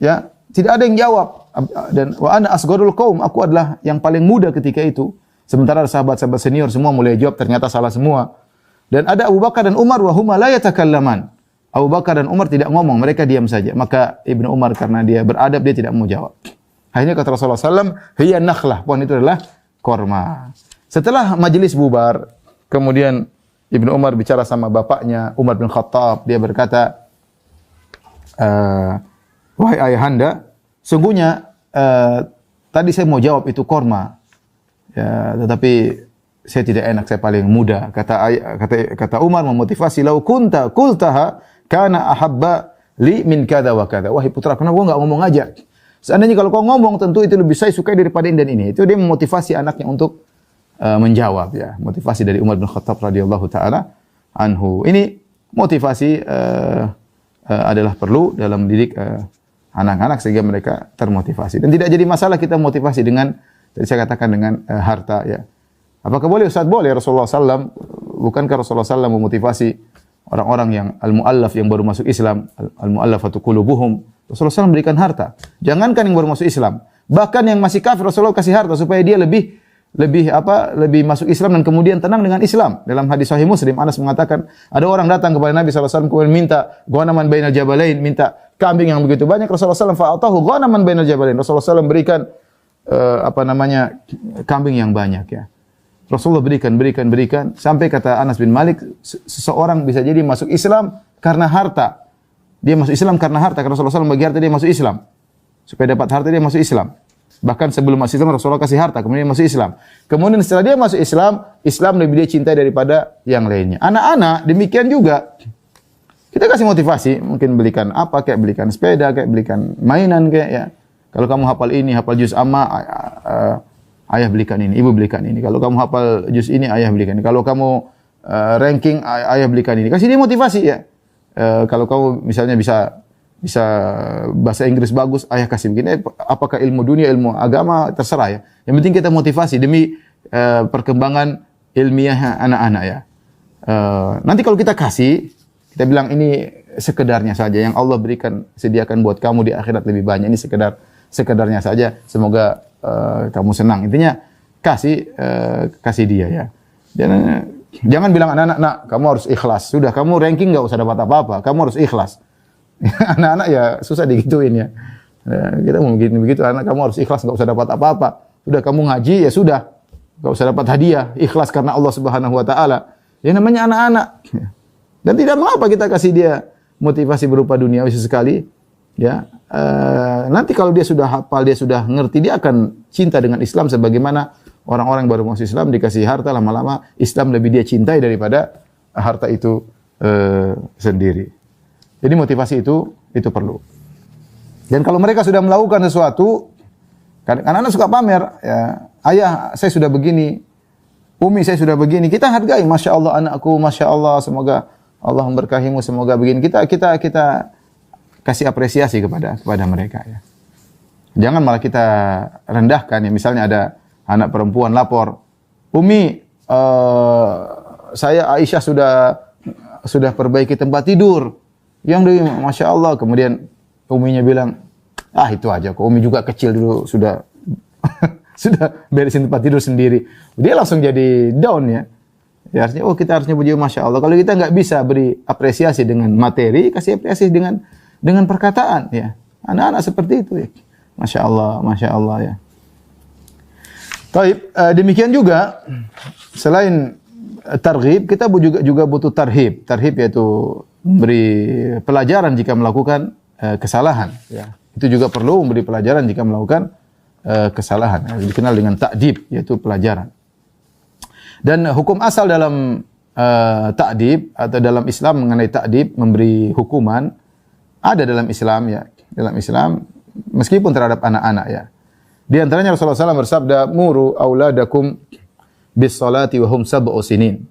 ya, tidak ada yang jawab. Dan wa ana asgharul qaum, aku adalah yang paling muda ketika itu. Sementara sahabat-sahabat senior semua mulai jawab, ternyata salah semua. Dan ada Abu Bakar dan Umar wa huma la yatakallaman. Abu Bakar dan Umar tidak ngomong, mereka diam saja. Maka Ibnu Umar karena dia beradab, dia tidak mau jawab. Akhirnya kata Rasulullah SAW, hiya nakhlah, pohon itu adalah korma. Setelah majelis bubar, kemudian Ibnu Umar bicara sama bapaknya, Umar bin Khattab. Dia berkata, wahai ayahanda, sungguhnya tadi saya mau jawab itu korma, ya, tetapi saya tidak enak, saya paling muda. Kata Umar memotivasi, lau kunta qultaha kana ahabba li min kada wa kada. Wahai putra, kenapa gua enggak ngomong aja? Seandainya kalau kau ngomong, tentu itu lebih saya sukai daripada ini dan ini. Itu dia memotivasi anaknya untuk menjawab, ya. Motivasi dari Umar bin Khattab radhiyallahu taala anhu. Ini motivasi adalah perlu dalam mendidik anak-anak sehingga mereka termotivasi. Dan tidak jadi masalah kita motivasi dengan, tadi saya katakan, dengan harta, ya. Apakah boleh Ustaz? Boleh. Rasulullah SAW, bukankah Rasulullah SAW memotivasi orang-orang yang al-mu'allaf yang baru masuk Islam, al-mu'allafatu qulubuhum, Rasulullah SAW berikan harta. Jangankan yang baru masuk Islam, bahkan yang masih kafir Rasulullah kasih harta supaya dia lebih masuk Islam dan kemudian tenang dengan Islam. Dalam hadis Sahih Muslim, Anas mengatakan, ada orang datang kepada Nabi SAW kemudian minta ghanaman bainal jabalain, minta kambing yang begitu banyak. Rasulullah SAW fa'atahu ghanaman bainal jabalain. Rasulullah SAW berikan kambing yang banyak ya. Rasulullah berikan sampai kata Anas bin Malik, seseorang bisa jadi masuk Islam karena harta. Dia masuk Islam karena harta. Karena Rasulullah SAW bagi harta dia masuk Islam. Supaya dapat harta dia masuk Islam. Bahkan sebelum masuk Islam Rasulullah kasih harta, kemudian dia masuk Islam. Kemudian setelah dia masuk Islam, Islam lebih dia cintai daripada yang lainnya. Anak-anak demikian juga. Kita kasih motivasi, mungkin belikan apa, kayak belikan sepeda, kayak belikan mainan kayak ya. Kalau kamu hafal ini, hafal juz amma, ayah belikan ini, ibu belikan ini. Kalau kamu hafal juz ini, ayah belikan ini. Kalau kamu ranking, ayah belikan ini. Kasih dia motivasi ya. Kalau kamu misalnya bisa bahasa Inggris bagus, ayah kasih begini. Apakah ilmu dunia, ilmu agama, terserah ya. Yang penting kita motivasi demi perkembangan ilmiah anak-anak ya. Nanti kalau kita kasih, kita bilang ini sekedarnya saja yang Allah berikan, sediakan buat kamu di akhirat lebih banyak. Ini sekedarnya saja. Semoga kamu senang. Intinya kasih dia ya. Jangan bilang anak-anak, nak, kamu harus ikhlas. Sudah, kamu ranking nggak usah dapat apa-apa. Kamu harus ikhlas. Anak-anak ya susah digituin ya. Kita mau begitu, anak kamu harus ikhlas, nggak usah dapat apa-apa. Sudah kamu ngaji ya sudah, nggak usah dapat hadiah. Ikhlas karena Allah Subhanahu Wa Taala. Ya namanya anak-anak. Dan tidak mengapa kita kasih dia motivasi berupa duniawi sesekali. Ya, nanti kalau dia sudah hafal, dia sudah ngerti, dia akan cinta dengan Islam sebagaimana orang-orang baru masuk Islam dikasih harta, lama-lama Islam lebih dia cintai daripada harta itu sendiri. Jadi motivasi itu perlu. Dan kalau mereka sudah melakukan sesuatu, kan anak-anak suka pamer, ya, ayah saya sudah begini, umi saya sudah begini, kita hargai, masya Allah anakku, masya Allah, semoga Allah memberkahimu, semoga begini. Kita kasih apresiasi kepada mereka ya. Jangan malah kita rendahkan ya. Misalnya ada anak perempuan lapor, umi, saya Aisyah sudah perbaiki tempat tidur. Yang dari masya Allah, kemudian uminya bilang, itu aja kok, umi juga kecil dulu sudah beresin tempat tidur sendiri. Dia langsung jadi down ya. Ya artinya, kita harusnya puji masya Allah. Kalau kita nggak bisa beri apresiasi dengan materi, kasih apresiasi dengan perkataan ya. Anak-anak seperti itu ya. Masya Allah ya. Taib, demikian juga selain targhib, kita juga butuh tarhib. Tarhib yaitu memberi pelajaran jika melakukan kesalahan ya. Itu juga perlu memberi pelajaran jika melakukan kesalahan. Dikenal dengan ta'dib, yaitu pelajaran. Dan hukum asal dalam ta'dib atau dalam Islam mengenai ta'dib, memberi hukuman, ada dalam Islam ya. Dalam Islam meskipun terhadap anak-anak ya. Di antaranya Rasulullah SAW bersabda, "Muru auladakum bis salati wa hum sab'u sinin."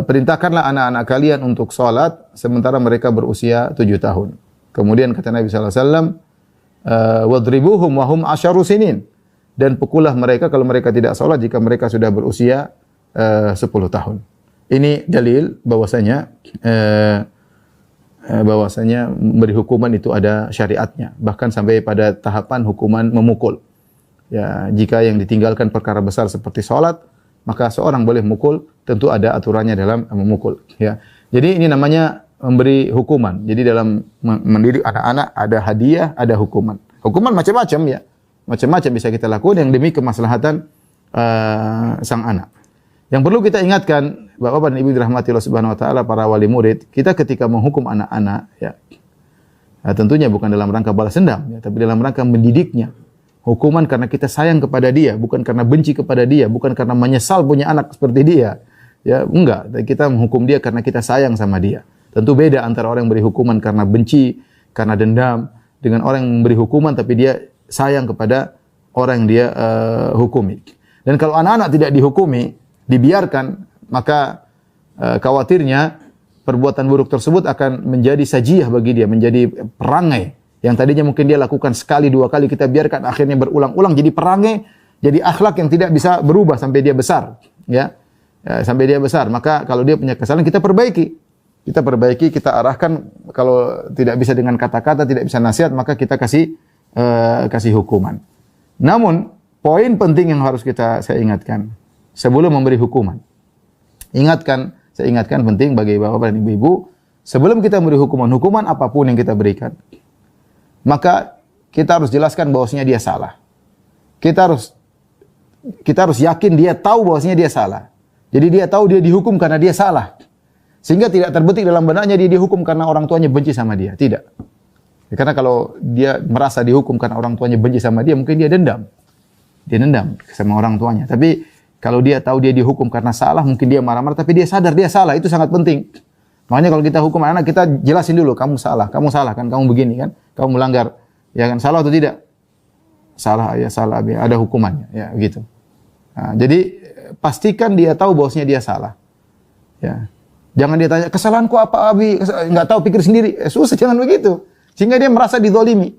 Perintahkanlah anak-anak kalian untuk salat sementara mereka berusia 7 tahun. Kemudian kata Nabi sallallahu alaihi wasallam, "Wadribuhum wa hum 10 sinin." Dan pukullah mereka kalau mereka tidak salat jika mereka sudah berusia 10 tahun. Ini dalil bahwasanya memberi hukuman itu ada syariatnya, bahkan sampai pada tahapan hukuman memukul. Ya, jika yang ditinggalkan perkara besar seperti salat, maka seorang boleh memukul, tentu ada aturannya dalam memukul. Ya, jadi ini namanya memberi hukuman. Jadi dalam mendidik anak-anak ada hadiah, ada hukuman. Hukuman macam-macam ya, macam-macam bisa kita lakukan yang demi kemaslahatan sang anak. Yang perlu kita ingatkan, Bapak dan Ibu dirahmati Allah Subhanahu wa taala, para wali murid, kita ketika menghukum anak-anak ya, tentunya bukan dalam rangka balas dendam ya, tapi dalam rangka mendidiknya. Hukuman karena kita sayang kepada dia, bukan karena benci kepada dia, bukan karena menyesal punya anak seperti dia. Ya, enggak, kita menghukum dia karena kita sayang sama dia. Tentu beda antara orang yang beri hukuman karena benci, karena dendam, dengan orang yang memberi hukuman tapi dia sayang kepada orang yang dia hukumi. Dan kalau anak-anak tidak dihukumi, dibiarkan, maka khawatirnya perbuatan buruk tersebut akan menjadi sajiyah bagi dia, menjadi perangai. Yang tadinya mungkin dia lakukan sekali, 2 kali, kita biarkan akhirnya berulang-ulang jadi perangai, jadi akhlak yang tidak bisa berubah sampai dia besar, ya. Sampai dia besar. Maka kalau dia punya kesalahan kita perbaiki. Kita perbaiki, kita arahkan. Kalau tidak bisa dengan kata-kata, tidak bisa nasihat, maka kita kasih hukuman. Namun, poin penting yang harus saya ingatkan sebelum memberi hukuman. Saya ingatkan penting bagi bapak dan ibu-ibu, sebelum kita memberi hukuman apapun yang kita berikan, maka kita harus jelaskan bahwasanya dia salah. Kita harus yakin dia tahu bahwasanya dia salah. Jadi dia tahu dia dihukum karena dia salah. Sehingga tidak terbetik dalam benaknya dia dihukum karena orang tuanya benci sama dia. Tidak. Karena kalau dia merasa dihukum karena orang tuanya benci sama dia, mungkin dia dendam. Dia dendam sama orang tuanya. Tapi kalau dia tahu dia dihukum karena salah, mungkin dia marah-marah, tapi dia sadar dia salah. Itu sangat penting. Makanya kalau kita hukum anak, kita jelasin dulu, kamu salah kan, kamu begini kan, kamu melanggar. Ya kan, salah atau tidak? Salah, ya salah, ada hukumannya. Ya, gitu. Nah, jadi pastikan dia tahu bahwasanya dia salah. Ya. Jangan dia tanya, kesalahanku apa Abi? Enggak tahu, pikir sendiri. Susah, jangan begitu. Sehingga dia merasa dizalimi.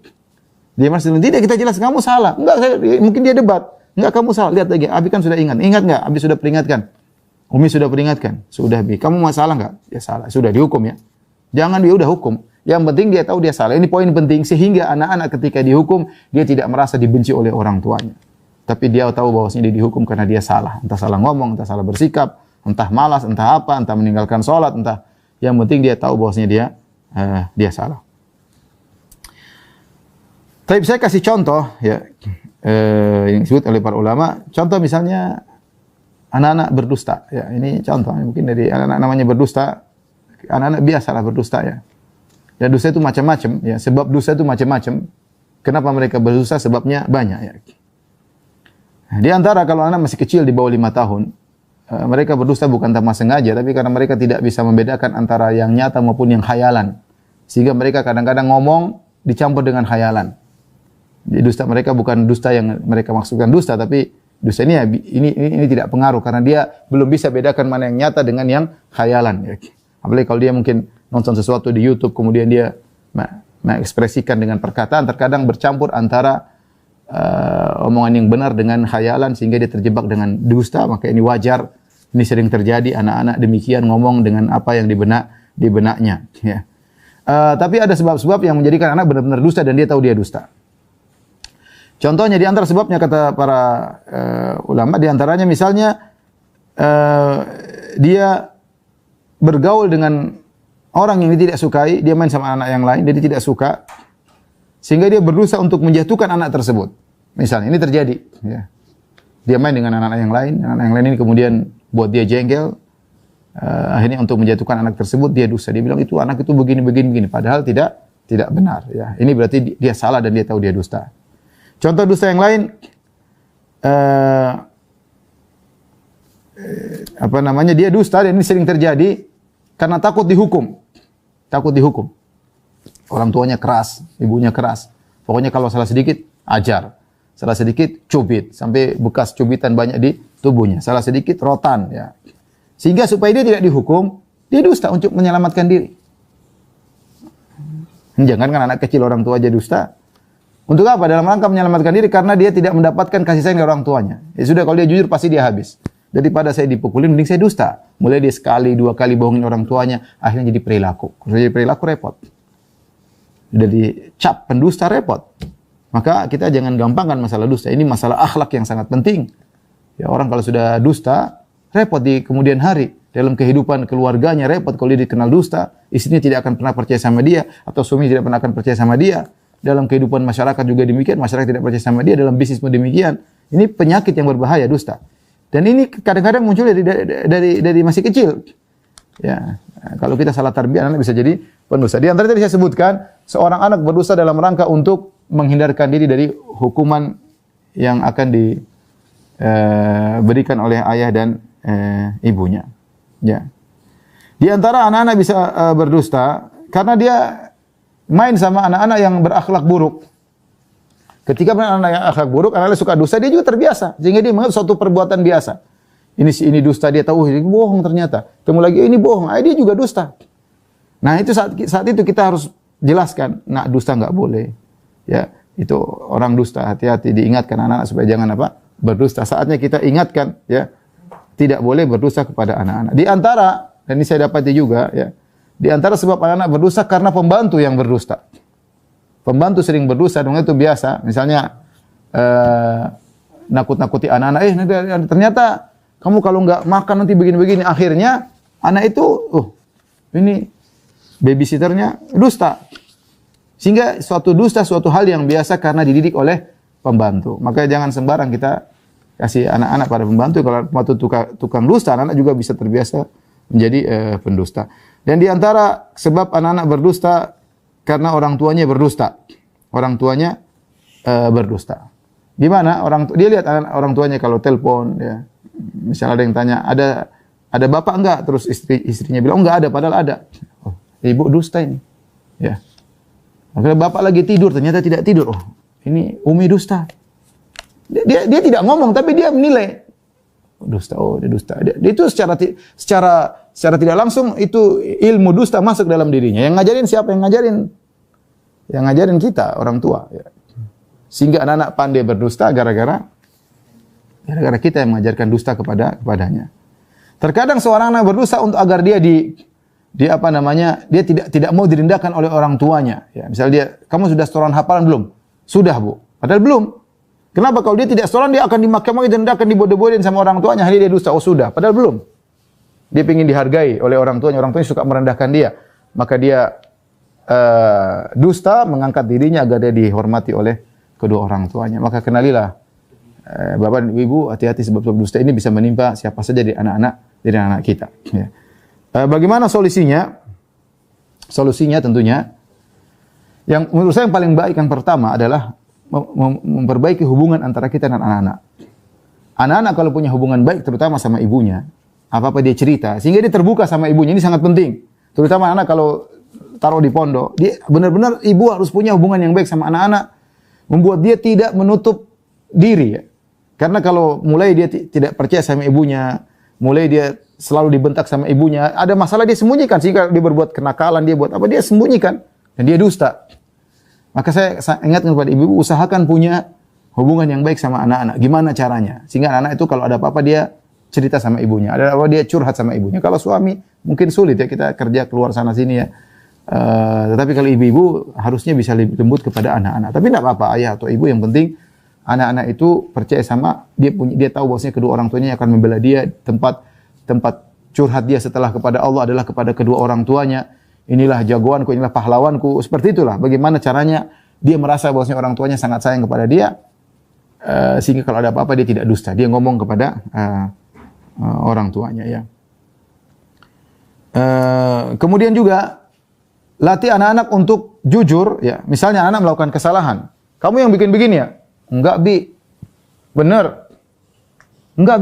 Dia merasa dizalimi. Tidak, kita jelas kamu salah. Enggak, mungkin dia debat. Enggak, kamu salah. Lihat lagi, Abi kan sudah ingat. Ingat enggak? Abi sudah peringatkan. Umi sudah peringatkan. Sudah, Bi. Kamu masalah enggak? Ya salah. Sudah dihukum ya. Jangan dia udah hukum. Yang penting dia tahu dia salah. Ini poin penting sehingga anak-anak ketika dihukum dia tidak merasa dibenci oleh orang tuanya. Tapi dia tahu bahwasanya dia dihukum karena dia salah. Entah salah ngomong, entah salah bersikap, entah malas, entah apa, entah meninggalkan sholat, entah. Yang penting dia tahu bahwasanya dia salah. Tapi saya kasih contoh ya yang disebut oleh para ulama. Contoh misalnya anak-anak berdusta. Ya, ini contoh mungkin dari anak-anak namanya berdusta. Anak-anak biasalah berdusta ya. Dan dosa itu macam-macam ya. Sebab dosa itu macam-macam. Kenapa mereka berdosa? Sebabnya banyak ya. Nah, di antara kalau anak masih kecil di bawah 5 tahun, mereka berdusta bukan tanpa sengaja, tapi karena mereka tidak bisa membedakan antara yang nyata maupun yang khayalan. Sehingga mereka kadang-kadang ngomong dicampur dengan khayalan. Jadi dusta mereka bukan dusta yang mereka maksudkan dusta, tapi dusta ini tidak pengaruh karena dia belum bisa bedakan mana yang nyata dengan yang khayalan. Ya. Apalagi kalau dia mungkin nonton sesuatu di YouTube, kemudian dia mengekspresikan dengan perkataan, terkadang bercampur antara omongan yang benar dengan khayalan, sehingga dia terjebak dengan dusta. Maka ini wajar, ini sering terjadi, anak-anak demikian ngomong dengan apa yang di benaknya. Ya. Tapi ada sebab-sebab yang menjadikan anak benar-benar dusta dan dia tahu dia dusta. Contohnya di antara sebabnya kata para ulama, di antaranya misalnya dia bergaul dengan orang yang dia tidak sukai, dia main sama anak yang lain, dia tidak suka, sehingga dia berusaha untuk menjatuhkan anak tersebut. Misalnya, ini terjadi. Ya. Dia main dengan anak yang lain ini kemudian buat dia jengkel, akhirnya untuk menjatuhkan anak tersebut, dia dusta. Dia bilang, itu anak itu begini. Padahal tidak benar. Ya. Ini berarti dia salah dan dia tahu dia dusta. Contoh dusta yang lain, dia dusta, dan ini sering terjadi, karena takut dihukum. Orang tuanya keras, ibunya keras. Pokoknya kalau salah sedikit, ajar. Salah sedikit, cubit. Sampai bekas cubitan banyak di tubuhnya. Salah sedikit, rotan. Ya. Sehingga supaya dia tidak dihukum, dia dusta untuk menyelamatkan diri. Jangan kan anak kecil orang tua aja dusta. Untuk apa? Dalam rangka menyelamatkan diri, karena dia tidak mendapatkan kasih sayang dari orang tuanya. Ya sudah, kalau dia jujur pasti dia habis. Daripada saya dipukulin, mending saya dusta. Mulai dia sekali, 2 kali bohongin orang tuanya, akhirnya jadi perilaku. Kalau jadi perilaku, repot. Jadi cap pendusta, repot. Maka kita jangan gampangkan masalah dusta. Ini masalah akhlak yang sangat penting. Ya, orang kalau sudah dusta, repot di kemudian hari. Dalam kehidupan keluarganya, repot kalau dia dikenal dusta. Istrinya tidak akan pernah percaya sama dia, atau suami tidak pernah akan percaya sama dia. Dalam kehidupan masyarakat juga demikian, masyarakat tidak percaya sama dia, dalam bisnis pun demikian. Ini penyakit yang berbahaya, dusta. Dan ini kadang-kadang muncul dari masih kecil. Ya, kalau kita salah tarbiyah, anak bisa jadi pendusta. Di antara tadi saya sebutkan, seorang anak berdusta dalam rangka untuk menghindarkan diri dari hukuman yang akan diberikan oleh ayah dan ibunya. Ya. Di antara anak-anak bisa berdusta karena dia main sama anak-anak yang berakhlak buruk. Ketika anak yang akhlak buruk, anak-anak suka dusta, dia juga terbiasa. Sehingga dia menganggap suatu perbuatan biasa. Ini dusta, dia tahu ini bohong ternyata. Temu lagi ini bohong, dia juga dusta. Nah, itu saat itu kita harus jelaskan, nak dusta enggak boleh. Ya, itu orang dusta, hati-hati, diingatkan anak-anak supaya jangan berdusta. Saatnya kita ingatkan, ya, tidak boleh berdusta kepada anak-anak. Di antara, dan ini saya dapati juga, ya, Di antara sebab anak-anak berdusta karena pembantu yang berdusta. Pembantu sering berdusta, dong itu biasa. Misalnya nakut-nakuti anak-anak, ternyata kamu kalau nggak makan nanti begini-begini. Akhirnya anak itu, ini babysitternya dusta. Sehingga suatu dusta, suatu hal yang biasa karena dididik oleh pembantu. Maka jangan sembarang kita kasih anak-anak pada pembantu. Kalau pembantu tukang dusta, anak-anak juga bisa terbiasa menjadi pendusta. Dan di antara sebab anak-anak berdusta karena orang tuanya berdusta. Orang tuanya berdusta. Gimana? Dia lihat orang tuanya kalau telepon, ya. Misalnya ada yang tanya, ada bapak enggak? Terus istrinya bilang, enggak ada, padahal ada. Oh, ibu dusta ini. Ya. Akhirnya bapak lagi tidur, ternyata tidak tidur. Oh, ini Umi dusta. Dia tidak ngomong, tapi dia menilai. Dusta, dia dusta. Dia itu secara tidak langsung itu ilmu dusta masuk dalam dirinya. Yang ngajarin siapa? Yang ngajarin kita, orang tua. Ya. Sehingga anak-anak pandai berdusta gara-gara kita yang mengajarkan dusta kepadanya. Terkadang seorang anak berdusta untuk agar dia dia tidak mau direndahkan oleh orang tuanya. Ya, misalnya kamu sudah setoran hafalan belum? Sudah, Bu. Padahal belum. Kenapa? Kalau dia tidak setoran, dia akan dimaki-maki, direndahkan, dibodoh-bodohin sama orang tuanya. Akhirnya dia dusta. Oh, sudah. Padahal belum. Dia ingin dihargai oleh orang tuanya. Orang tuanya suka merendahkan dia. Maka dia dusta, mengangkat dirinya agar dia dihormati oleh kedua orang tuanya. Maka kenalilah, Bapak dan Ibu, hati-hati sebab dusta ini bisa menimpa siapa saja dari anak-anak kita. Ya. Bagaimana solusinya? Solusinya tentunya, yang menurut saya yang paling baik, yang pertama adalah memperbaiki hubungan antara kita dan anak-anak. Anak-anak kalau punya hubungan baik, terutama sama ibunya, apa-apa dia cerita, sehingga dia terbuka sama ibunya, ini sangat penting. Terutama anak kalau taruh di pondok, dia benar-benar ibu harus punya hubungan yang baik sama anak-anak, membuat dia tidak menutup diri. Ya. Karena kalau mulai dia tidak percaya sama ibunya, mulai dia selalu dibentak sama ibunya, ada masalah dia sembunyikan, sehingga dia berbuat kenakalan, dia buat apa, dia sembunyikan, dan dia dusta. Maka saya ingatkan kepada ibu, usahakan punya hubungan yang baik sama anak-anak. Gimana caranya? Sehingga anak-anak itu kalau ada apa-apa dia cerita sama ibunya, ada apa dia curhat sama ibunya. Kalau suami mungkin sulit ya, kita kerja keluar sana sini ya. Tetapi kalau ibu-ibu harusnya bisa lebih lembut kepada anak-anak. Tapi tidak apa-apa, ayah atau ibu, yang penting anak-anak itu percaya sama dia tahu bahwasanya kedua orang tuanya akan membela dia, tempat curhat dia setelah kepada Allah adalah kepada kedua orang tuanya. Inilah jagoanku, inilah pahlawanku. Seperti itulah bagaimana caranya dia merasa bahwasanya orang tuanya sangat sayang kepada dia, sehingga kalau ada apa-apa dia tidak dusta. Dia ngomong kepada orang tuanya ya. Kemudian juga latih anak-anak untuk jujur ya. Misalnya anak melakukan kesalahan. Kamu yang bikin begini ya? Enggak, Bi. Benar. Enggak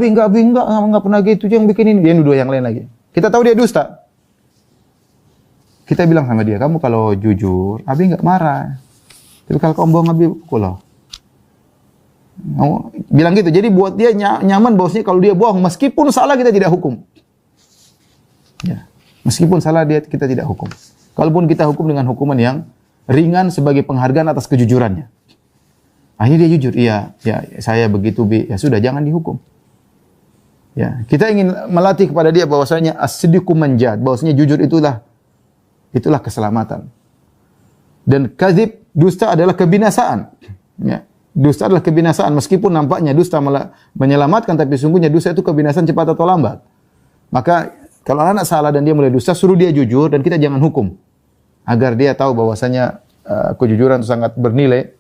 pernah gitu yang bikin ini. Dia nuduh yang lain lagi. Kita tahu dia dusta. Kita bilang sama dia, kamu kalau jujur, Abi enggak marah. Tapi kalau kamu bohong, Abi pukul. Kamu bilang gitu. Jadi buat dia nyaman bahwasanya kalau dia bohong, meskipun salah kita tidak hukum. Ya. Meskipun salah kita tidak hukum. Kalaupun kita hukum dengan hukuman yang ringan sebagai penghargaan atas kejujurannya. Akhirnya dia jujur, iya, ya saya begitu, Bi. Ya sudah, jangan dihukum. Ya, kita ingin melatih kepada dia bahwasanya as-sidqu manjat, bahwasanya jujur itulah keselamatan. Dan kadzib, dusta adalah kebinasaan. Ya, dusta adalah kebinasaan, meskipun nampaknya dusta menyelamatkan, tapi sungguhnya dusta itu kebinasaan cepat atau lambat. Maka kalau anak salah dan dia mulai dusta, suruh dia jujur dan kita jangan hukum. Agar dia tahu bahwasanya kejujuran itu sangat bernilai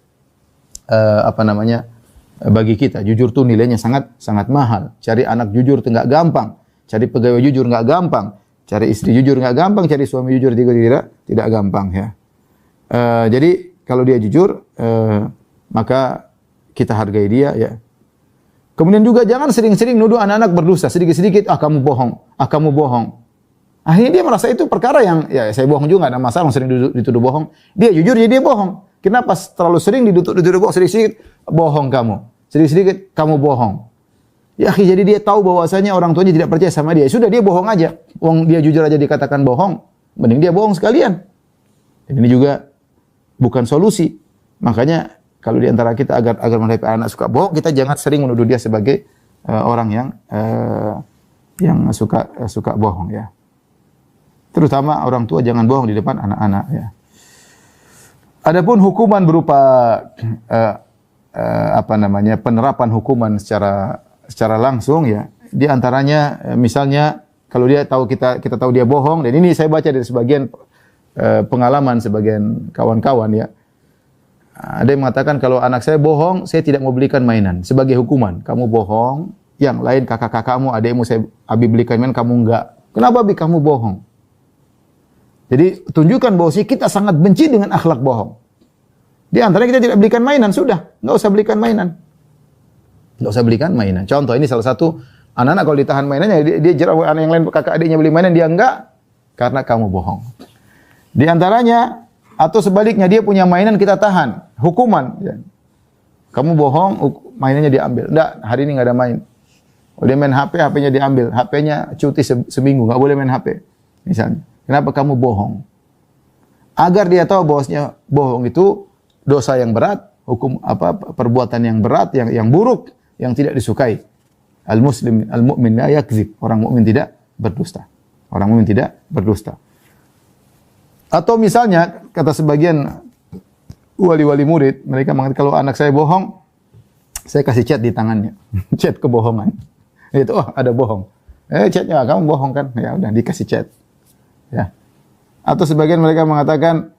bagi kita. Jujur itu nilainya sangat mahal. Cari anak jujur itu enggak gampang. Cari pegawai jujur enggak gampang. Cari istri jujur enggak gampang, cari suami jujur tidak gampang ya. Jadi kalau dia jujur maka kita hargai dia ya. Kemudian juga jangan sering-sering nuduh anak-anak berdosa, sedikit-sedikit kamu bohong. Akhirnya dia merasa itu perkara yang ya saya bohong juga enggak ada masalah, sering dituduh bohong. Dia jujur jadi dia bohong. Kenapa terlalu sering dituduh bohong, sedikit-sedikit bohong kamu. Sedikit-sedikit kamu bohong. Ya, jadi dia tahu bahwasanya orang tuanya tidak percaya sama dia. Sudah dia bohong aja. Wong dia jujur aja dikatakan bohong, mending dia bohong sekalian. Dan ini juga bukan solusi. Makanya kalau di antara kita agar menghadapi anak suka bohong, kita jangan sering menuduh dia sebagai orang yang suka bohong ya. Terutama orang tua jangan bohong di depan anak-anak ya. Adapun hukuman berupa penerapan hukuman secara langsung ya. Di antaranya misalnya kalau dia tahu kita tahu dia bohong, dan ini saya baca dari sebagian pengalaman sebagian kawan-kawan ya. Ada yang mengatakan kalau anak saya bohong, saya tidak mau belikan mainan sebagai hukuman. Kamu bohong, yang lain kakak-kakakmu, adikmu Abi belikan mainan, kamu enggak. Kenapa Abi kamu bohong? Jadi tunjukkan bahwa kita sangat benci dengan akhlak bohong. Di antaranya kita tidak belikan mainan, sudah, enggak usah belikan mainan. Enggak usah belikan mainan. Contoh ini salah satu anak-anak kalau ditahan mainannya, dia jerah anak yang lain kakak adiknya beli mainan, dia enggak karena kamu bohong. Di antaranya atau sebaliknya dia punya mainan kita tahan, hukuman. Ya. Kamu bohong, mainannya diambil. Enggak, hari ini enggak ada main. Dia main HP, HP-nya diambil. HP-nya cuti seminggu, enggak boleh main HP. Misalnya. Kenapa kamu bohong? Agar dia tahu bahwasanya bohong itu dosa yang berat, perbuatan yang berat, yang buruk, yang tidak disukai. Al-mu'min la yakdzib. Orang mukmin tidak berdusta. Orang mukmin tidak berdusta. Atau misalnya, kata sebagian wali-wali murid, mereka mengatakan kalau anak saya bohong, saya kasih chat di tangannya. Chat kebohongan. Itu, ada bohong. Chatnya, kamu bohong kan? Ya udah, dikasih chat. Ya. Atau sebagian mereka mengatakan,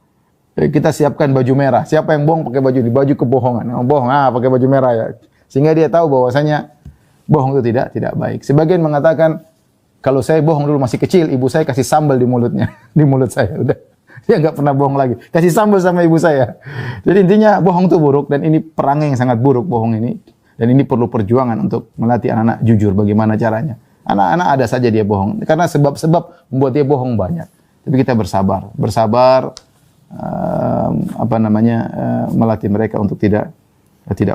kita siapkan baju merah. Siapa yang bohong pakai baju ini? Baju kebohongan. Bohong, pakai baju merah ya. Sehingga dia tahu bahwasanya bohong itu tidak baik. Sebagian mengatakan, kalau saya bohong dulu masih kecil, ibu saya kasih sambal di mulutnya. Di mulut saya, udah. Dia enggak pernah bohong lagi. Kasih sambal sama ibu saya. Jadi intinya bohong itu buruk, dan ini perangai yang sangat buruk bohong ini. Dan ini perlu perjuangan untuk melatih anak-anak jujur bagaimana caranya. Anak-anak ada saja dia bohong karena sebab-sebab membuat dia bohong banyak. Tapi kita bersabar, melatih mereka untuk tidak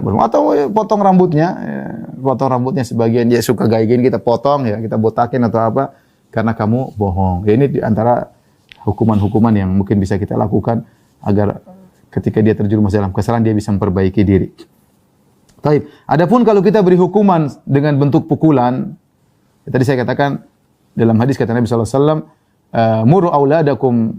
bohong. Atau potong rambutnya sebagian dia suka gaya gini, kita potong ya, kita botakin atau apa karena kamu bohong. Ya, ini di antara hukuman-hukuman yang mungkin bisa kita lakukan agar ketika dia terjerumus dalam kesalahan dia bisa memperbaiki diri. Baik. Adapun kalau kita beri hukuman dengan bentuk pukulan, tadi saya katakan dalam hadis kata Nabi sallallahu alaihi wasallam, muru auladakum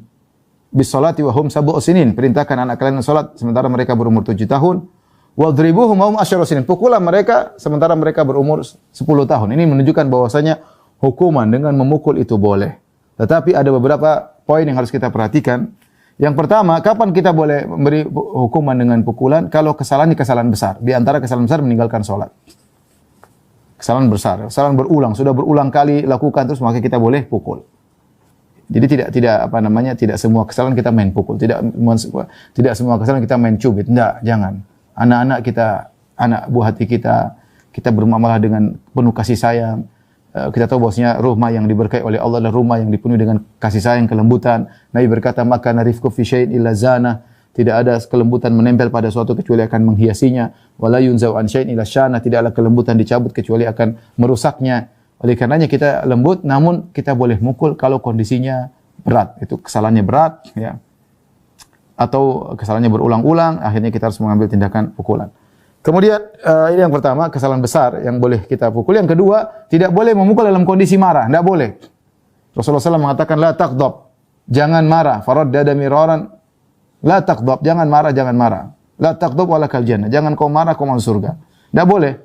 bis salati wa hum sab'u sinin. Perintahkan anak kalian salat sementara mereka berumur 7 tahun. Wadribuhum wa hum asyru sinin. Pukullah mereka sementara mereka berumur 10 tahun. Ini menunjukkan bahwasanya hukuman dengan memukul itu boleh. Tetapi ada beberapa poin yang harus kita perhatikan. Yang pertama, kapan kita boleh memberi hukuman dengan pukulan? Kalau kesalahan besar. Di antara kesalahan besar meninggalkan sholat. Kesalahan besar, kesalahan berulang, sudah berulang kali lakukan terus maka kita boleh pukul. Jadi tidak semua kesalahan kita main pukul, tidak semua kesalahan kita main cubit. Enggak, jangan. Anak-anak kita, anak buah hati kita bermuamalah dengan penuh kasih sayang. Kita tahu bahwasanya rumah yang diberkahi oleh Allah adalah rumah yang dipenuhi dengan kasih sayang, kelembutan. Nabi berkata, "Maka narifku fi syai'in illa zana." Tidak ada kelembutan menempel pada suatu kecuali akan menghiasinya. Wala yunzau an syai'in illa syana. Tidaklah kelembutan dicabut kecuali akan merusaknya. Oleh karenanya kita lembut, namun kita boleh mukul kalau kondisinya berat. Itu kesalahannya berat, ya. Atau kesalahannya berulang-ulang, akhirnya kita harus mengambil tindakan pukulan. Kemudian ini yang pertama, kesalahan besar yang boleh kita pukul. Yang kedua, tidak boleh memukul dalam kondisi marah, tidak boleh. Rasulullah SAW mengatakan la taqdab, jangan marah. Faraddada miraran, la taqdab, jangan marah, jangan marah. La taqdab walakal jannah, jangan kau marah kau masuk surga. Tidak boleh.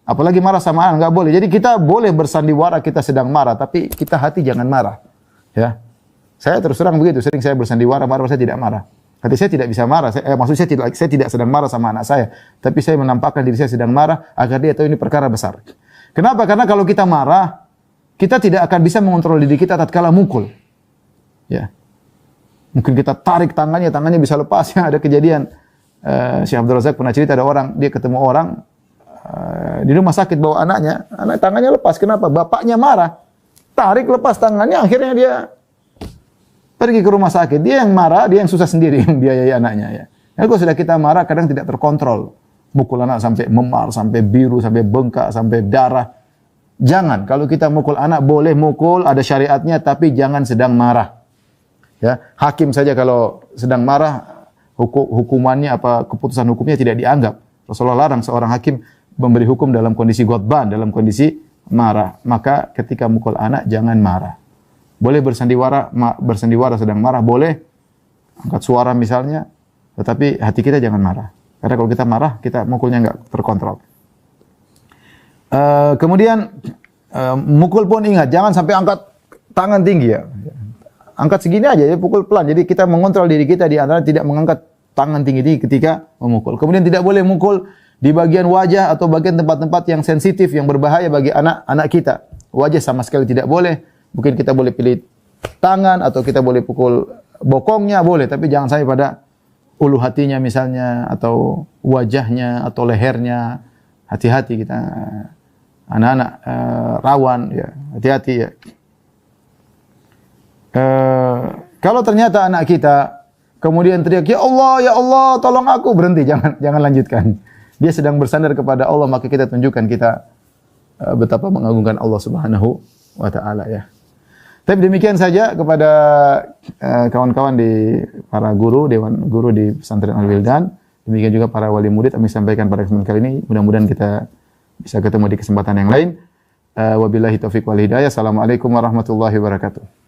Apalagi marah sama anak, enggak boleh. Jadi kita boleh bersandiwara kita sedang marah, tapi kita hati jangan marah. Ya. Saya terus terang begitu, sering saya bersandiwara, marah saya tidak marah. Tapi saya tidak bisa marah. Maksud saya tidak sedang marah sama anak saya, tapi saya menampakkan diri saya sedang marah agar dia tahu ini perkara besar. Kenapa? Karena kalau kita marah, kita tidak akan bisa mengontrol diri kita tatkala mukul. Ya. Mungkin kita tarik tangannya bisa lepas. Ya, ada kejadian Syekh Abdul Razak pernah cerita, ada orang, dia ketemu orang di rumah sakit bawa anaknya, tangannya lepas. Kenapa? Bapaknya marah. Tarik lepas tangannya, akhirnya dia pergi ke rumah sakit. Dia yang marah, dia yang susah sendiri membiayai anaknya, ya. Kalau sudah kita marah kadang tidak terkontrol. Mukul anak sampai memar, sampai biru, sampai bengkak, sampai darah. Jangan. Kalau kita mukul anak boleh mukul, ada syariatnya, tapi jangan sedang marah. Ya, hakim saja kalau sedang marah hukumannya keputusan hukumnya tidak dianggap. Rasulullah larang seorang hakim memberi hukum dalam kondisi ghadban, dalam kondisi marah. Maka ketika mukul anak jangan marah. Boleh bersandiwara sedang marah, boleh angkat suara misalnya, tetapi hati kita jangan marah. Karena kalau kita marah, kita mukulnya enggak terkontrol. Kemudian mukul pun ingat, jangan sampai angkat tangan tinggi ya. Angkat segini aja ya, pukul pelan. Jadi kita mengontrol diri kita di antara tidak mengangkat tangan tinggi-tinggi ketika memukul. Kemudian tidak boleh mukul di bagian wajah atau bagian tempat-tempat yang sensitif yang berbahaya bagi anak-anak kita. Wajah sama sekali tidak boleh. Mungkin kita boleh pilih tangan atau kita boleh pukul bokongnya boleh, tapi jangan sampai pada ulu hatinya misalnya atau wajahnya atau lehernya. Hati-hati kita. Anak-anak rawan ya, hati-hati ya. Kalau ternyata anak kita kemudian teriak, ya Allah, tolong aku, berhenti, jangan lanjutkan. Dia sedang bersandar kepada Allah, maka kita tunjukkan kita betapa mengagungkan Allah Subhanahu wa taala ya. Tapi demikian saja kepada kawan-kawan di para guru, dewan guru di pesantren Al-Wildan. Demikian juga para wali murid kami sampaikan pada kesempatan kali ini. Mudah-mudahan kita bisa ketemu di kesempatan yang lain. Wabillahi taufiq wal hidayah. Assalamualaikum warahmatullahi wabarakatuh.